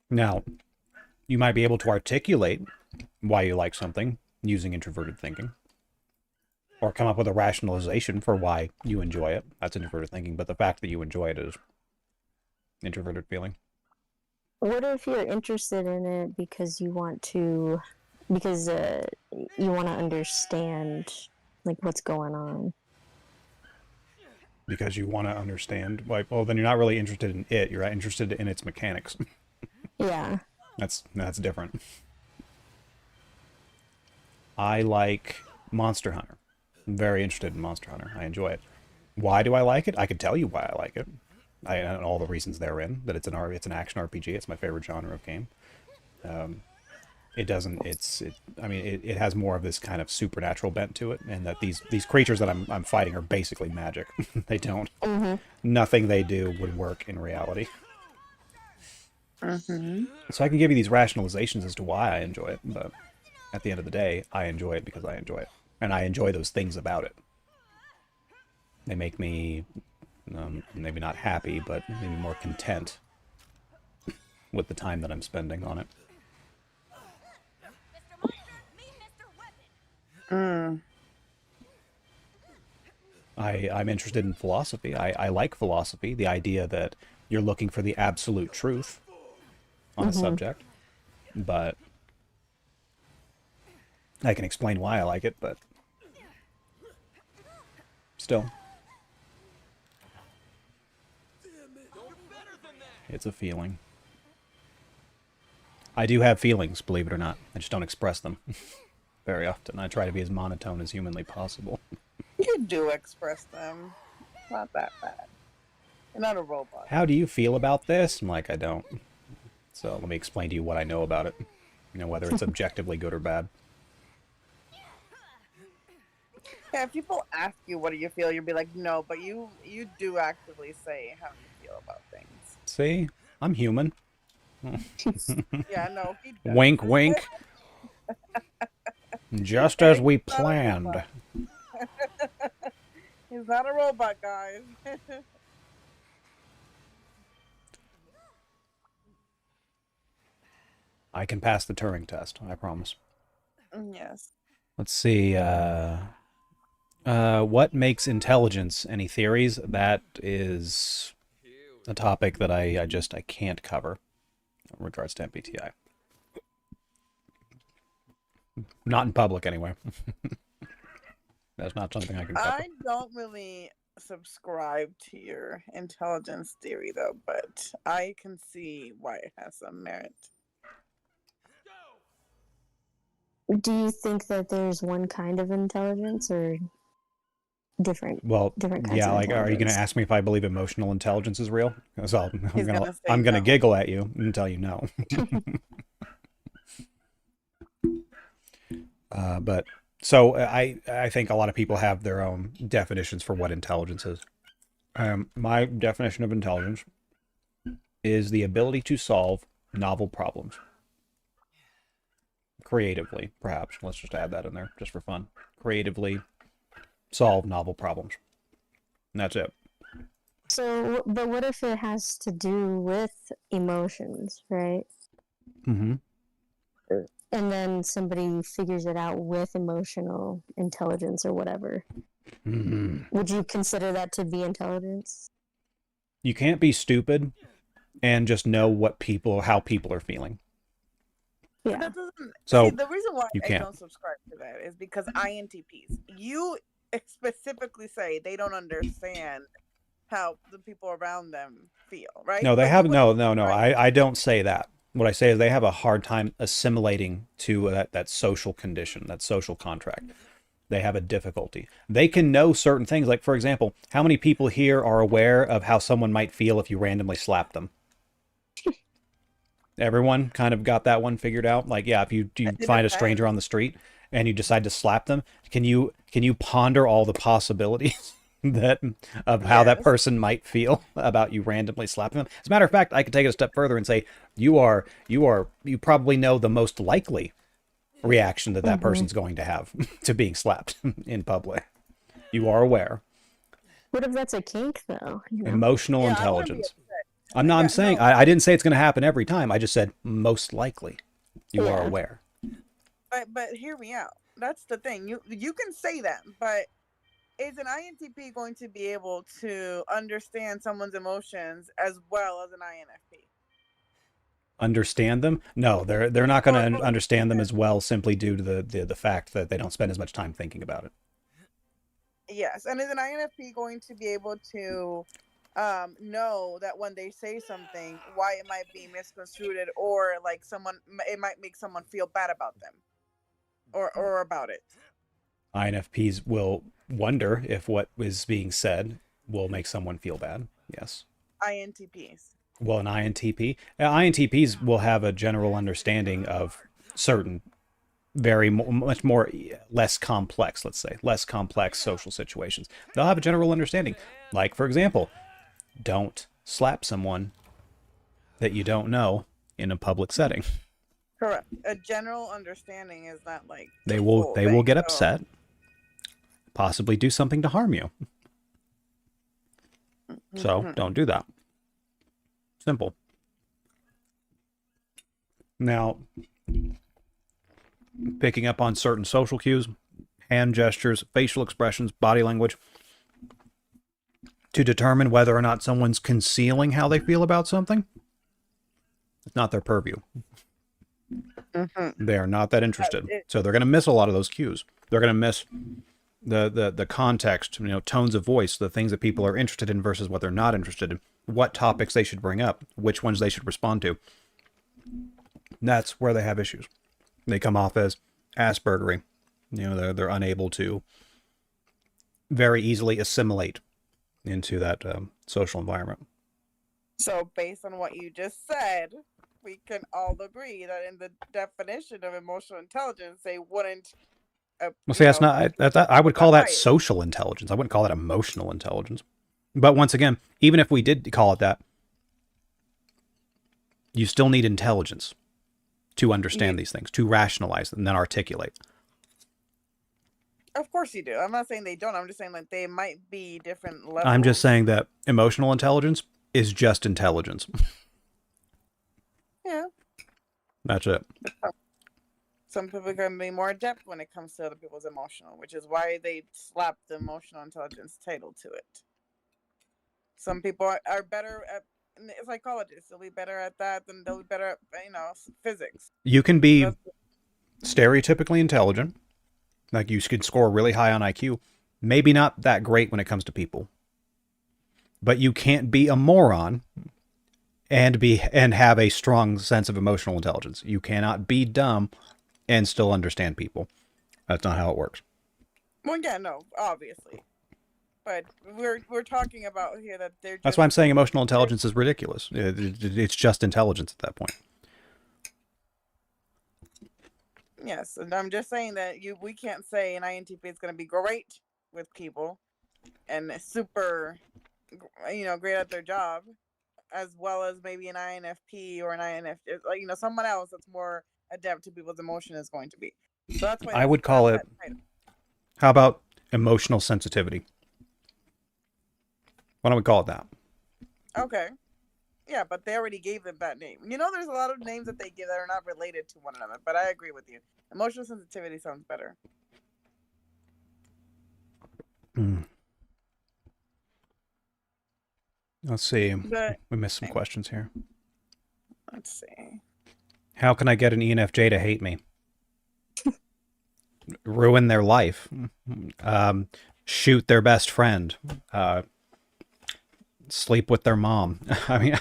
Now, you might be able to articulate why you like something using introverted thinking, or come up with a rationalization for why you enjoy it. That's introverted thinking, but the fact that you enjoy it is introverted feeling. What if you're interested in it because you want to understand like what's going on? Because you want to understand, like, well, then you're not really interested in it. You're interested in its mechanics. Yeah. That's different. I like Monster Hunter. I'm very interested in Monster Hunter. I enjoy it. Why do I like it? I could tell you why I like it. And all the reasons therein. That it's an action RPG. It's my favorite genre of game. It has more of this kind of supernatural bent to it, and that these creatures that I'm fighting are basically magic. They don't. Nothing they do would work in reality. So I can give you these rationalizations as to why I enjoy it, but at the end of the day, I enjoy it because I enjoy it, and I enjoy those things about it. They make me maybe not happy, but maybe more content with the time that I'm spending on it. I'm interested in philosophy. I like philosophy, the idea that you're looking for the absolute truth on a subject. But I can explain why I like it, but still. It's a feeling. I do have feelings, believe it or not. I just don't express them very often. I try to be as monotone as humanly possible. You do express them. Not that bad. You're not a robot. How do you feel about this? I'm like, I don't. So let me explain to you what I know about it. You know, whether it's objectively good or bad. Yeah, if people ask you what do you feel, you'll be like, no, but you do actively say how you feel about things. See? I'm human. Yeah, no, he does. Wink, wink. Just as we planned. He's not a robot, guys. I can pass the Turing test, I promise. Yes. Let's see. What makes intelligence? Any theories? That is a topic that I can't cover in regards to MBTI. Not in public, anyway. That's not something I can cover. I don't really subscribe to your intelligence theory, though, but I can see why it has some merit. Do you think that there's one kind of intelligence or different? Well, different kinds yeah, of like, are you going to intelligence? ask me if I believe emotional intelligence is real? Because He's gonna say I'm gonna no. giggle at you and tell you no. But so I think a lot of people have their own definitions for what intelligence is. My definition of intelligence is the ability to solve novel problems. Creatively, perhaps. Let's just add that in there, just for fun. Creatively solve novel problems. And that's it. So, but what if it has to do with emotions, right? Mm-hmm. And then somebody figures it out with emotional intelligence or whatever. Mm-hmm. Would you consider that to be intelligence? You can't be stupid and just know how people are feeling. But Yeah. that doesn't. So See, the reason why you I can't. don't subscribe to that is because INTPs, you specifically say they don't understand how the people around them feel, right? No, they But you have no. wouldn't, right? I don't say that. What I say is they have a hard time assimilating to that social condition, that social contract. They have a difficulty. They can know certain things. Like, for example, how many people here are aware of how someone might feel if you randomly slap them? Everyone kind of got that one figured out. Like, yeah, if you find a stranger on the street and you decide to slap them, can you ponder all the possibilities that of how that Yes. person might feel about you randomly slapping them? As a matter of fact, I could take it a step further and say you probably know the most likely reaction that that person's going to have to being slapped in public. You are aware. What if that's a kink, though? You know? Emotional Yeah, I wouldn't be intelligence. upset. I'm not. I'm Yeah, saying no. I didn't say it's going to happen every time. I just said most likely. You are Yeah. aware. But hear me out. That's the thing. You can say that, but is an INTP going to be able to understand someone's emotions as well as an INFP? Understand them? No, they're not going to Or understand them as well, simply due to the fact that they don't spend as much time thinking about it. yes, and is an INFP going to be able to know that when they say something, why it might be misconstrued, or like it might make someone feel bad about them, or about it? INFPs will wonder if what is being said will make someone feel bad. Yes. INTPs. Well, an INTPs will have a general understanding of certain much more less complex, let's say, less complex social situations. They'll have a general understanding. Like, for example, don't slap someone that you don't know in a public setting. Correct. A general understanding is not like They the will full they will thing, get so- upset, possibly do something to harm you. So Mhm. don't do that. Simple. Now, picking up on certain social cues, hand gestures, facial expressions, body language, to determine whether or not someone's concealing how they feel about something. It's not their purview. They are not that interested. So they're going to miss a lot of those cues. They're going to miss the context, tones of voice, the things that people are interested in versus what they're not interested in, what topics they should bring up, which ones they should respond to. That's where they have issues. They come off as Aspergery. They're unable to very easily assimilate into that social environment. So based on what you just said, we can all agree that in the definition of emotional intelligence, they wouldn't. Well, see, that's not. I would call that social intelligence. I wouldn't call it emotional intelligence. But once again, even if we did call it that, you still need intelligence to understand these things, to rationalize and then articulate. Of course you do. I'm not saying they don't. I'm just saying that they might be different levels. I'm just saying that emotional intelligence is just intelligence. Yeah. That's it. Some people can be more adept when it comes to other people's emotional, which is why they slap the emotional intelligence title to it. Some people are better at psychologists. They'll be better at that than they'll be better at, physics. You can be stereotypically intelligent. Like you could score really high on IQ. Maybe not that great when it comes to people. But you can't be a moron and have a strong sense of emotional intelligence. You cannot be dumb and still understand people. That's not how it works. Well, yeah, no, obviously. But we're talking about here that they're. That's why I'm saying emotional intelligence is ridiculous. It's just intelligence at that point. Yes, and I'm just saying that we can't say an INTP is going to be great with people and super, great at their job, as well as maybe an INFP or an INF, someone else that's more adept to people's emotion is going to be. So that's why I would call it. How about emotional sensitivity? Why don't we call it that? Okay. Yeah, but they already gave them that name. There's a lot of names that they give that are not related to one another, but I agree with you. Emotional sensitivity sounds better. Let's see. We missed some questions here. Let's see. How can I get an ENFJ to hate me? Ruin their life. Shoot their best friend. Sleep with their mom. I mean,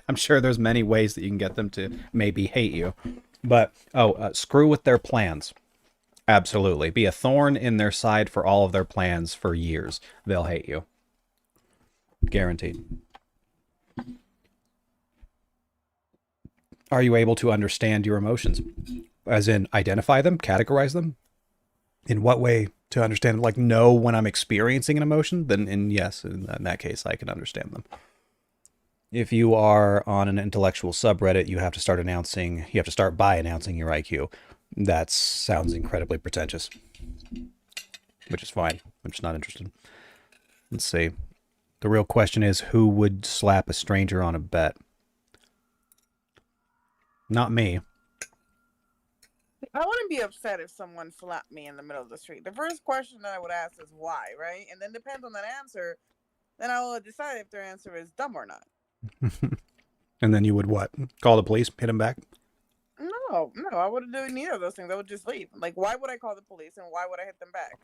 I'm sure there's many ways that you can get them to maybe hate you. But, screw with their plans. Absolutely. Be a thorn in their side for all of their plans for years. They'll hate you. Guaranteed. Are you able to understand your emotions? As in, identify them, categorize them? In what way to understand them? Like, know when I'm experiencing an emotion? Then, yes, in that case, I can understand them. If you are on an intellectual subreddit, you have to start by announcing your IQ. That sounds incredibly pretentious. Which is fine. I'm just not interested. Let's see. The real question is, who would slap a stranger on a bet? Not me. I wouldn't be upset if someone slapped me in the middle of the street. The first question that I would ask is why, right? And then depends on that answer, then I will decide if their answer is dumb or not. And then you would what? Call the police? Hit him back? No, I wouldn't do neither of those things. I would just leave. Like, why would I call the police and why would I hit them back?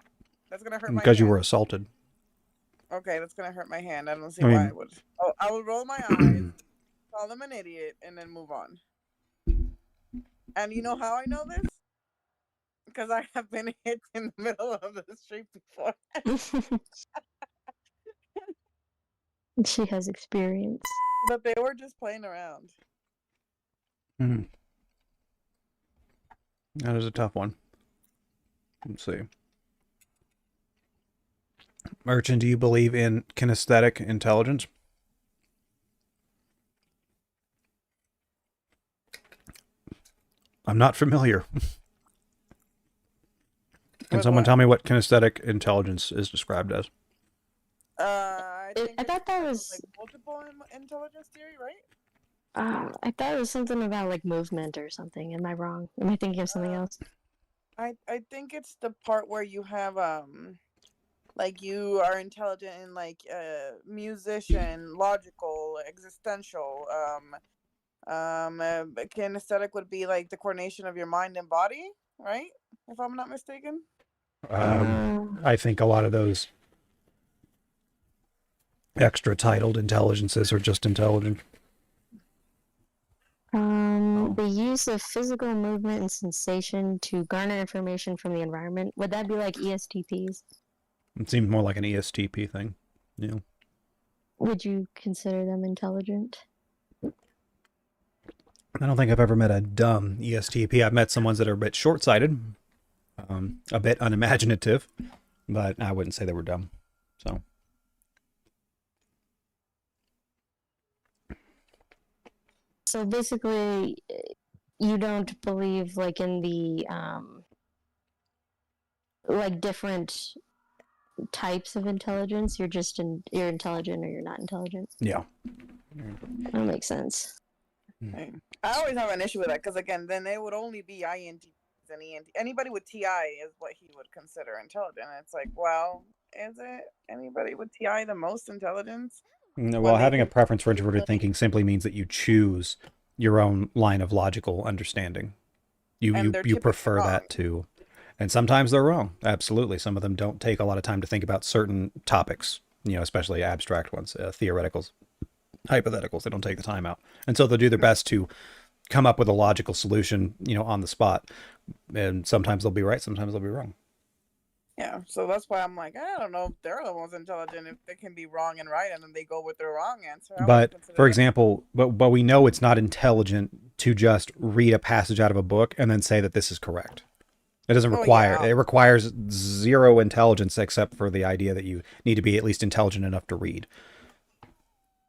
That's going to hurt my hand. Because you were assaulted. Okay, that's going to hurt my hand. I don't see why I would. I would roll my eyes, call them an idiot, and then move on. And you know how I know this? Because I have been hit in the middle of the street before. She has experience. But they were just playing around. That is a tough one. Let's see. Merchant, do you believe in kinesthetic intelligence? I'm not familiar. Can someone tell me what kinesthetic intelligence is described as? I thought that was like multiple intelligence theory, right? I thought it was something about like movement or something. Am I wrong? Am I thinking of something else? I think it's the part where you have Like you are intelligent in like musician, logical, existential. Kinesthetic would be like the coordination of your mind and body, right? If I'm not mistaken. I think a lot of those extra titled intelligences are just intelligent. The use of physical movement and sensation to garner information from the environment. Would that be like ESTPs? It seems more like an ESTP thing. Yeah. Would you consider them intelligent? I don't think I've ever met a dumb ESTP. I've met some ones that are a bit short-sighted, a bit unimaginative, but I wouldn't say they were dumb. So. So basically, you don't believe like in the like different types of intelligence. You're just you're intelligent or you're not intelligent. Yeah. That makes sense. I always have an issue with that because again, then they would only be INTPs and ENT. Anybody with TI is what he would consider intelligent. And it's like, well, is it anybody with TI the most intelligence? No, well, having a preference for introverted thinking simply means that you choose your own line of logical understanding. You prefer that to, and sometimes they're wrong. Absolutely, some of them don't take a lot of time to think about certain topics. You know, especially abstract ones, theoreticals, hypotheticals. They don't take the time out, and so they'll do their best to come up with a logical solution, you know, on the spot. And sometimes they'll be right, sometimes they'll be wrong. Yeah, so that's why I'm like, I don't know if they're the most intelligent if they can be wrong and right, and then they go with their wrong answer. But for example, but we know it's not intelligent to just read a passage out of a book and then say that this is correct. It doesn't require, it requires zero intelligence except for the idea that you need to be at least intelligent enough to read.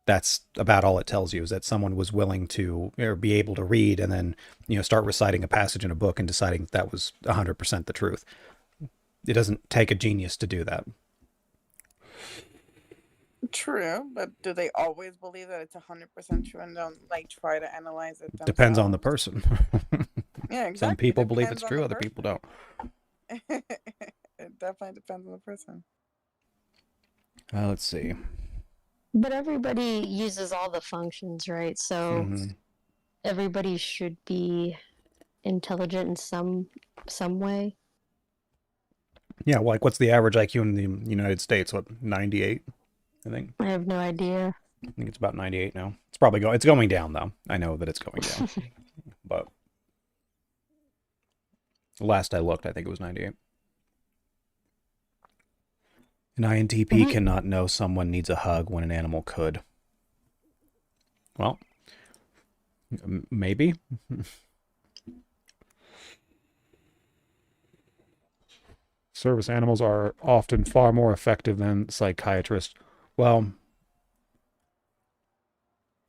That's about all it tells you, is that someone was willing to, or be able to read and then, you know, start reciting a passage in a book and deciding that was 100% the truth. It doesn't take a genius to do that. True, but do they always believe that it's 100% true and don't like try to analyze it themselves? Depends on the person. Yeah, exactly. Some people believe it's true, other people don't. It definitely depends on the person. Let's see. But everybody uses all the functions, right? So everybody should be intelligent in some way. Yeah, well, like what's the average IQ in the United States? What, 98? I think. I have no idea. I think it's about 98 now. It's probably it's going down though. I know that it's going down. But last I looked, I think it was 98. An INTP cannot know someone needs a hug when an animal could. Well, maybe. Service animals are often far more effective than psychiatrists. Well,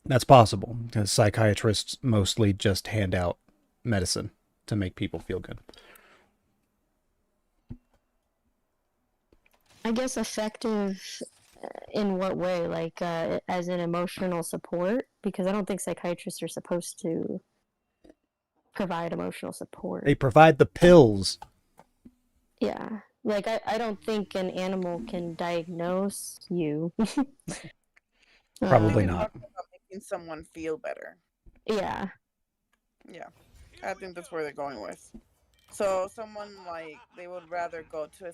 that's possible, because psychiatrists mostly just hand out medicine to make people feel good. I guess effective in what way? Like as an emotional support? Because I don't think psychiatrists are supposed to provide emotional support. They provide the pills. Yeah. Like, I don't think an animal can diagnose you. Probably not. About making someone feel better. Yeah. Yeah. I think that's where they're going with. So someone like, they would rather go to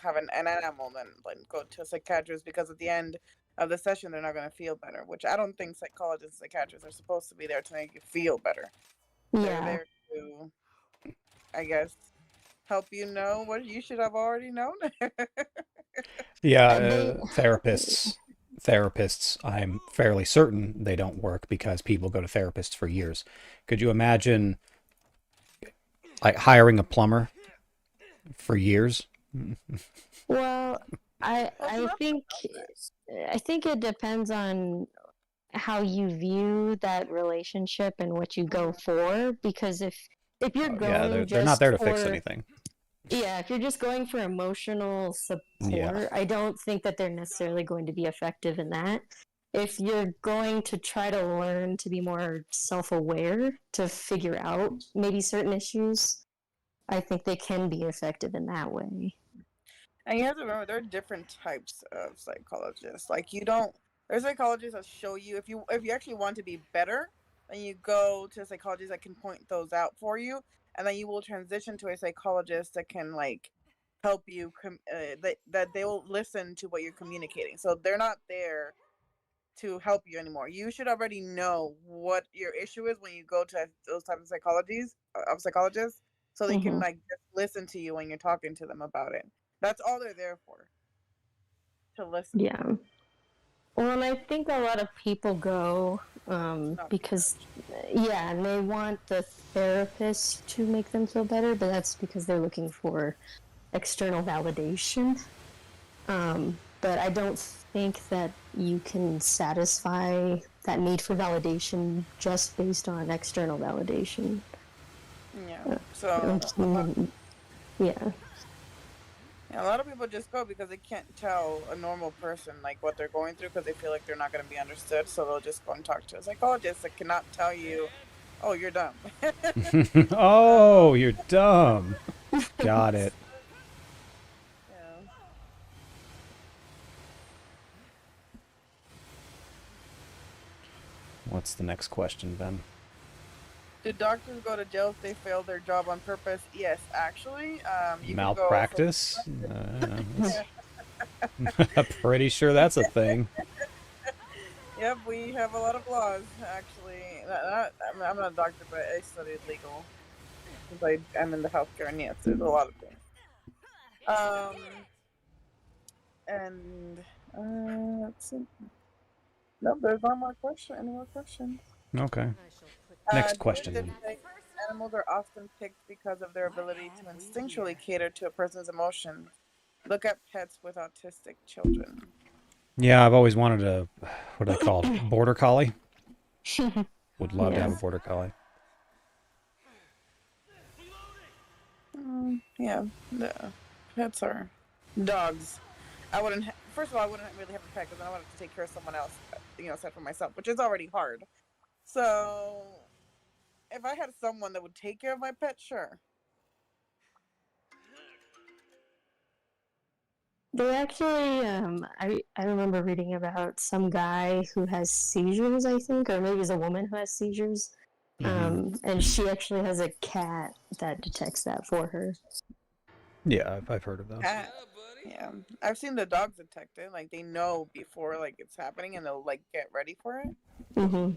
have an animal than go to a psychiatrist, because at the end of the session they're not going to feel better, which I don't think psychologists and psychiatrists are supposed to be there to make you feel better. Yeah. They're there to, I guess, help you know what you should have already known. Yeah, therapists, I'm fairly certain they don't work because people go to therapists for years. Could you imagine like hiring a plumber for years? Well, I think it depends on how you view that relationship and what you go for, because if you're going they're not there to fix anything. Yeah, if you're just going for emotional support, I don't think that they're necessarily going to be effective in that. If you're going to try to learn to be more self-aware, to figure out maybe certain issues, I think they can be effective in that way. And you have to remember there are different types of psychologists. Like there's psychologists that show you if you actually want to be better, then you go to a psychologist that can point those out for you, and then you will transition to a psychologist that can like help you that they will listen to what you're communicating. So they're not there to help you anymore. You should already know what your issue is when you go to those types of psychologists, so they can Mm-hmm. like just listen to you when you're talking to them about it. That's all they're there for, to listen. Yeah. Well, and I think a lot of people go Not to because, judge. yeah, and they want the therapist to make them feel better, but that's because they're looking for external validation. But I don't think that you can satisfy that need for validation just based on external validation. Yeah. So Yeah. a lot of people just go because they can't tell a normal person like what they're going through because they feel like they're not going to be understood. So they'll just go and talk to a psychologist that cannot tell you, "Oh, you're dumb." Oh, you're dumb. Got it. Yeah. What's the next question, Ben? Do doctors go to jail if they fail their job on purpose? Yes, actually. You can go for Malpractice? I'm pretty sure that's a thing. Yep, we have a lot of laws, actually. I'm not a doctor, but I studied legal. Because I'm in the healthcare, and yes, there's a lot of things. And, let's see. Nope, there's no more question. Any more questions? Okay. Next Do you question, think then. that animals are often picked because of their ability to instinctually cater to a person's emotions? Look at pets with autistic children. Yeah, I've always wanted a, what are they called? Border collie? Would love to have a Yeah. border collie. Yeah, the pets are dogs. I wouldn't. First of all, I wouldn't really have a pet because I wanted to take care of someone else, aside from myself, which is already hard. So, if I had someone that would take care of my pet, sure. They actually, I remember reading about some guy who has seizures, I think, or maybe it's a woman who has seizures. And she actually has a cat that detects that for her. Yeah, I've heard of those. Yeah, I've seen the dogs detect it. Like they know before like it's happening, and they'll like get ready for it. Mm-hmm.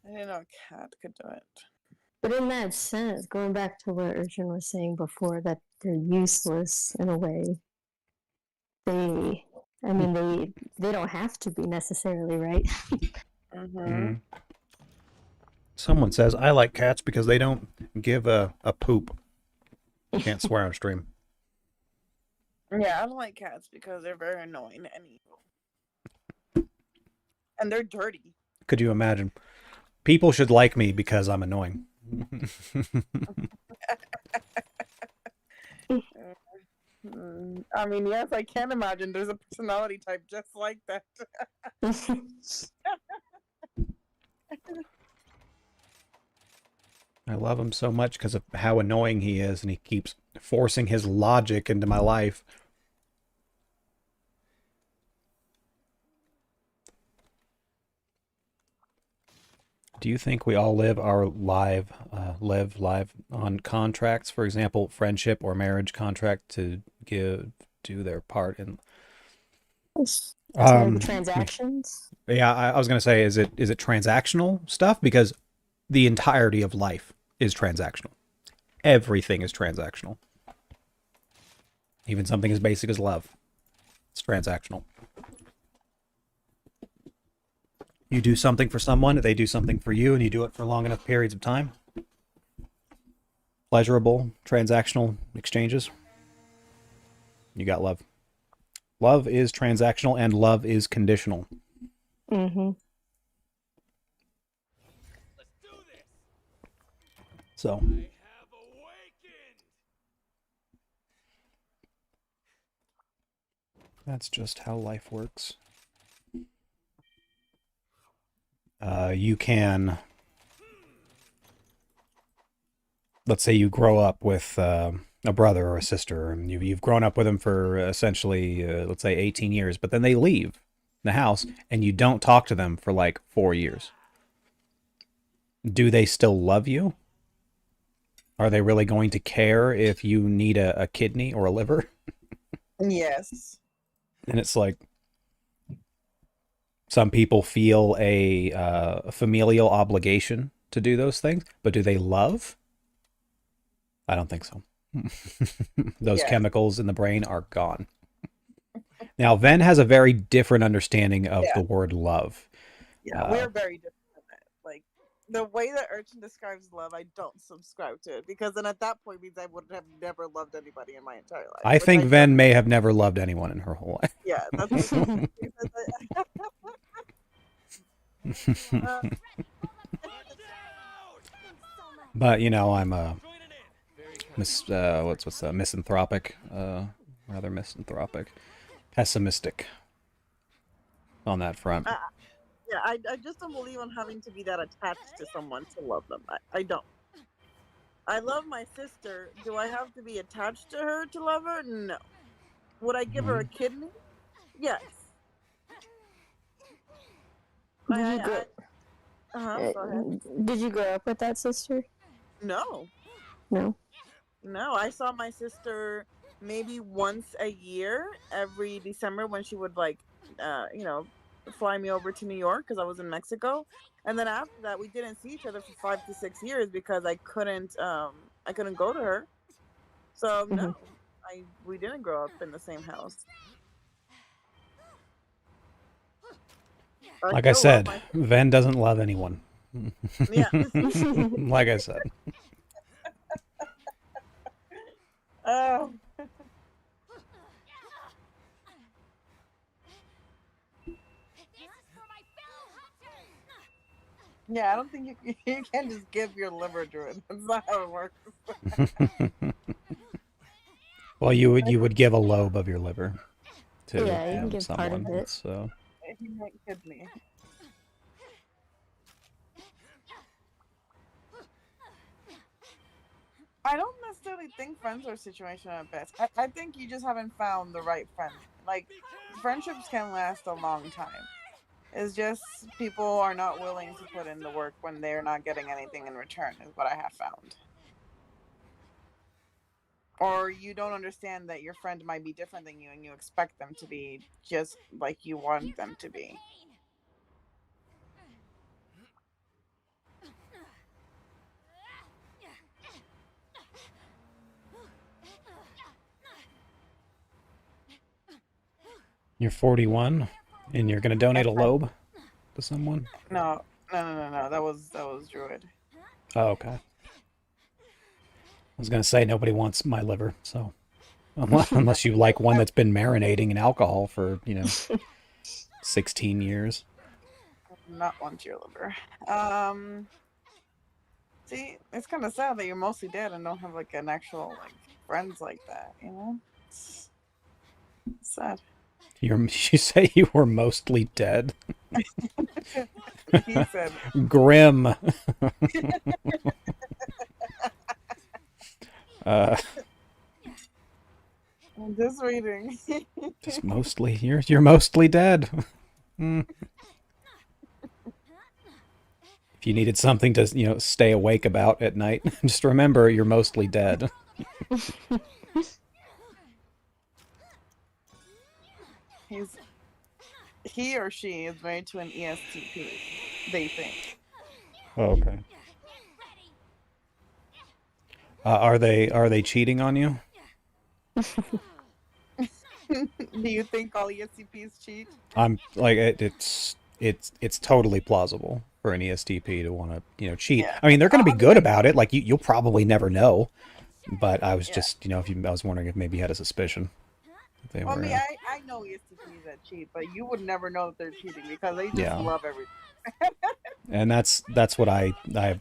I didn't know a cat could do it. But in that sense, going back to what Urchin was saying before, that they're useless in a way. They don't have to be necessarily, right? Mm-hmm. Someone says, I like cats because they don't give a poop. Can't swear on stream. Yeah, I don't like cats because they're very annoying and evil, and they're dirty. Could you imagine? People should like me because I'm annoying. I mean, yes, I can imagine. There's a personality type just like that. I love him so much because of how annoying he is, and he keeps forcing his logic into my life. Do you think we all live live on contracts, for example, friendship or marriage contract to do their part in? So transactions. Yeah, I was gonna say, is it transactional stuff? Because the entirety of life is transactional. Everything is transactional. Even something as basic as love. It's transactional. You do something for someone, they do something for you, and you do it for long enough periods of time. Pleasurable, transactional exchanges. You got love. Love is transactional and love is conditional. Mm-hmm. So. That's just how life works. You can, let's say you grow up with a brother or a sister, and you've grown up with them for essentially, let's say, 18 years, but then they leave the house and you don't talk to them for like 4 years. Do they still love you? Are they really going to care if you need a kidney or a liver? Yes. And it's like, some people feel a familial obligation to do those things, but do they love? I don't think so. Those Yes. chemicals in the brain are gone. Now, Ven has a very different understanding of Yeah. the word love. Yeah, we're very different in that. Like the way that Urchin describes love, I don't subscribe to it because then at that point means I would have never loved anybody in my entire life. I which think don't. Ven may have never loved anyone in her whole life. Yeah, that's what But you know, I'm a misanthropic, rather misanthropic, pessimistic on that front. yeah, I just don't believe in having to be that attached to someone to love them. I don't. I love my sister. Do I have to be attached to her to love her? No. Would I give her a kidney? Yes. Did you grow? Go ahead. Did you grow up with that sister? No. No. No, I saw my sister maybe once a year, every December when she would like, fly me over to New York because I was in Mexico, and then after that we didn't see each other for 5 to 6 years because I couldn't go to her. So no, we didn't grow up in the same house. Like I said, Ven doesn't love anyone. Yeah. Like I said. Oh. Yeah, I don't think you can just give your liver to it. That's not how it works. Well, you would give a lobe of your liver to you can give someone. part of it. So He might kidney. I don't necessarily think friends are situational at best. I think you just haven't found the right friend. Like, friendships can last a long time. It's just people are not willing to put in the work when they're not getting anything in return, is what I have found. Or you don't understand that your friend might be different than you and you expect them to be just like you want them to be. you're 41 and you're going to donate a lobe to someone? No. That was Druid. Oh, okay. I was going to say nobody wants my liver, so unless you like one that's been marinating in alcohol for, 16 years. I do not want your liver. See, it's kind of sad that you're mostly dead and don't have like an actual friends like that. It's sad. You say you were mostly dead? He said grim. I'm just reading. Just mostly, you're mostly dead. If you needed something to, stay awake about at night, just remember you're mostly dead. He or she is married to an ESTP, they think. Oh, okay. Are they cheating on you? Do you think all ESTPs cheat? I'm like it's totally plausible for an ESTP to want to cheat. Yeah. I mean, they're going to be good about it. Like you'll probably never know. But I was just I was wondering if maybe you had a suspicion. I mean, I know ESTPs that cheat, but you would never know that they're cheating because they just love everything. And that's what I've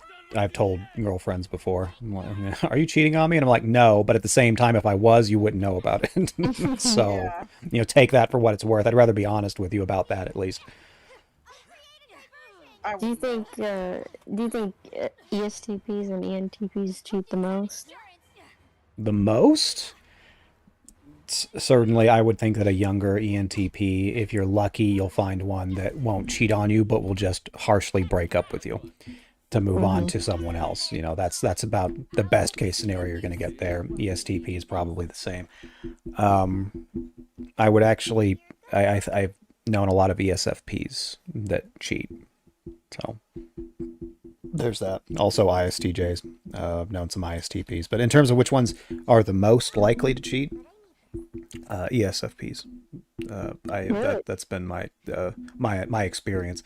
told girlfriends before. I'm like, are you cheating on me? And I'm like, no, but at the same time, if I was, you wouldn't know about it. So, take that for what it's worth. I'd rather be honest with you about that at least. Do you think ESTPs and ENTPs cheat the most? the most, certainly I would think that a younger ENTP, if you're lucky, you'll find one that won't cheat on you, but will just harshly break up with you to move on to someone else. You know, that's about the best case scenario you're going to get there. ESTP is probably the same. I would actually, I've known a lot of ESFPs that cheat. So there's that. Also ISTJs. I've known some ISTPs. But in terms of which ones are the most likely to cheat, ESFPs. Really? That's been my experience.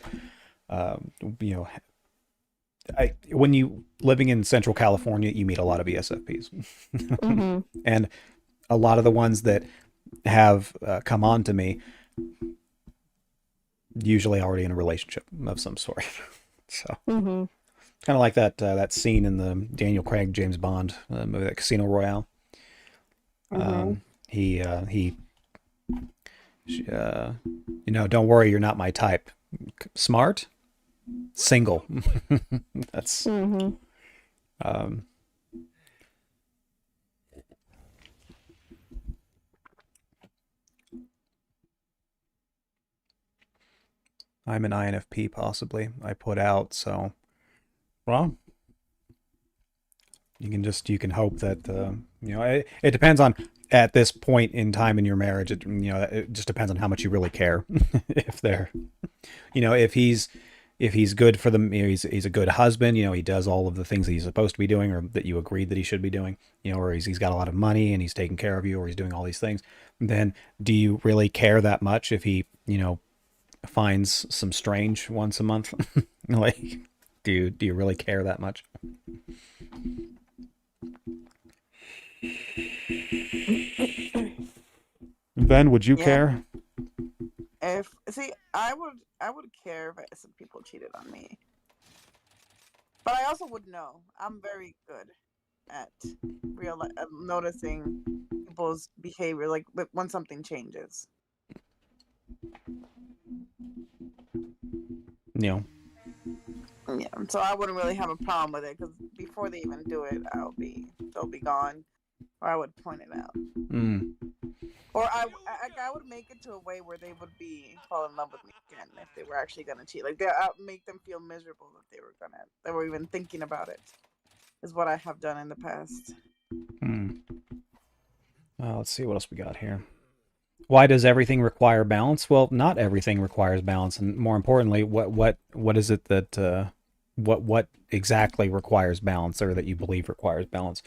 You know, when you living in Central California, you meet a lot of ESFPs, and a lot of the ones that have come on to me usually already in a relationship of some sort. So kind of like that scene in the Daniel Craig James Bond movie, that Casino Royale. He you know, don't worry, you're not my type. Smart, single. That's I'm an INFP, possibly. I put out, so well, you can hope that you know, it depends on, at this point in time in your marriage, you know, it just depends on how much you really care. If they're, you know, if he's good for them, you know, he's a good husband, you know, he does all of the things that he's supposed to be doing, or that you agreed that he should be doing, you know, or he's got a lot of money and he's taking care of you, or he's doing all these things, then do you really care that much if he, you know, finds some strange once a month? Like, do you really care that much? Ben, would you care? If I would care if some people cheated on me, but I also would know. I'm very good at noticing people's behavior, like when something changes. You know, Yeah, so I wouldn't really have a problem with it, because before they even do it, they'll be gone, or I would point it out. Or I would make it to a way where they would fall in love with me again if they were actually gonna cheat. Like, I would make them feel miserable that they were even thinking about it. Is what I have done in the past. Let's see what else we got here. Why does everything require balance? Well, not everything requires balance, and more importantly, what is it that what exactly requires balance, or that you believe requires balance?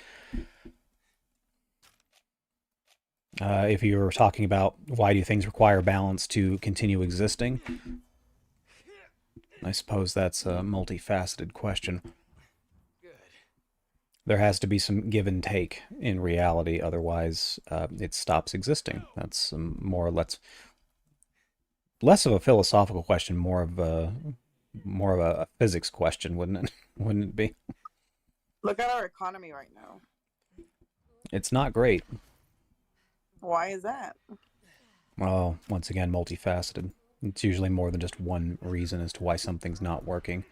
If you were talking about why do things require balance to continue existing, I suppose that's a multifaceted question. There has to be some give and take in reality, otherwise it stops existing. That's more or less of a philosophical question, more of a physics question, wouldn't it? Wouldn't it be? Look at our economy right now. It's not great. Why is that? Well, once again, multifaceted. It's usually more than just one reason as to why something's not working.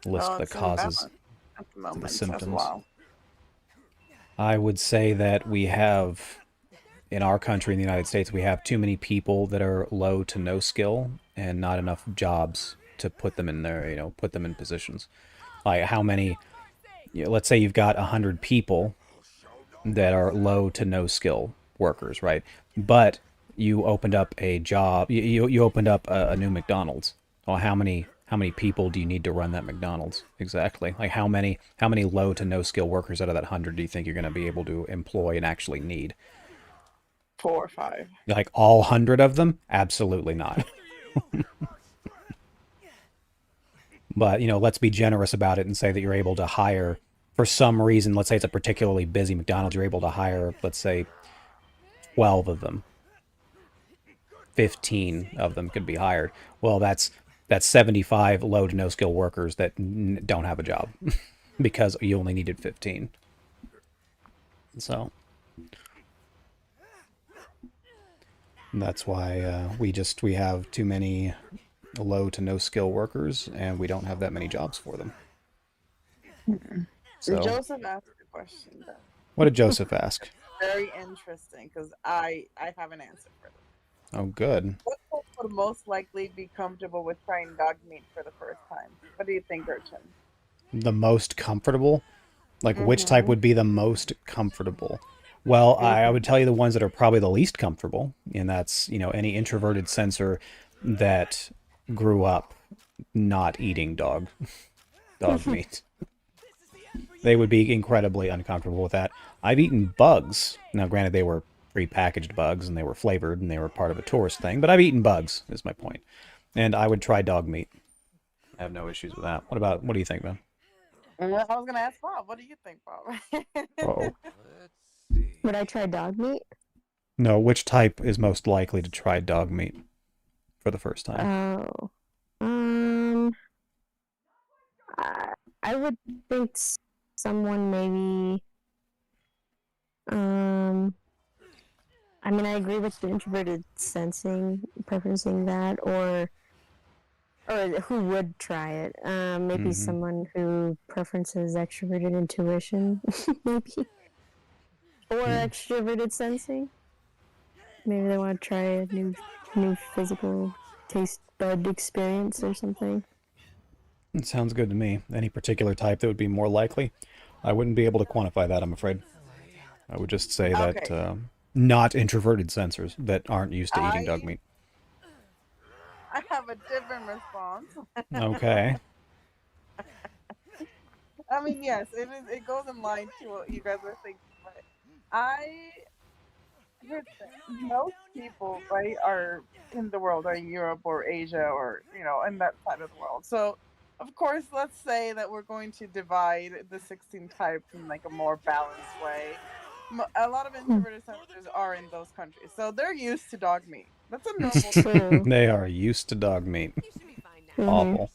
List the causes, at the moment, the symptoms. wow. I would say that we have, in our country, in the United States, we have too many people that are low to no skill and not enough jobs to put them in there, you know, put them in positions. Like, how many, you know, let's say you've got 100 people that are low to no skill workers, right? But you opened up a job, you opened up a new McDonald's. Well, how many people do you need to run that McDonald's? Exactly. Like, how many low to no skill workers out of that 100 do you think you're going to be able to employ and actually need? 4 or 5. Like, all 100 of them? Absolutely not. But, you know, let's be generous about it and say that you're able to hire, for some reason, let's say it's a particularly busy McDonald's, you're able to hire, let's say, 12 of them. 15 of them could be hired. Well, that's 75 low to no skill workers that don't have a job because you only needed 15. So that's why we have too many low to no skill workers, and we don't have that many jobs for them. So Joseph asked a question, though. What did Joseph ask? Very interesting because I have an answer for this. Oh, good. What type would most likely be comfortable with trying dog meat for the first time? What do you think, Gertrude? The most comfortable? Like, which type Mm-hmm. would be the most comfortable? Well, I Mm-hmm. would tell you the ones that are probably the least comfortable, and that's, any introverted sensor that grew up not eating dog meat. They would be incredibly uncomfortable with that. I've eaten bugs. Now, granted, they were pre-packaged bugs, and they were flavored, and they were part of a tourist thing, but I've eaten bugs, is my point. And I would try dog meat. I have no issues with that. What do you think, man? I was gonna ask Bob. What do you think, Bob? Oh. Would I try dog meat? No, which type is most likely to try dog meat for the first time? Oh, um, I would think someone maybe. Um, I mean, I agree with the introverted sensing, preferencing that, or who would try it. Maybe someone who preferences extroverted intuition, maybe, or extroverted sensing. Maybe they want to try a new physical taste bud experience or something. It sounds good to me. Any particular type that would be more likely? I wouldn't be able to quantify that, I'm afraid. I would just say that Okay, not introverted sensors that aren't used to eating dog I meat. I have a different response. Okay. I mean, yes, it is. It goes in line to what you guys are thinking, but I here's the thing. Most people, right, are in the world, are in Europe or Asia or in that side of the world. So, of course, let's say that we're going to divide the 16 types in like a more balanced way. A lot of Hmm. introverted sensors are in those countries, so they're used to dog meat. That's a It's normal thing. true. They are used to dog meat. Mm-hmm. Awful.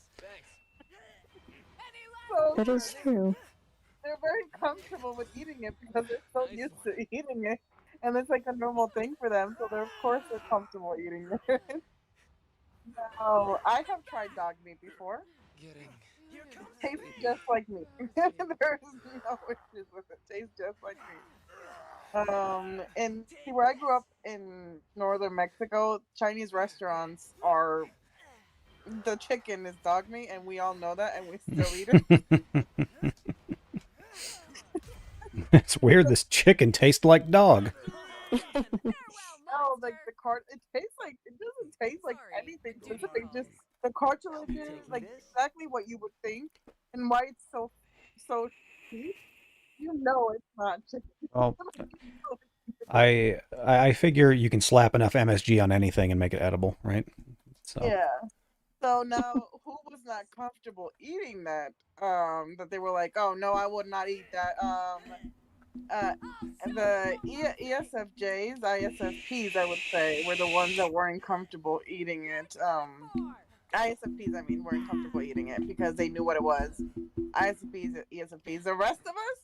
So That is true. they're very comfortable with eating it because they're so used to eating it, and it's like a normal thing for them. So they're of course they're comfortable eating it. No, I have tried dog meat before. It tastes just like meat. There's no issues with it. Tastes just like meat. And see where I grew up in northern Mexico, Chinese restaurants are the chicken is dog meat, and we all know that, and we still eat it. It's weird. This chicken tastes like dog. No, like the cart, it tastes like it doesn't taste like anything specific. Just the cartilages, like exactly what you would think, and why it's so cheap. You know, it's not chicken. Well, Like, you know it's chicken. I figure you can slap enough MSG on anything and make it edible, right? So. Yeah. So now, who was not comfortable eating that? That they were like, oh no, I would not eat that. Uh, the ESFJs, ISFPs, I would say, were the ones that weren't comfortable eating it. ISFPs, I mean, weren't comfortable eating it because they knew what it was. ISFPs, ESFPs. The rest of us,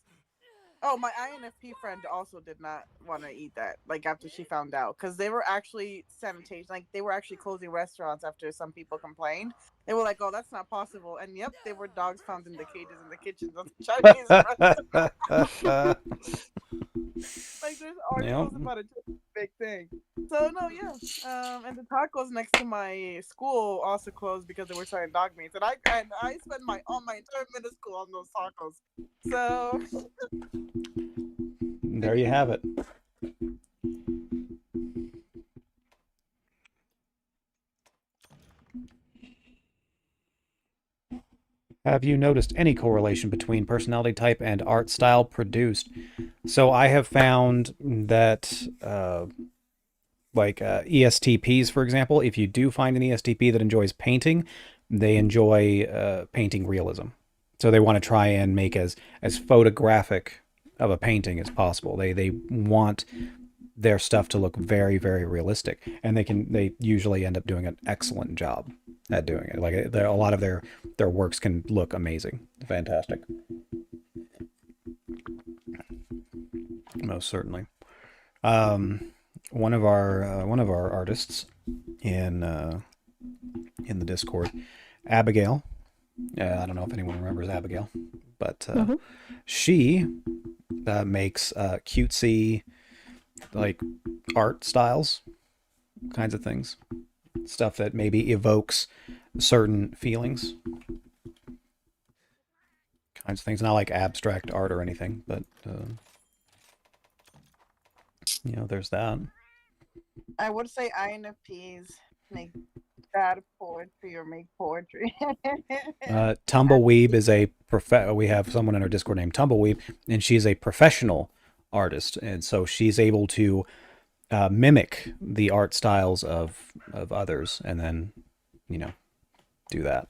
oh, my INFP friend also did not want to eat that. Like after she found out, because they were actually sanitation, like they were actually closing restaurants after some people complained. They were like, "Oh, that's not possible." And yep, there were dogs found in the cages in the kitchens of the Chinese restaurants. Like there's Yep. articles about it, just a big thing. So no, yeah. And the tacos next to my school also closed because they were selling dog meats, and I spent my entire middle school on those tacos. So There you have it. Have you noticed any correlation between personality type and art style produced? So I have found that, ESTPs, for example, if you do find an ESTP that enjoys painting, they enjoy painting realism. So they want to try and make as photographic of a painting as possible. They want their stuff to look very, very realistic, and they usually end up doing an excellent job at doing it. Like a lot of their works can look amazing, fantastic, most certainly. One of our artists in the Discord, Abigail, I don't know if anyone remembers Abigail, but Mhm. she makes cutesy, like, art styles, kinds of things. Stuff that maybe evokes certain feelings, kinds of things. Not like abstract art or anything, but, there's that. I would say INFPs make bad poetry or make poetry. Tumbleweeb is we have someone in our Discord named Tumbleweeb, and she's a professional artist, and so she's able to mimic the art styles of others, and then do that.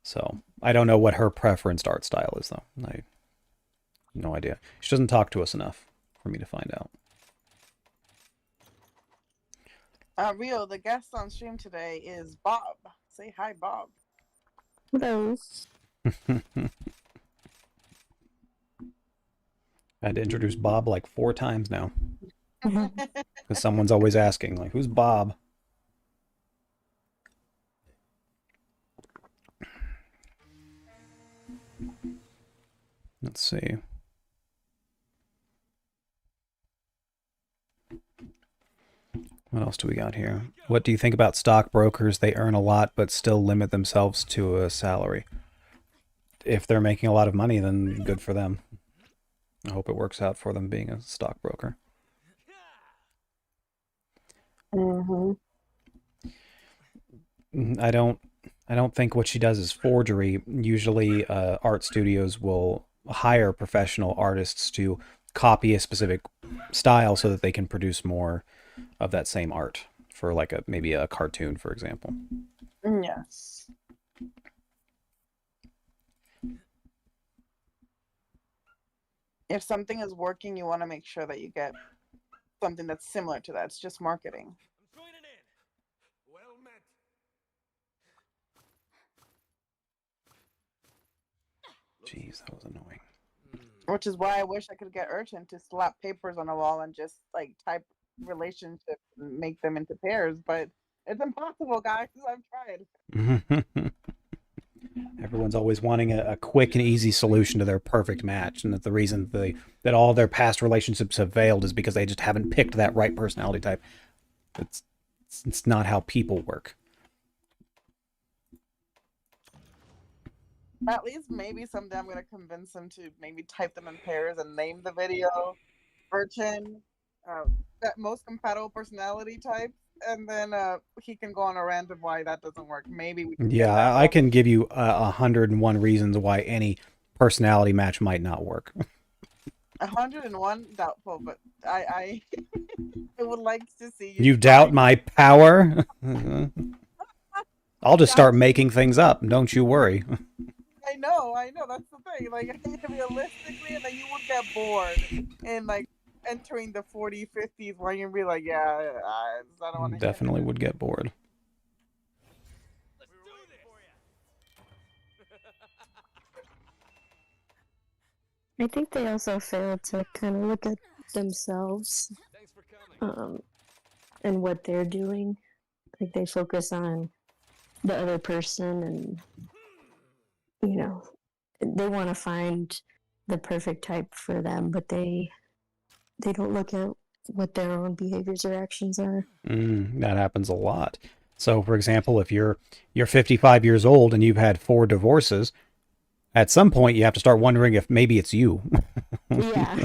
So I don't know what her preferenced art style is, though. I have no idea. She doesn't talk to us enough for me to find out. Rio, the guest on stream today is Bob. Say hi, Bob. Hello. I had to introduce Bob like 4 times now, because someone's always asking, like, who's Bob? Let's see. What else do we got here? What do you think about stockbrokers? They earn a lot but still limit themselves to a salary. If they're making a lot of money, then good for them. I hope it works out for them being a stockbroker. Mm-hmm. I don't think what she does is forgery. Usually, art studios will hire professional artists to copy a specific style so that they can produce more of that same art for like maybe a cartoon, for example. Yes. If something is working, you want to make sure that you get something that's similar to that. It's just marketing. Jeez, that was annoying. Which is why I wish I could get Urchin to slap papers on a wall and just like type relationships and make them into pairs, but it's impossible, guys. I've tried. Everyone's always wanting a quick and easy solution to their perfect match, and that the reason that all their past relationships have failed is because they just haven't picked that right personality type. It's not how people work. At least maybe someday I'm gonna convince him to maybe type them in pairs and name the video Urchin, that most compatible personality type, and then he can go on a rant of why that doesn't work. Maybe we can get that Yeah, I can give you 101 reasons why any personality match might not work. 101 doubtful, but I I would like to see You try. doubt my power? I'll just start making things up. Don't you worry. I know, that's the thing. Like, realistically, and then you would get bored and like entering the 40s, 50s where you'd be like, yeah, I don't want to. Definitely would get bored. I think they also fail to kind of look at themselves and what they're doing. Like they focus on the other person and, they want to find the perfect type for them, but they don't look at what their own behaviors or actions are. That happens a lot. So, for example, if you're 55 years old and you've had 4 divorces, at some point you have to start wondering if maybe it's you. Yeah.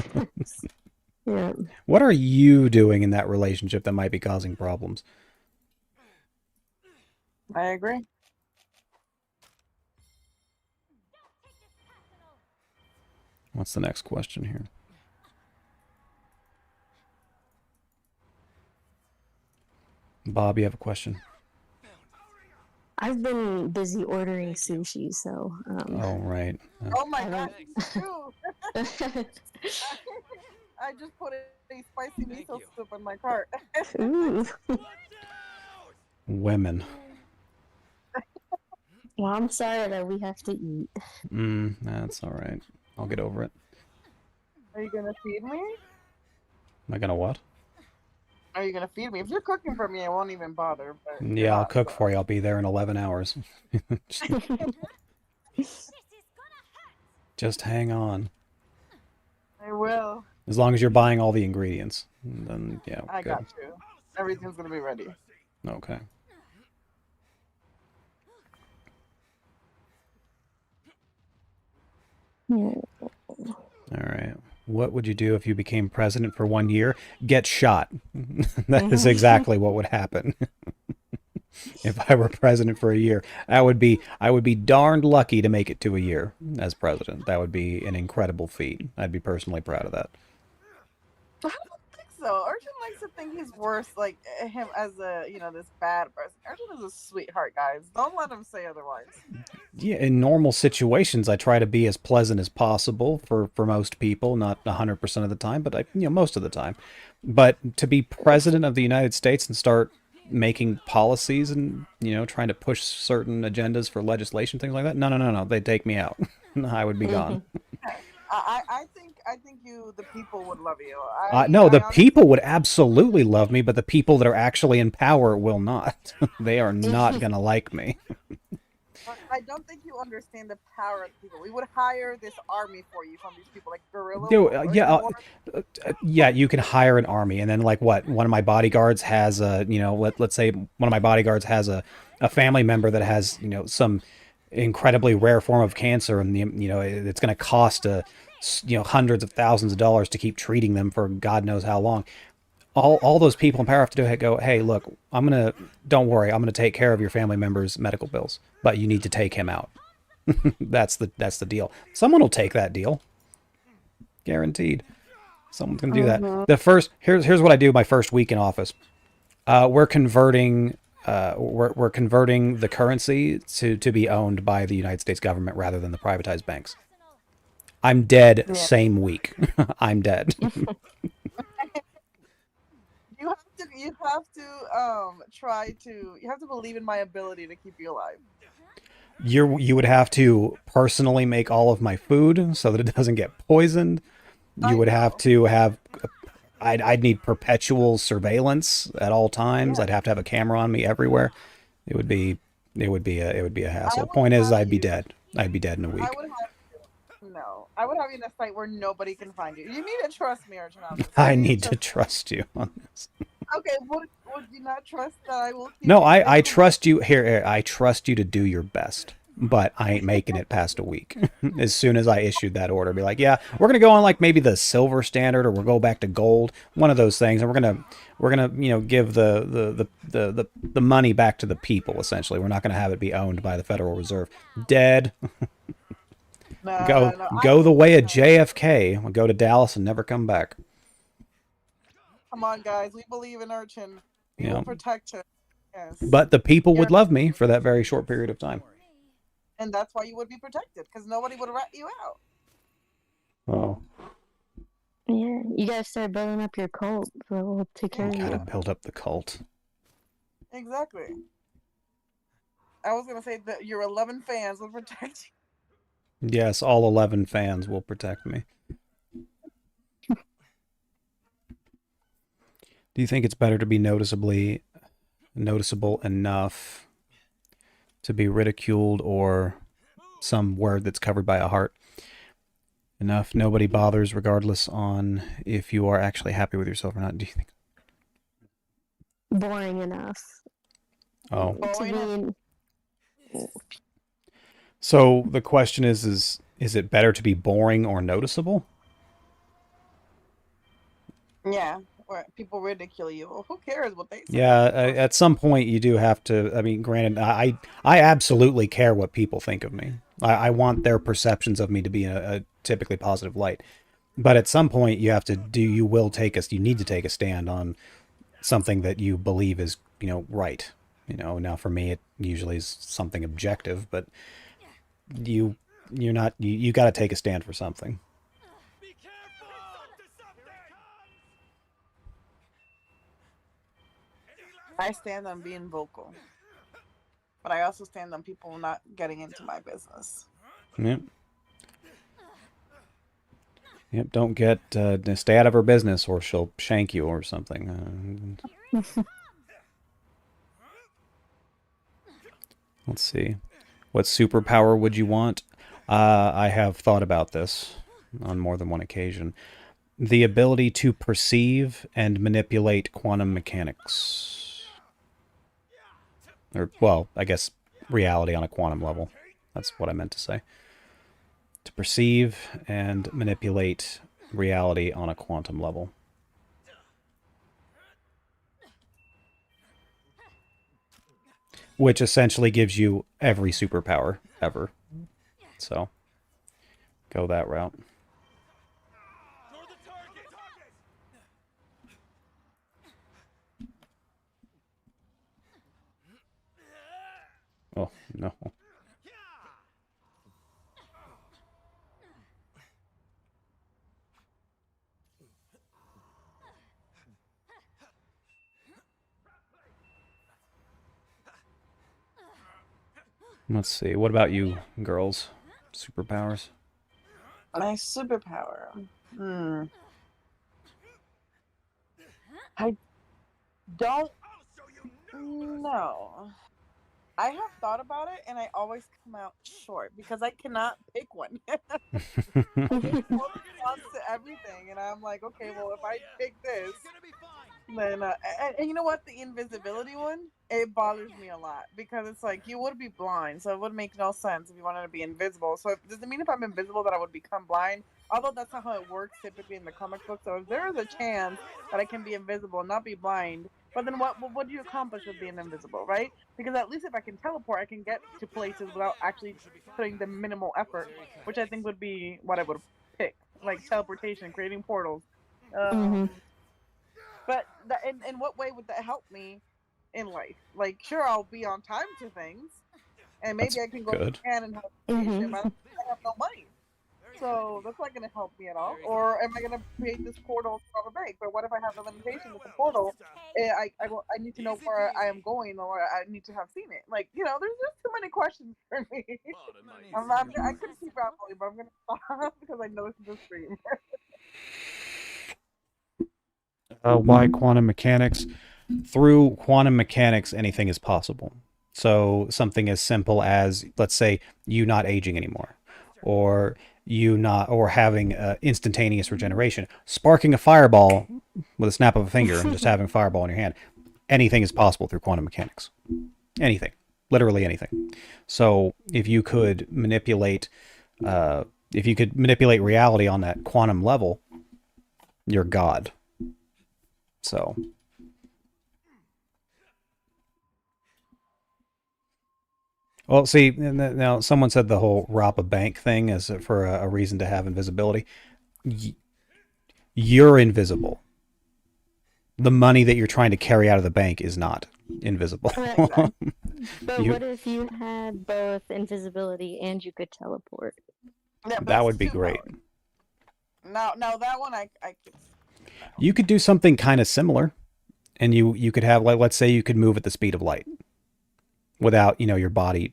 Yeah. What are you doing in that relationship that might be causing problems? I agree. What's the next question here? Bob, you have a question? I've been busy ordering sushi, so. Oh, right. Oh my god, I just put a spicy miso soup in my cart. Ooh. Women. Well, I'm sorry that we have to eat. That's all right. I'll get over it. Are you gonna feed me? Am I gonna what? Are you gonna feed me? If you're cooking for me, I won't even bother. But Yeah, I'll cook for you. I'll be there in 11 hours. Just hang on. I will. As long as you're buying all the ingredients, then yeah, I good. got you. Everything's gonna be ready. Okay. All right. What would you do if you became president for 1 year? Get shot. That is exactly what would happen. If I were president for a year, I would be darned lucky to make it to a year as president. That would be an incredible feat. I'd be personally proud of that. I don't think so. Arjun likes to think he's worse, like him as a this bad person. Arjun is a sweetheart, guys. Don't let him say otherwise. Yeah, in normal situations, I try to be as pleasant as possible for most people, not 100% of the time, but most of the time. But to be president of the United States and start making policies and trying to push certain agendas for legislation, things like that, no, they'd take me out. I would be gone. I think the people would love you. No, the honestly, people would absolutely love me, but the people that are actually in power will not. They are not gonna like me. I don't think you understand the power of the people. We would hire this army for you from these people, like guerrilla. Yeah, you can hire an army, and then like what? One of my bodyguards has let's say one of my bodyguards has a family member that has some incredibly rare form of cancer, and it's going to cost hundreds of thousands of dollars to keep treating them for God knows how long. All those people in power have to do is go, hey, look, don't worry, I'm gonna take care of your family member's medical bills, but you need to take him out. That's the deal. Someone will take that deal, guaranteed. Someone's gonna do that. Here's what I do my first week in office. We're converting the currency to be owned by the United States government rather than the privatized banks. I'm dead same week. I'm dead. You have to believe in my ability to keep you alive. You would have to personally make all of my food so that it doesn't get poisoned. You would have to have I'd need perpetual surveillance at all times. I'd have to have a camera on me everywhere. It would be a hassle. Point is, I'd be dead. I'd be dead in a week. I would have you in a site where nobody can find you. You need to trust me, Arjun. I need to trust you on this. Okay, would you not trust that I will keep No, I trust you. Here, I trust you to do your best, but I ain't making it past a week. As soon as I issued that order, be like, yeah, we're gonna go on like maybe the silver standard, or we'll go back to gold, one of those things, and we're gonna give the money back to the people. Essentially, we're not gonna have it be owned by the Federal Reserve. Dead. Go the way of JFK. We'll go to Dallas and never come back. Come on, guys. We believe in Urchin. We will protect him. Yes. But the people would love me for that very short period of time. And that's why you would be protected, because nobody would rat you out. Oh. Yeah, you gotta start building up your cult, so we'll take care of you. Gotta build up the cult. Exactly. I was gonna say that your 11 fans will protect you. Yes, all 11 fans will protect me. Do you think it's better to be noticeable enough to be ridiculed, or some word that's covered by a heart? Enough, nobody bothers, regardless on if you are actually happy with yourself or not. Do you think? Boring enough. Oh. To be... So the question is it better to be boring or noticeable? Yeah. Or people ridicule you. Well, who cares what they say? Yeah, at some point you do have to. I mean, granted, I absolutely care what people think of me. I want their perceptions of me to be in a typically positive light. But at some point you need to take a stand on something that you believe is, right. Now for me it usually is something objective, but you got to take a stand for something. I stand on being vocal, but I also stand on people not getting into my business. Yep. Yep. Don't stay out of her business, or she'll shank you or something. Let's see. What superpower would you want? I have thought about this on more than one occasion. The ability to perceive and manipulate quantum mechanics. Or, well, I guess reality on a quantum level. That's what I meant to say. To perceive and manipulate reality on a quantum level. Which essentially gives you every superpower ever. So, go that route. Oh, no. Let's see. What about you, girls? Superpowers? My superpower. I don't know. I have thought about it, and I always come out short because I cannot pick one. Response to everything, and I'm like, okay, well, if I pick this, then and you know what, the invisibility one, it bothers me a lot because it's like you would be blind, so it would make no sense if you wanted to be invisible. So does it mean if I'm invisible that I would become blind? Although that's not how it works typically in the comic book. So if there is a chance that I can be invisible and not be blind, but then what do you accomplish with being invisible, right? Because at least if I can teleport, I can get to places without actually putting the minimal effort, which I think would be what I would pick, like teleportation, creating portals. But in what way would that help me in life? Like, sure, I'll be on time to things, and maybe That's I can go to good. Japan and have a vacation, but I have no money. So that's not going to help me at all. Or am I going to create this portal from a bank? But what if I have a limitation with the portal? I need to know where I am going, or I need to have seen it. Like, there's just too many questions for me. I could keep rambling, but I'm going to stop because I know this is a stream. Why quantum mechanics? Through quantum mechanics, anything is possible. So something as simple as, let's say, you not aging anymore, or or having instantaneous regeneration, sparking a fireball with a snap of a finger and just having a fireball in your hand. Anything is possible through quantum mechanics. Anything, literally anything. So if you could manipulate reality on that quantum level, you're God. So. Well, see, now someone said the whole rob a bank thing is for a reason to have invisibility. You're invisible. The money that you're trying to carry out of the bank is not invisible. But what if you had both invisibility and you could teleport? Yeah, that would be great. Now that one I could. You could do something kind of similar, and you could have, like, let's say you could move at the speed of light without, your body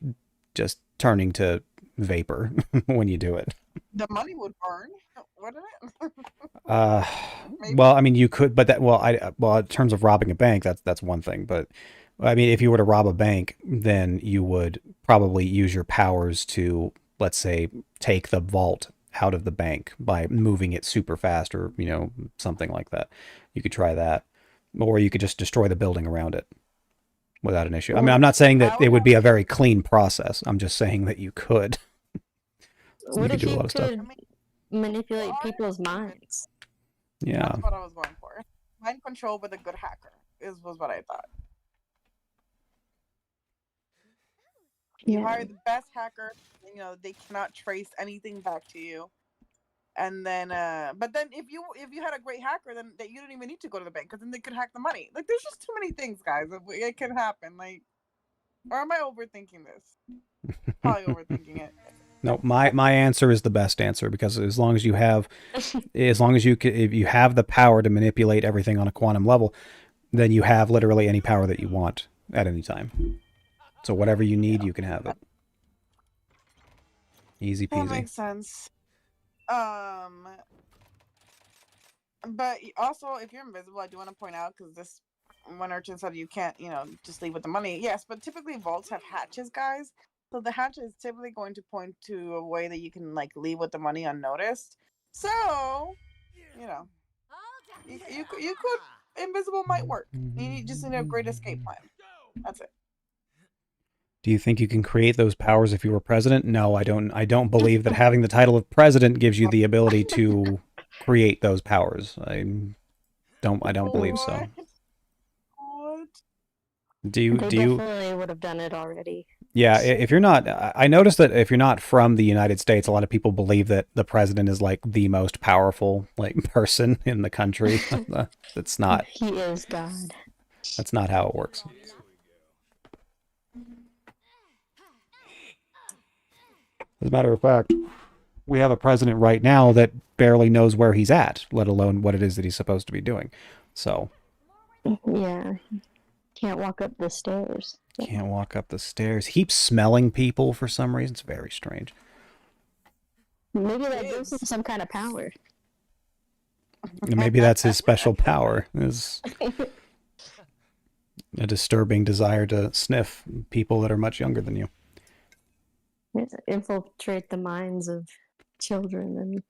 just turning to vapor when you do it. The money would burn, wouldn't it? Well, I mean, you could, but in terms of robbing a bank, that's one thing. But I mean, if you were to rob a bank, then you would probably use your powers to, let's say, take the vault out of the bank by moving it super fast, or something like that. You could try that, or you could just destroy the building around it without an issue. I mean, I'm not saying that it would be a very clean process. I'm just saying that you could. What if you could manipulate people's minds? Yeah. That's what I was going for. Mind control with a good hacker was what I thought. You hire the best hacker, they cannot trace anything back to you. And then, but then if you had a great hacker, then that you don't even need to go to the bank, because then they could hack the money. Like, there's just too many things, guys. It can happen. Like, or am I overthinking this? Probably overthinking it. No, my answer is the best answer, because as long as you have if you have the power to manipulate everything on a quantum level, then you have literally any power that you want at any time. So whatever you need, you can have it. Easy peasy. That makes sense. But also, if you're invisible, I do want to point out, because this one urchin said you can't, just leave with the money. Yes, but typically vaults have hatches, guys. So the hatch is typically going to point to a way that you can like leave with the money unnoticed. So, you know, you could invisible might work. Just need a great escape plan. That's it. Do you think you can create those powers if you were president? No, I don't. I don't believe that having the title of president gives you the ability to create those powers. I don't believe so. What? They definitely would have done it already. Yeah, if you're not, I noticed that if you're not from the United States, a lot of people believe that the president is like the most powerful like person in the country. That's not. He is God. That's not how it works. As a matter of fact, we have a president right now that barely knows where he's at, let alone what it is that he's supposed to be doing. So. Yeah. Can't walk up the stairs. Can't walk up the stairs. He keeps smelling people for some reason. It's very strange. Maybe that gives him some kind of power. Maybe that's his special power. Is a disturbing desire to sniff people that are much younger than you. Infiltrate the minds of children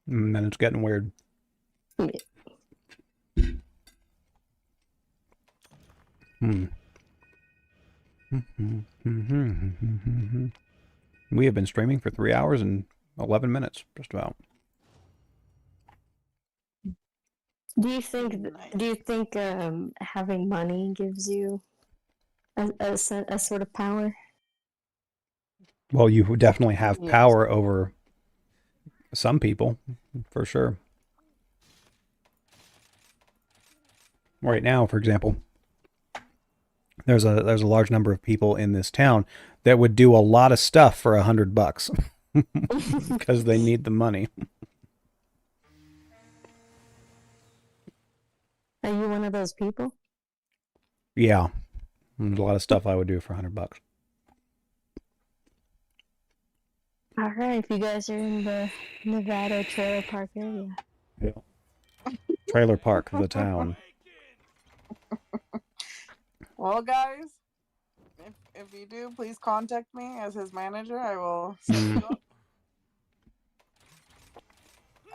And then it's getting weird. We have been streaming for 3 hours and 11 minutes, just about. Do you think having money gives you a sort of power? Well, you definitely have power over some people, for sure. Right now, for example, there's a large number of people in this town that would do a lot of stuff for $100 because they need the money. Are you one of those people? Yeah, there's a lot of stuff I would do for $100. All right, if you guys are in the Nevada trailer park area. Yeah. Trailer park, the town. Well, guys, if you do, please contact me as his manager. I will set you up.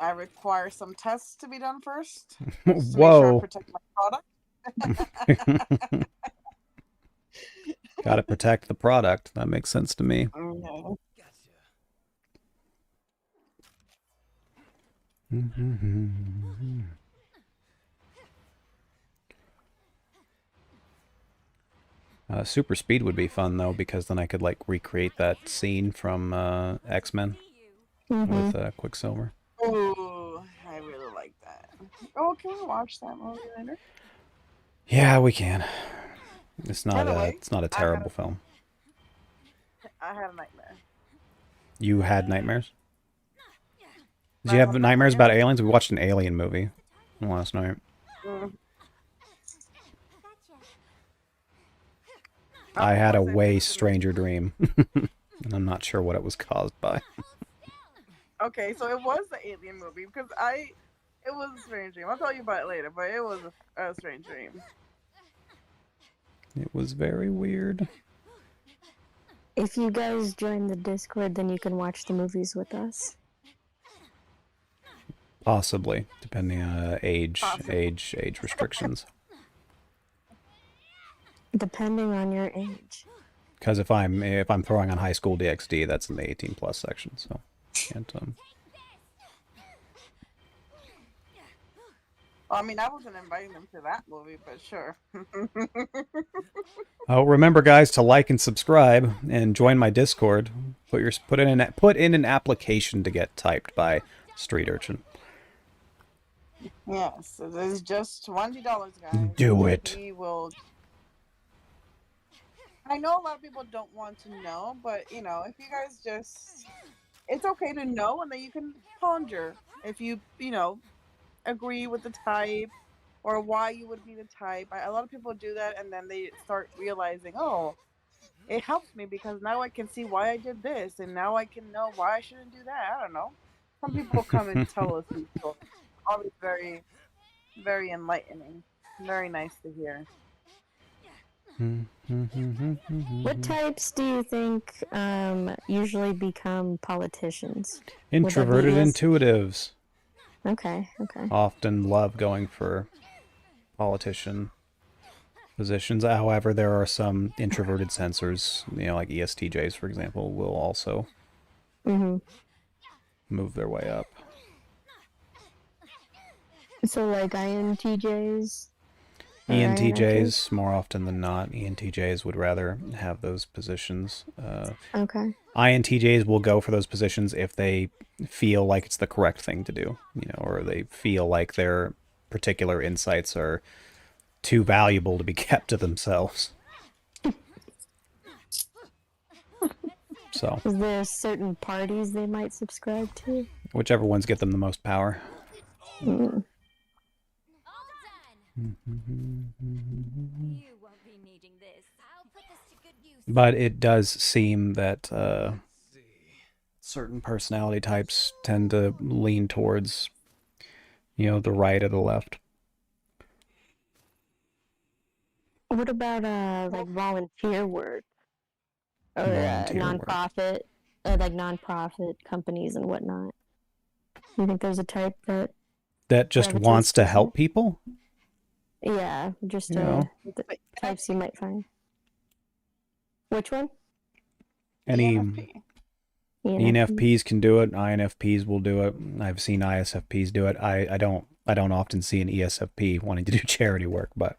I require some tests to be done first. To make sure I protect my product. Gotta protect the product. That makes sense to me. Okay. Super speed would be fun though, because then I could like recreate that scene from X-Men with Quicksilver. Ooh, I really like that. Oh, can we watch that movie later? Yeah, we can. It's not a terrible film. I had a nightmare. You had nightmares? Did you have nightmares about aliens? We watched an alien movie last night. I had a way stranger dream. And I'm not sure what it was caused by. Okay, so it was the alien movie because it was a strange dream. I'll tell you about it later, but it was a strange dream. It was very weird. If you guys join the Discord, then you can watch the movies with us. Possibly, depending on age restrictions. Depending on your age. Because if I'm throwing on High School DxD, that's in the 18+ section, so can't. Well, I mean, I wasn't inviting them to that movie, but sure. Oh, remember, guys, to like and subscribe and join my Discord. Put in an application to get typed by Street Urchin. Yes, it is just $20, guys. Do it. We will. I know a lot of people don't want to know, but if you guys it's okay to know, and then you can ponder if you agree with the type or why you would be the type. A lot of people do that, and then they start realizing, oh, it helps me because now I can see why I did this, and now I can know why I shouldn't do that. I don't know. Some people come and tell us these stories. Always very, very enlightening. Very nice to hear. What types do you think usually become politicians? Introverted intuitives Okay. often love going for politician positions. However, there are some introverted sensors, like ESTJs, for example, will also move their way up. So like INTJs? ENTJs, more often than not, ENTJs would rather have those positions. Okay. INTJs will go for those positions if they feel like it's the correct thing to do, or they feel like their particular insights are too valuable to be kept to themselves. So, is there certain parties they might subscribe to? Whichever ones get them the most power. Mm. But it does seem that certain personality types tend to lean towards, the right or the left. What about like volunteer work or nonprofit, like nonprofit companies and whatnot? You think there's a type that just wants to help people? Yeah, just the types you might find. Which one? Any ENFPs can do it. INFPs will do it. I've seen ISFPs do it. I don't often see an ESFP wanting to do charity work, but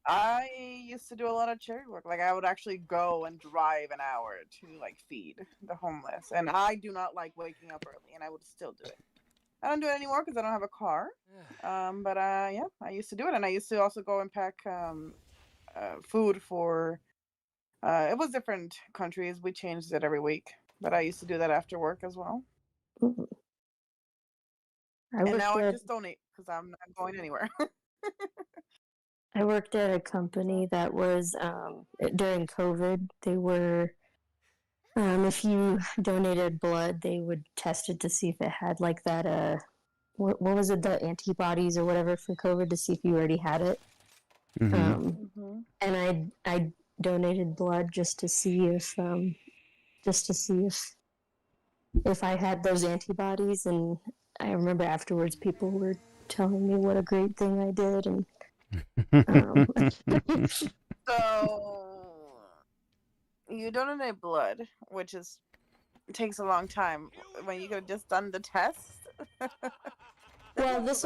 I used to do a lot of charity work. Like I would actually go and drive an hour to like feed the homeless, and I do not like waking up early, and I would still do it. I don't do it anymore because I don't have a car. But yeah, I used to do it, and I used to also go and pack food for. It was different countries. We changed it every week, but I used to do that after work as well. Mm-hmm. And now I just donate because I'm not going anywhere. I worked at a company that was during COVID. They were, if you donated blood, they would test it to see if it had like that. What was it? The antibodies or whatever for COVID to see if you already had it. And I donated blood just to see if I had those antibodies, and I remember afterwards people were telling me what a great thing I did, and so you donate blood, which takes a long time when you could have just done the test. Well, this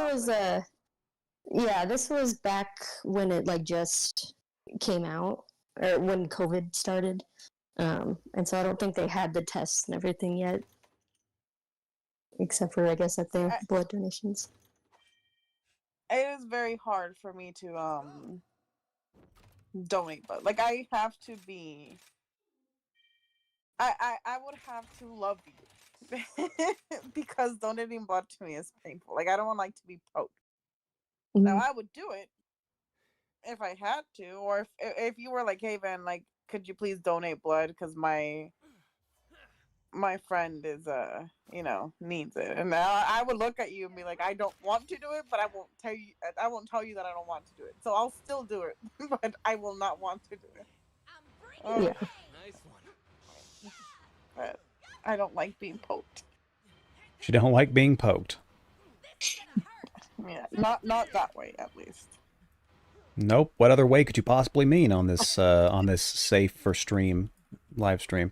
was back when it like just came out, or when COVID started, and so I don't think they had the tests and everything yet, except for I guess at the blood donations. It is very hard for me to donate blood. Like I have to be. I would have to love you because donating blood to me is painful. Like I don't want to be poked. Now I would do it if I had to, or if you were like, hey Van, like, could you please donate blood because my friend is needs it, and I would look at you and be like, I don't want to do it, but I won't tell you that I don't want to do it, so I'll still do it, but I will not want to do it. Yeah. Nice one. But I don't like being poked. You don't like being poked. Yeah, not that way at least. Nope. What other way could you possibly mean on this safe for live stream?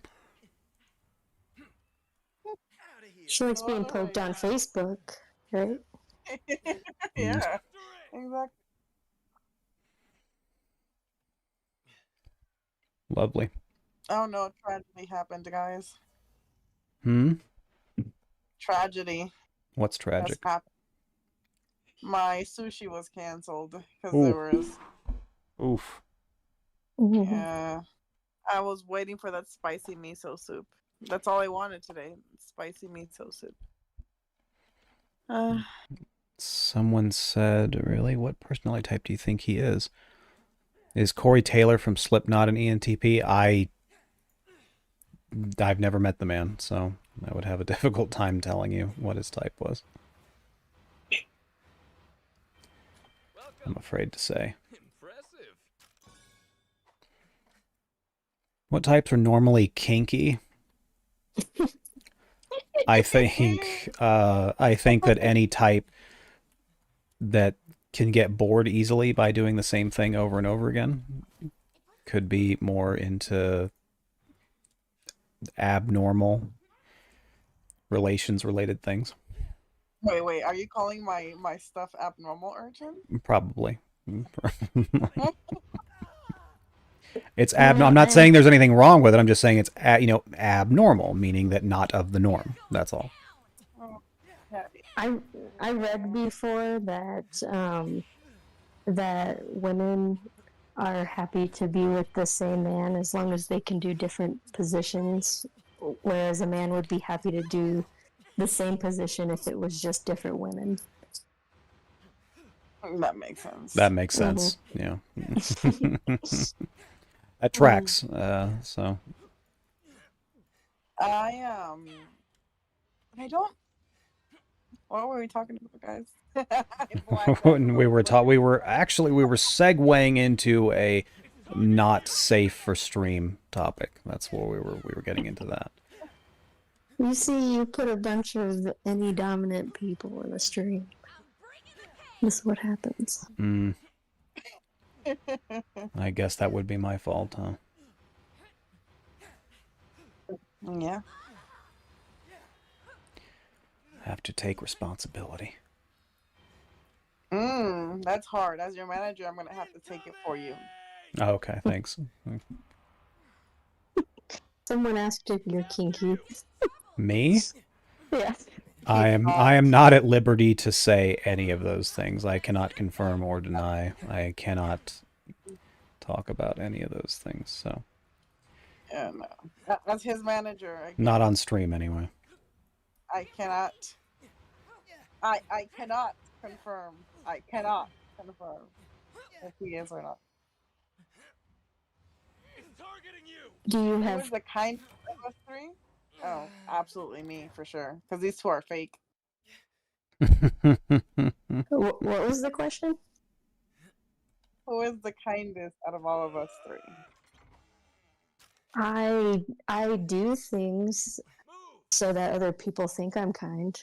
She likes being poked on Facebook, right? Yeah, exactly. Lovely. Oh no, tragedy happened, guys. Tragedy. What's tragic? My sushi was canceled because there was. Oof. Yeah, I was waiting for that spicy miso soup. That's all I wanted today. Spicy miso soup. Someone said, really? What personality type do you think he is? Is Corey Taylor from Slipknot an ENTP? I've never met the man, so I would have a difficult time telling you what his type was. I'm afraid to say. Impressive. What types are normally kinky? I think that any type that can get bored easily by doing the same thing over and over again could be more into abnormal relations related things. Wait, are you calling my stuff abnormal, Urchin? Probably. It's Well, I'm not saying there's anything wrong with it. I'm just saying it's abnormal, meaning that not of the norm. That's all. Oh, yeah. I read before that that women are happy to be with the same man as long as they can do different positions, whereas a man would be happy to do the same position if it was just different women. That makes sense. That makes sense. Yeah. That tracks. So I don't. What were we talking about, guys? we were segueing into a not safe for stream topic. That's where we were getting into that. You see, you put a bunch of any dominant people in a stream. This is what happens. I guess that would be my fault, huh? Yeah. Have to take responsibility. That's hard. As your manager, I'm gonna have to take it for you. Oh, okay, thanks. Someone asked if you're kinky. Me? Yes. I am not at liberty to say any of those things. I cannot confirm or deny. I cannot talk about any of those things. So. Yeah, no. As his manager. Not on stream, anyway. I cannot. I cannot confirm. I cannot confirm if he is or not. Do you Who have is the kind of us three? Oh, absolutely me for sure. Because these two are fake. what was the question? Who is the kindest out of all of us three? I do things so that other people think I'm kind.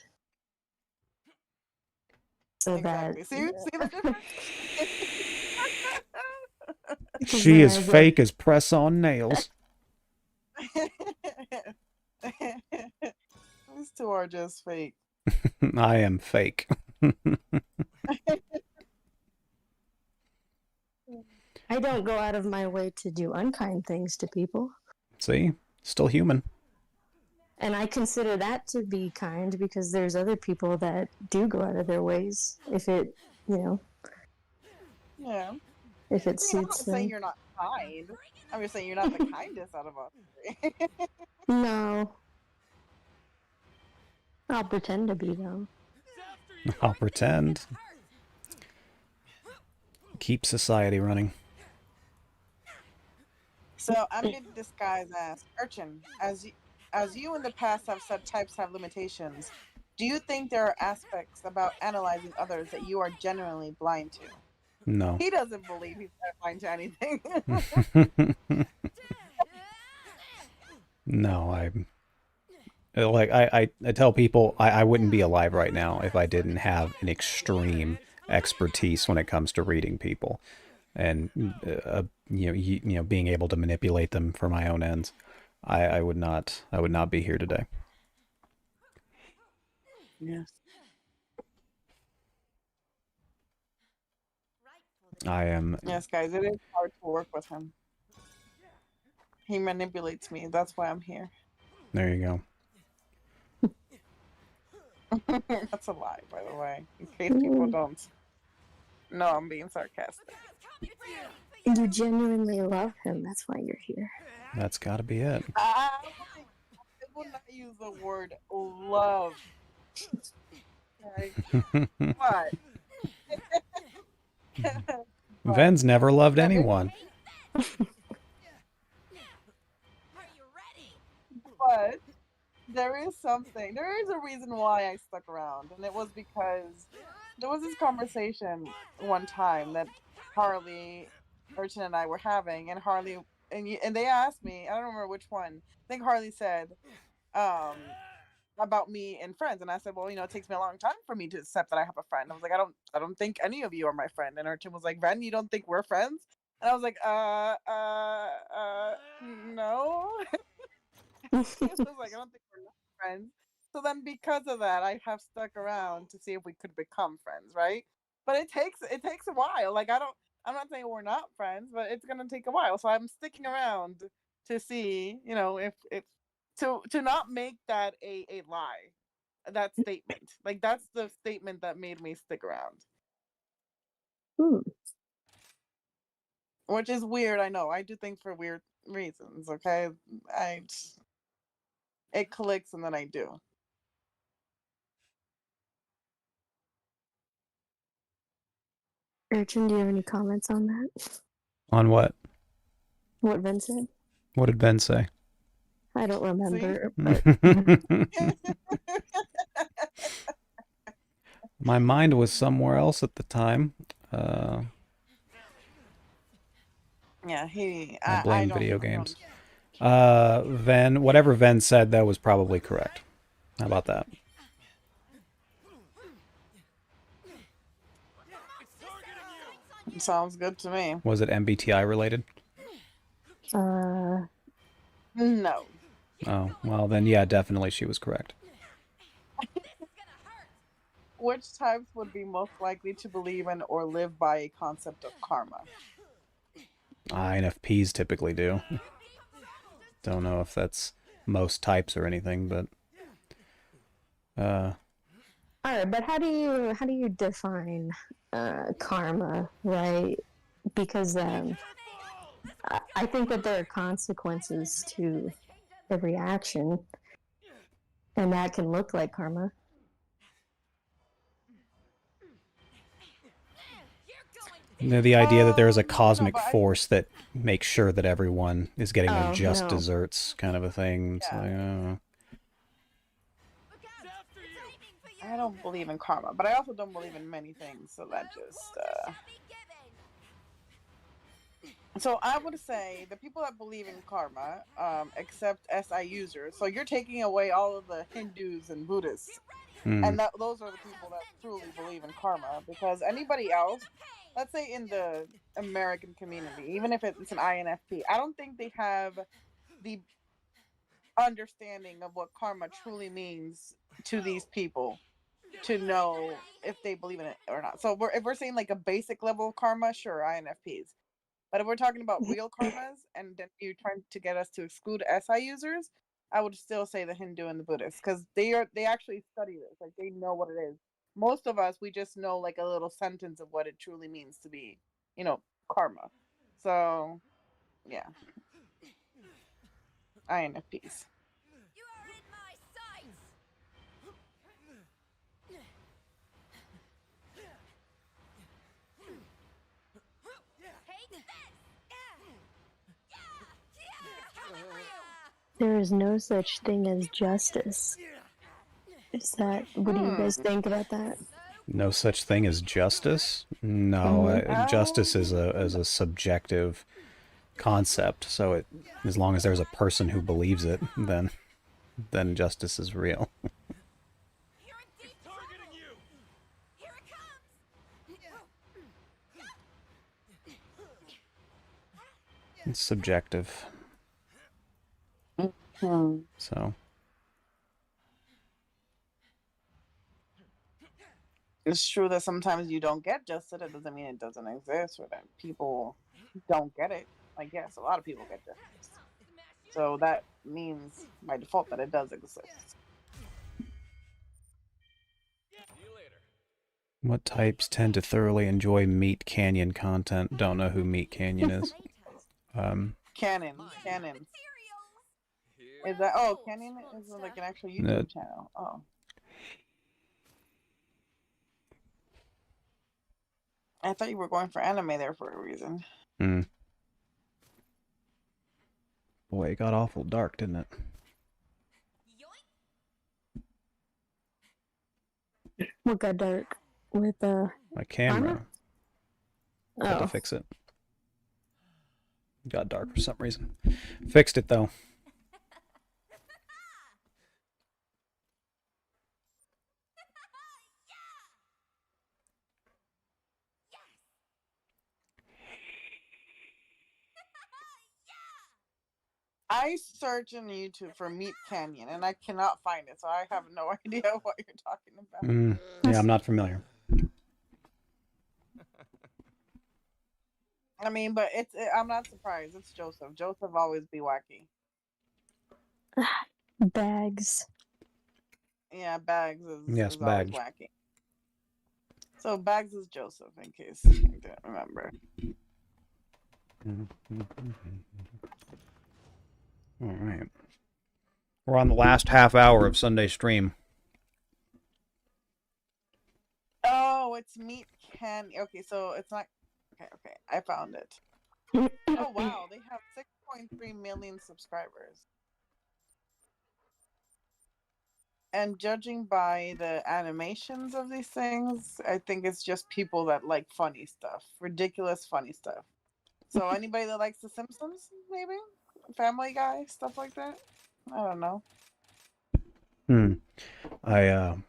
So Exactly. See the difference? She is fake as press on nails. These two are just fake. I am fake. I don't go out of my way to do unkind things to people. See? Still human. And I consider that to be kind because there's other people that do go out of their ways if it, Yeah. if it suits I'm not them. saying you're not kind. I'm just saying you're not the kindest out of us three. No. I'll pretend to be, though. I'll pretend. Keep society running. So I'm going to disguise as Urchin. As you in the past have said types have limitations, do you think there are aspects about analyzing others that you are genuinely blind to? No. He doesn't believe he's blind to anything. No, I tell people I wouldn't be alive right now if I didn't have an extreme expertise when it comes to reading people and being able to manipulate them for my own ends. I would not be here today. Yes. I am. Yes, guys, it is hard to work with him. He manipulates me. That's why I'm here. There you go. That's a lie, by the way, in case people don't. No, I'm being sarcastic. You genuinely love him. That's why you're here. That's got to be it. I will not use the word love. What? Ven's never loved anyone. But there is a reason why I stuck around, and it was because there was this conversation one time that Harley, Urchin, and I were having, and Harley and they asked me, I don't remember which one. I think Harley said, about me and friends, and I said, well, it takes me a long time for me to accept that I have a friend. I was like, I don't think any of you are my friend. And Artem was like, Ren, you don't think we're friends? And I was like, no. He was like, I don't think we're not friends. So then, because of that, I have stuck around to see if we could become friends, right? But it takes a while. Like, I'm not saying we're not friends, but it's gonna take a while. So I'm sticking around to see, if to not make that a lie. That statement, like that's the statement that made me stick around, Hmm. which is weird. I know, I do things for weird reasons. Okay, I it clicks and then I do. Urchin, do you have any comments on that? On what? What Vin said? What did Ben say? I don't See, remember, but My mind was somewhere else at the time. yeah, I I blame don't. video I games. don't. Whatever Ven said, that was probably correct. How about that? Sounds good to me. Was it MBTI related? No. Oh, well then, yeah, definitely she was correct. Which types would be most likely to believe in or live by a concept of karma? INFPs typically do. Don't know if that's most types or anything, but all right. But how do you define karma, right? Because I think that there are consequences to every action, and that can look like karma. the idea that there is a cosmic force that makes sure that everyone is getting their just desserts, kind of a thing. It's like, I don't believe in karma, but I also don't believe in many things, so that just So I would say the people that believe in karma, accept SI users. So you're taking away all of the Hindus and Buddhists, and those are the people that truly believe in karma. Because anybody else, let's say in the American community, even if it's an INFP, I don't think they have the understanding of what karma truly means to these people to know if they believe in it or not. So if we're saying like a basic level of karma, sure, INFPs. But if we're talking about real karmas and then you're trying to get us to exclude SI users, I would still say the Hindu and the Buddhists, because they actually study this. Like, they know what it is. Most of us, we just know like a little sentence of what it truly means to be, karma. So yeah, INFPs. There is no such thing as justice. What do you guys think about that? no such thing as justice? No, justice is a subjective concept. So as long as there's a person who believes it, then justice is real. It's subjective. So it's true that sometimes you don't get justice. It doesn't mean it doesn't exist or that people don't get it. Like, yes, a lot of people get justice. So that means by default that it does exist. what types tend to thoroughly enjoy Meat Canyon content? Don't know who Meat Canyon is. Canon. Is that Canon is like an actual YouTube channel. Oh. I thought you were going for anime there for a reason. Boy, it got awful dark, didn't it? What got dark? With my camera. Had to fix it. Got dark for some reason. Fixed it though. I search in YouTube for Meat Canyon and I cannot find it, so I have no idea what you're talking about. Yeah, I'm not familiar. I mean, but I'm not surprised. It's Joseph. Joseph always be wacky. Bags. Yeah, Bags Yes, is always Bags. wacky. So Bags is Joseph, in case you didn't remember. All right. We're on the last half hour of Sunday stream. Oh, it's Meat Canyon. Okay, so it's not. Okay, I found it. Oh wow, they have 6.3 million subscribers. And judging by the animations of these things, I think it's just people that like funny stuff, ridiculous funny stuff. So anybody that likes The Simpsons, maybe Family Guy, stuff like that. I don't know. I had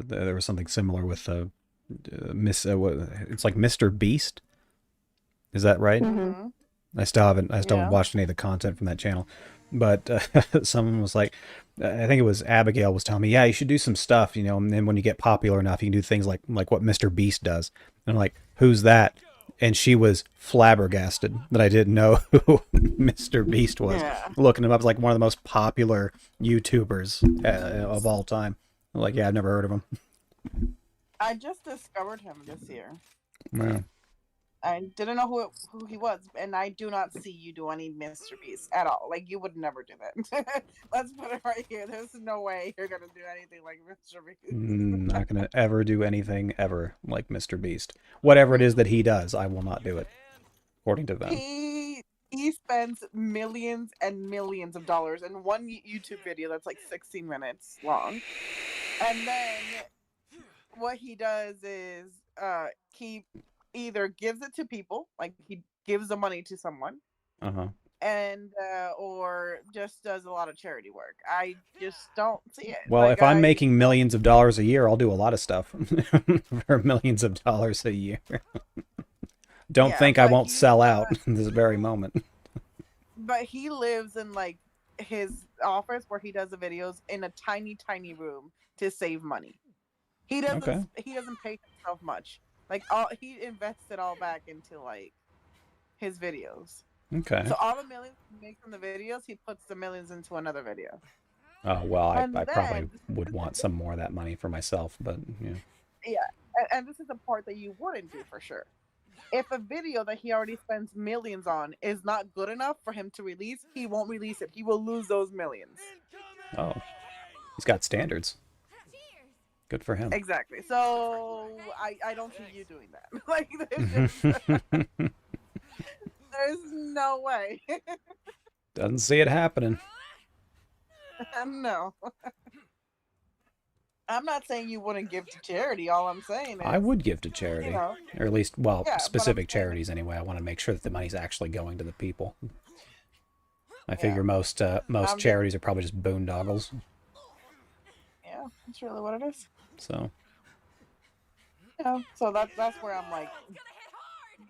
there was something similar with it's like Mr. Beast. Is that right? Mm-hmm. I still haven't watched any of the content from that channel, but someone was like, I think it was Abigail was telling me, yeah, you should do some stuff, you know, and then when you get popular enough, you can do things like what Mr. Beast does. And I'm like, who's that? And she was flabbergasted that I didn't know who Mr. Beast was. Yeah. Looking him up as like one of the most popular YouTubers of all time. I'm like, yeah, I've never heard of him. I just discovered him this year. Wow. I didn't know who he was, and I do not see you do any Mr. Beast at all. Like, you would never do that. Let's put it right here. There's no way you're gonna do anything like Mr. Beast. Not gonna ever do anything ever like Mr. Beast. Whatever it is that he does, I will not do it. According to them. He spends millions and millions of dollars in one YouTube video that's like 16 minutes long, and then what he does is he either gives it to people, like he gives the money to someone, and or just does a lot of charity work. I just don't see it. Well, like, if I'm making millions of dollars a year, I'll do a lot of stuff for millions of dollars a year. Don't think I won't sell out this very moment. But he lives in like his office where he does the videos in a tiny, tiny room to save money. He doesn't. He doesn't pay himself much. Like he invests it all back into like his videos. Okay. So all the millions he makes from the videos, he puts the millions into another video. Oh well, I probably would want some more of that money for myself, but yeah. Yeah, and this is the part that you wouldn't do for sure. If a video that he already spends millions on is not good enough for him to release, he won't release it. He will lose those millions. Oh, he's got standards. Good for him. Exactly. So I don't see you doing that. Like there's no way. Doesn't see it happening. No. I'm not saying you wouldn't give to charity. All I'm saying is I would give to charity, you know, or at least, well, yeah, specific charities anyway. I want to make sure that the money's actually going to the people. I figure most charities are probably just boondoggles. Yeah, that's really what it is. So. Yeah, so that's where I'm like,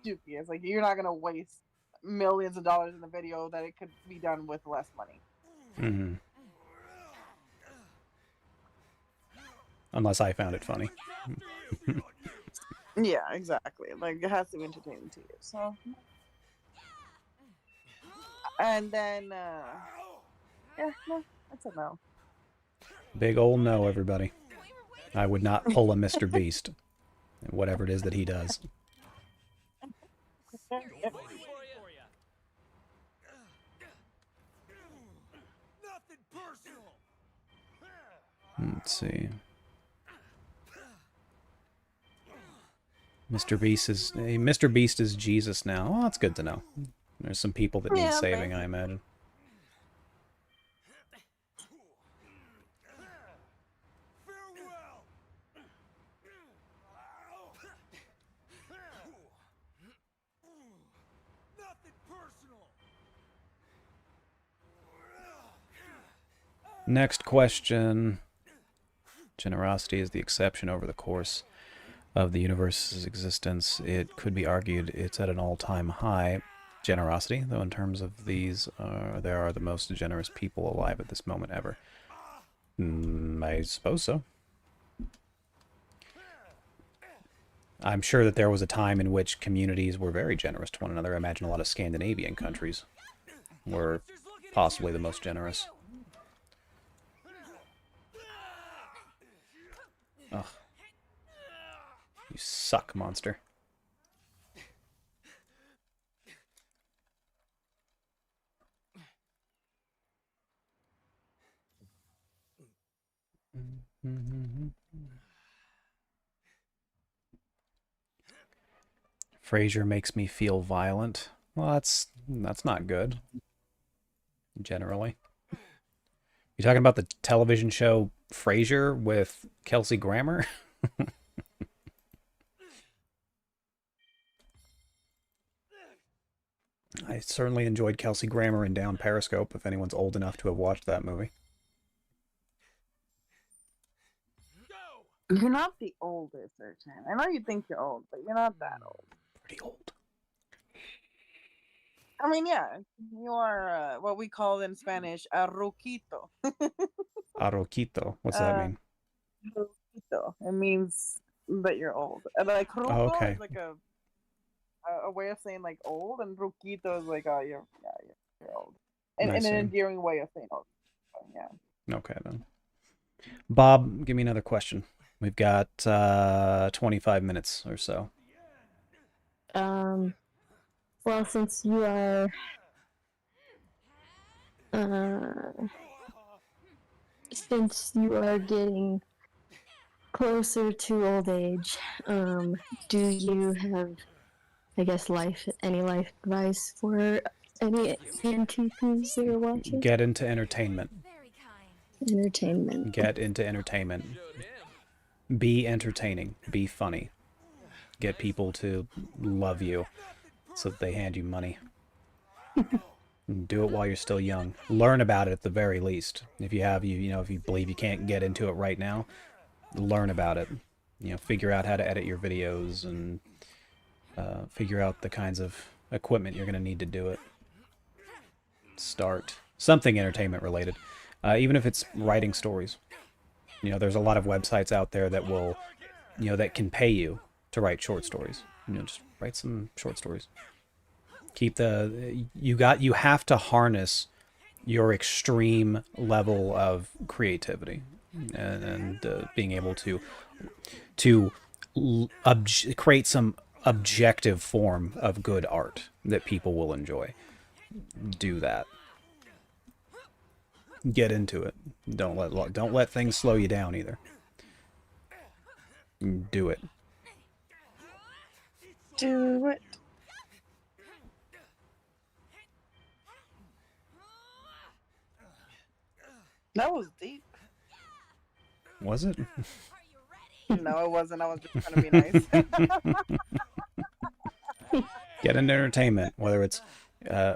dookie. It's like you're not gonna waste millions of dollars in a video that it could be done with less money. Mm-hmm. Unless I found it funny. Yeah, exactly. Like it has to be entertaining to you. So, and then, yeah, no, that's a no. Big old no, everybody. I would not pull a Mr. Beast, whatever it is that he does. Let's see. Mr. Beast is Jesus now. Well, that's good to know. There's some people that need saving, I imagine. Next question. Generosity is the exception over the course of the universe's existence. It could be argued it's at an all-time high. Generosity, though in terms of these, there are the most generous people alive at this moment ever. I suppose so. I'm sure that there was a time in which communities were very generous to one another. I imagine a lot of Scandinavian countries were possibly the most generous. Ugh. You suck, monster. Frasier makes me feel violent. Well, that's not good. Generally. You talking about the television show Frasier with Kelsey Grammer? I certainly enjoyed Kelsey Grammer in Down Periscope, if anyone's old enough to have watched that movie. You're not the oldest, Urchan. I know you think you're old, but you're not that old. Pretty old. I mean, yeah, you are what we call in Spanish a ruquito. Arroquito. What's that mean? Ruquito. It means that you're old. And like ruco Oh, okay. is like a way of saying like old, and ruquito is like, oh, you're old. And I in see. an endearing way of saying old. So, yeah. Okay, then. Bob, give me another question. We've got 25 minutes or so. Well, since you are getting closer to old age, do you have, I guess, any life advice for any ENTPs that are watching? Get into entertainment. Entertainment. Get into entertainment. Be entertaining. Be funny. Get people to love you so that they hand you money. Do it while you're still young. Learn about it at the very least. If you believe you can't get into it right now, learn about it. Figure out how to edit your videos and figure out the kinds of equipment you're going to need to do it. Start something entertainment related, even if it's writing stories. There's a lot of websites out there that will, that can pay you to write short stories. Just write some short stories. You have to harness your extreme level of creativity and being able to create some objective form of good art that people will enjoy. Do that. Get into it. Don't let things slow you down either. Do it. Do it. That was deep. Was it? No, it wasn't. I was just trying to be nice. Get into entertainment, whether it's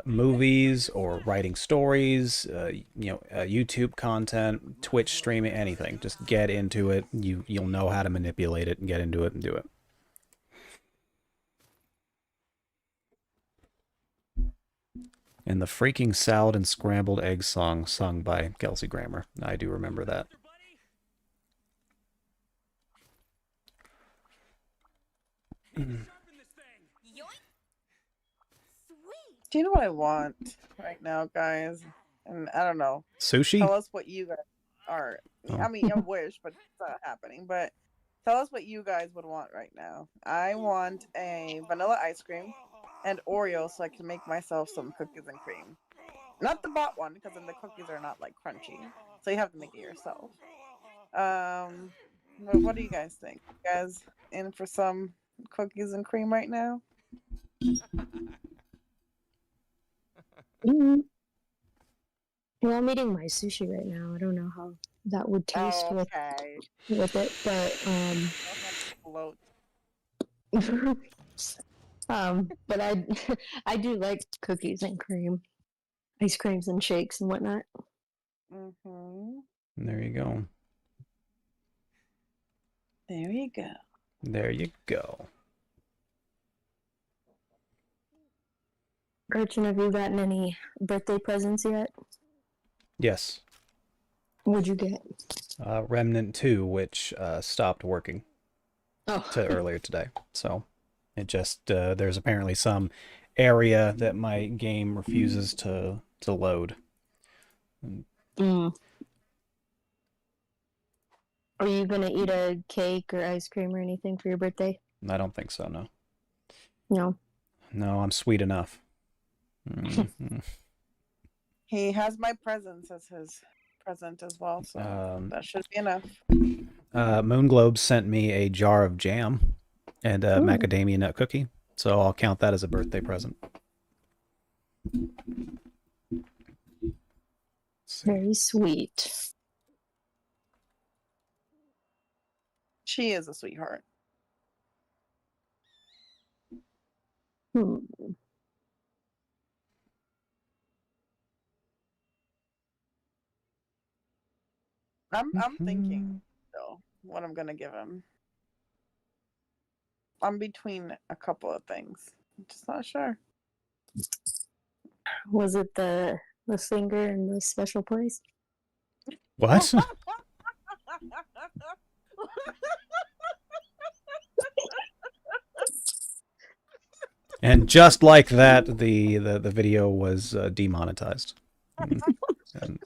movies or writing stories, YouTube content, Twitch streaming, anything. Just get into it. You'll know how to manipulate it and get into it and do it. And the freaking salad and scrambled egg song sung by Kelsey Grammer. I do remember that. Do you know what I want right now, guys? And I don't know. Sushi? Tell us what you guys are. Oh. I mean, I wish, but it's not happening. But tell us what you guys would want right now. I want a vanilla ice cream and Oreo so I can make myself some cookies and cream. Not the bought one, because then the cookies are not like crunchy. So you have to make it yourself. What do you guys think? You guys in for some cookies and cream right now? Mm-hmm. Well, I'm eating my sushi right now. I don't know how that would taste with it, but but I do like cookies and cream, ice creams and shakes and whatnot. Mm-hmm. There you go. There you go. There you go. Gretchen, have you gotten any birthday presents yet? Yes. What'd you get? Remnant 2, which stopped working Oh. to earlier today. So it just, there's apparently some area that my game refuses to load. Mm. Are you gonna eat a cake or ice cream or anything for your birthday? I don't think so, no. No. No, I'm sweet enough. Mm-hmm. He has my presents as his present as well, so that should be enough. Moonglobe sent me a jar of jam and a macadamia nut cookie, so I'll count that as a birthday present. Very sweet. She is a sweetheart. I'm thinking though what I'm gonna give him. I'm between a couple of things. I'm just not sure. Was it the finger in the special place? What? And just like that, the video was demonetized. And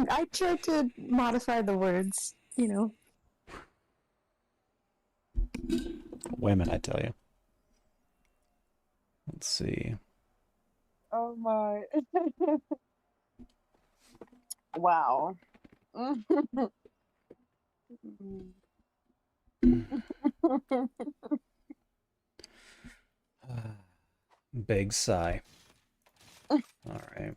I tried to modify the words, you know. women, I tell you. Let's see. Oh my. Wow. Big sigh. All right.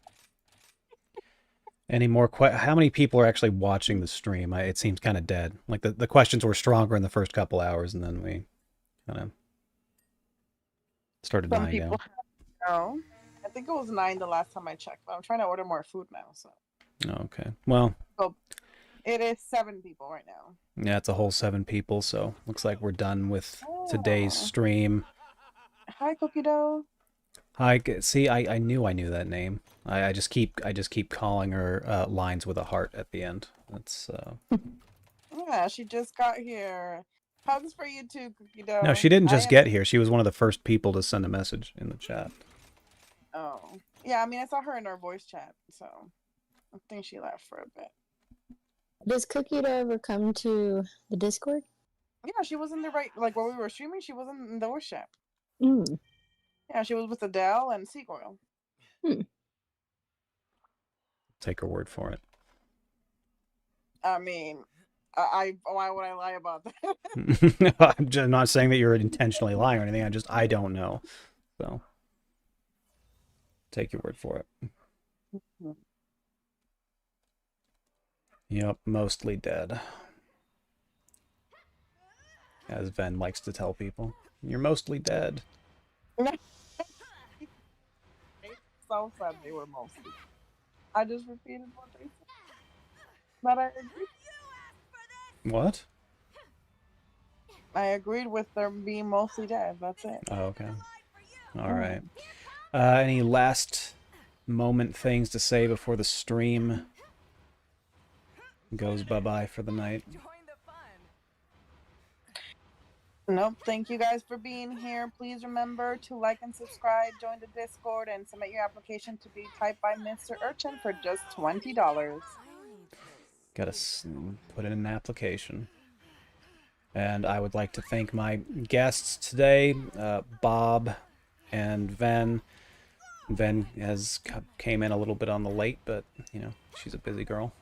Any more how many people are actually watching the stream? It seems kind of dead. Like the questions were stronger in the first couple hours, and then we kind of started dying down. No, I think it was 9 the last time I checked, but I'm trying to order more food now. So. Okay. Well. So it is 7 people right now. Yeah, it's a whole 7 people. So looks like we're done with today's stream. Hi, Cookie Dough. Hi. See, I knew that name. I just keep calling her lines with a heart at the end. That's Yeah, she just got here. Hugs for you too, Cookie Dough. No, she didn't just get here. She was one of the first people to send a message in the chat. Oh, yeah. I mean, I saw her in our voice chat, so I think she left for a bit. Does Cookie Dough ever come to the Discord? Yeah, she was in the like when we were streaming. She was in the voice chat. Mm. Yeah, she was with Adele and Seagoyle. Take her word for it. I mean, why would I lie about that? I'm just not saying that you're intentionally lying or anything. I don't know. So take your word for it. Yep, mostly dead. As Ven likes to tell people, you're mostly dead. So sad they were mostly. I just repeated what they said. But I agreed. What? I agreed with them being mostly dead. That's it. Oh, okay. All right. Any last moment things to say before the stream goes bye-bye for the night? Nope. Thank you guys for being here. Please remember to like and subscribe, join the Discord, and submit your application to be typed by Mr. Urchin for just $20. Gotta put in an application. And I would like to thank my guests today, Bob and Ven. Ven came in a little bit on the late, but, you know, she's a busy girl.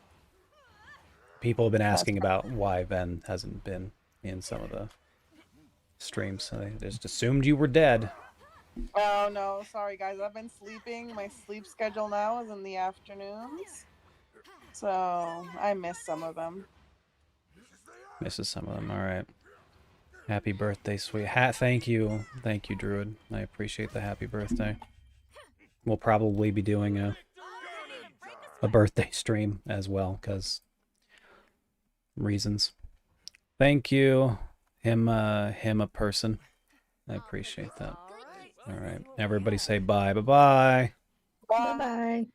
People have been asking about why Ven hasn't been in some of the streams, so they just assumed you were dead. Oh, no. Sorry, guys. I've been sleeping. My sleep schedule now is in the afternoons. So I missed some of them. Misses some of them. All right. Happy birthday, sweet. Thank you, Druid. I appreciate the happy birthday. We'll probably be doing a birthday stream as well, because reasons. Thank you, him a person. I appreciate that. All right, everybody say bye. Bye-bye. Bye bye.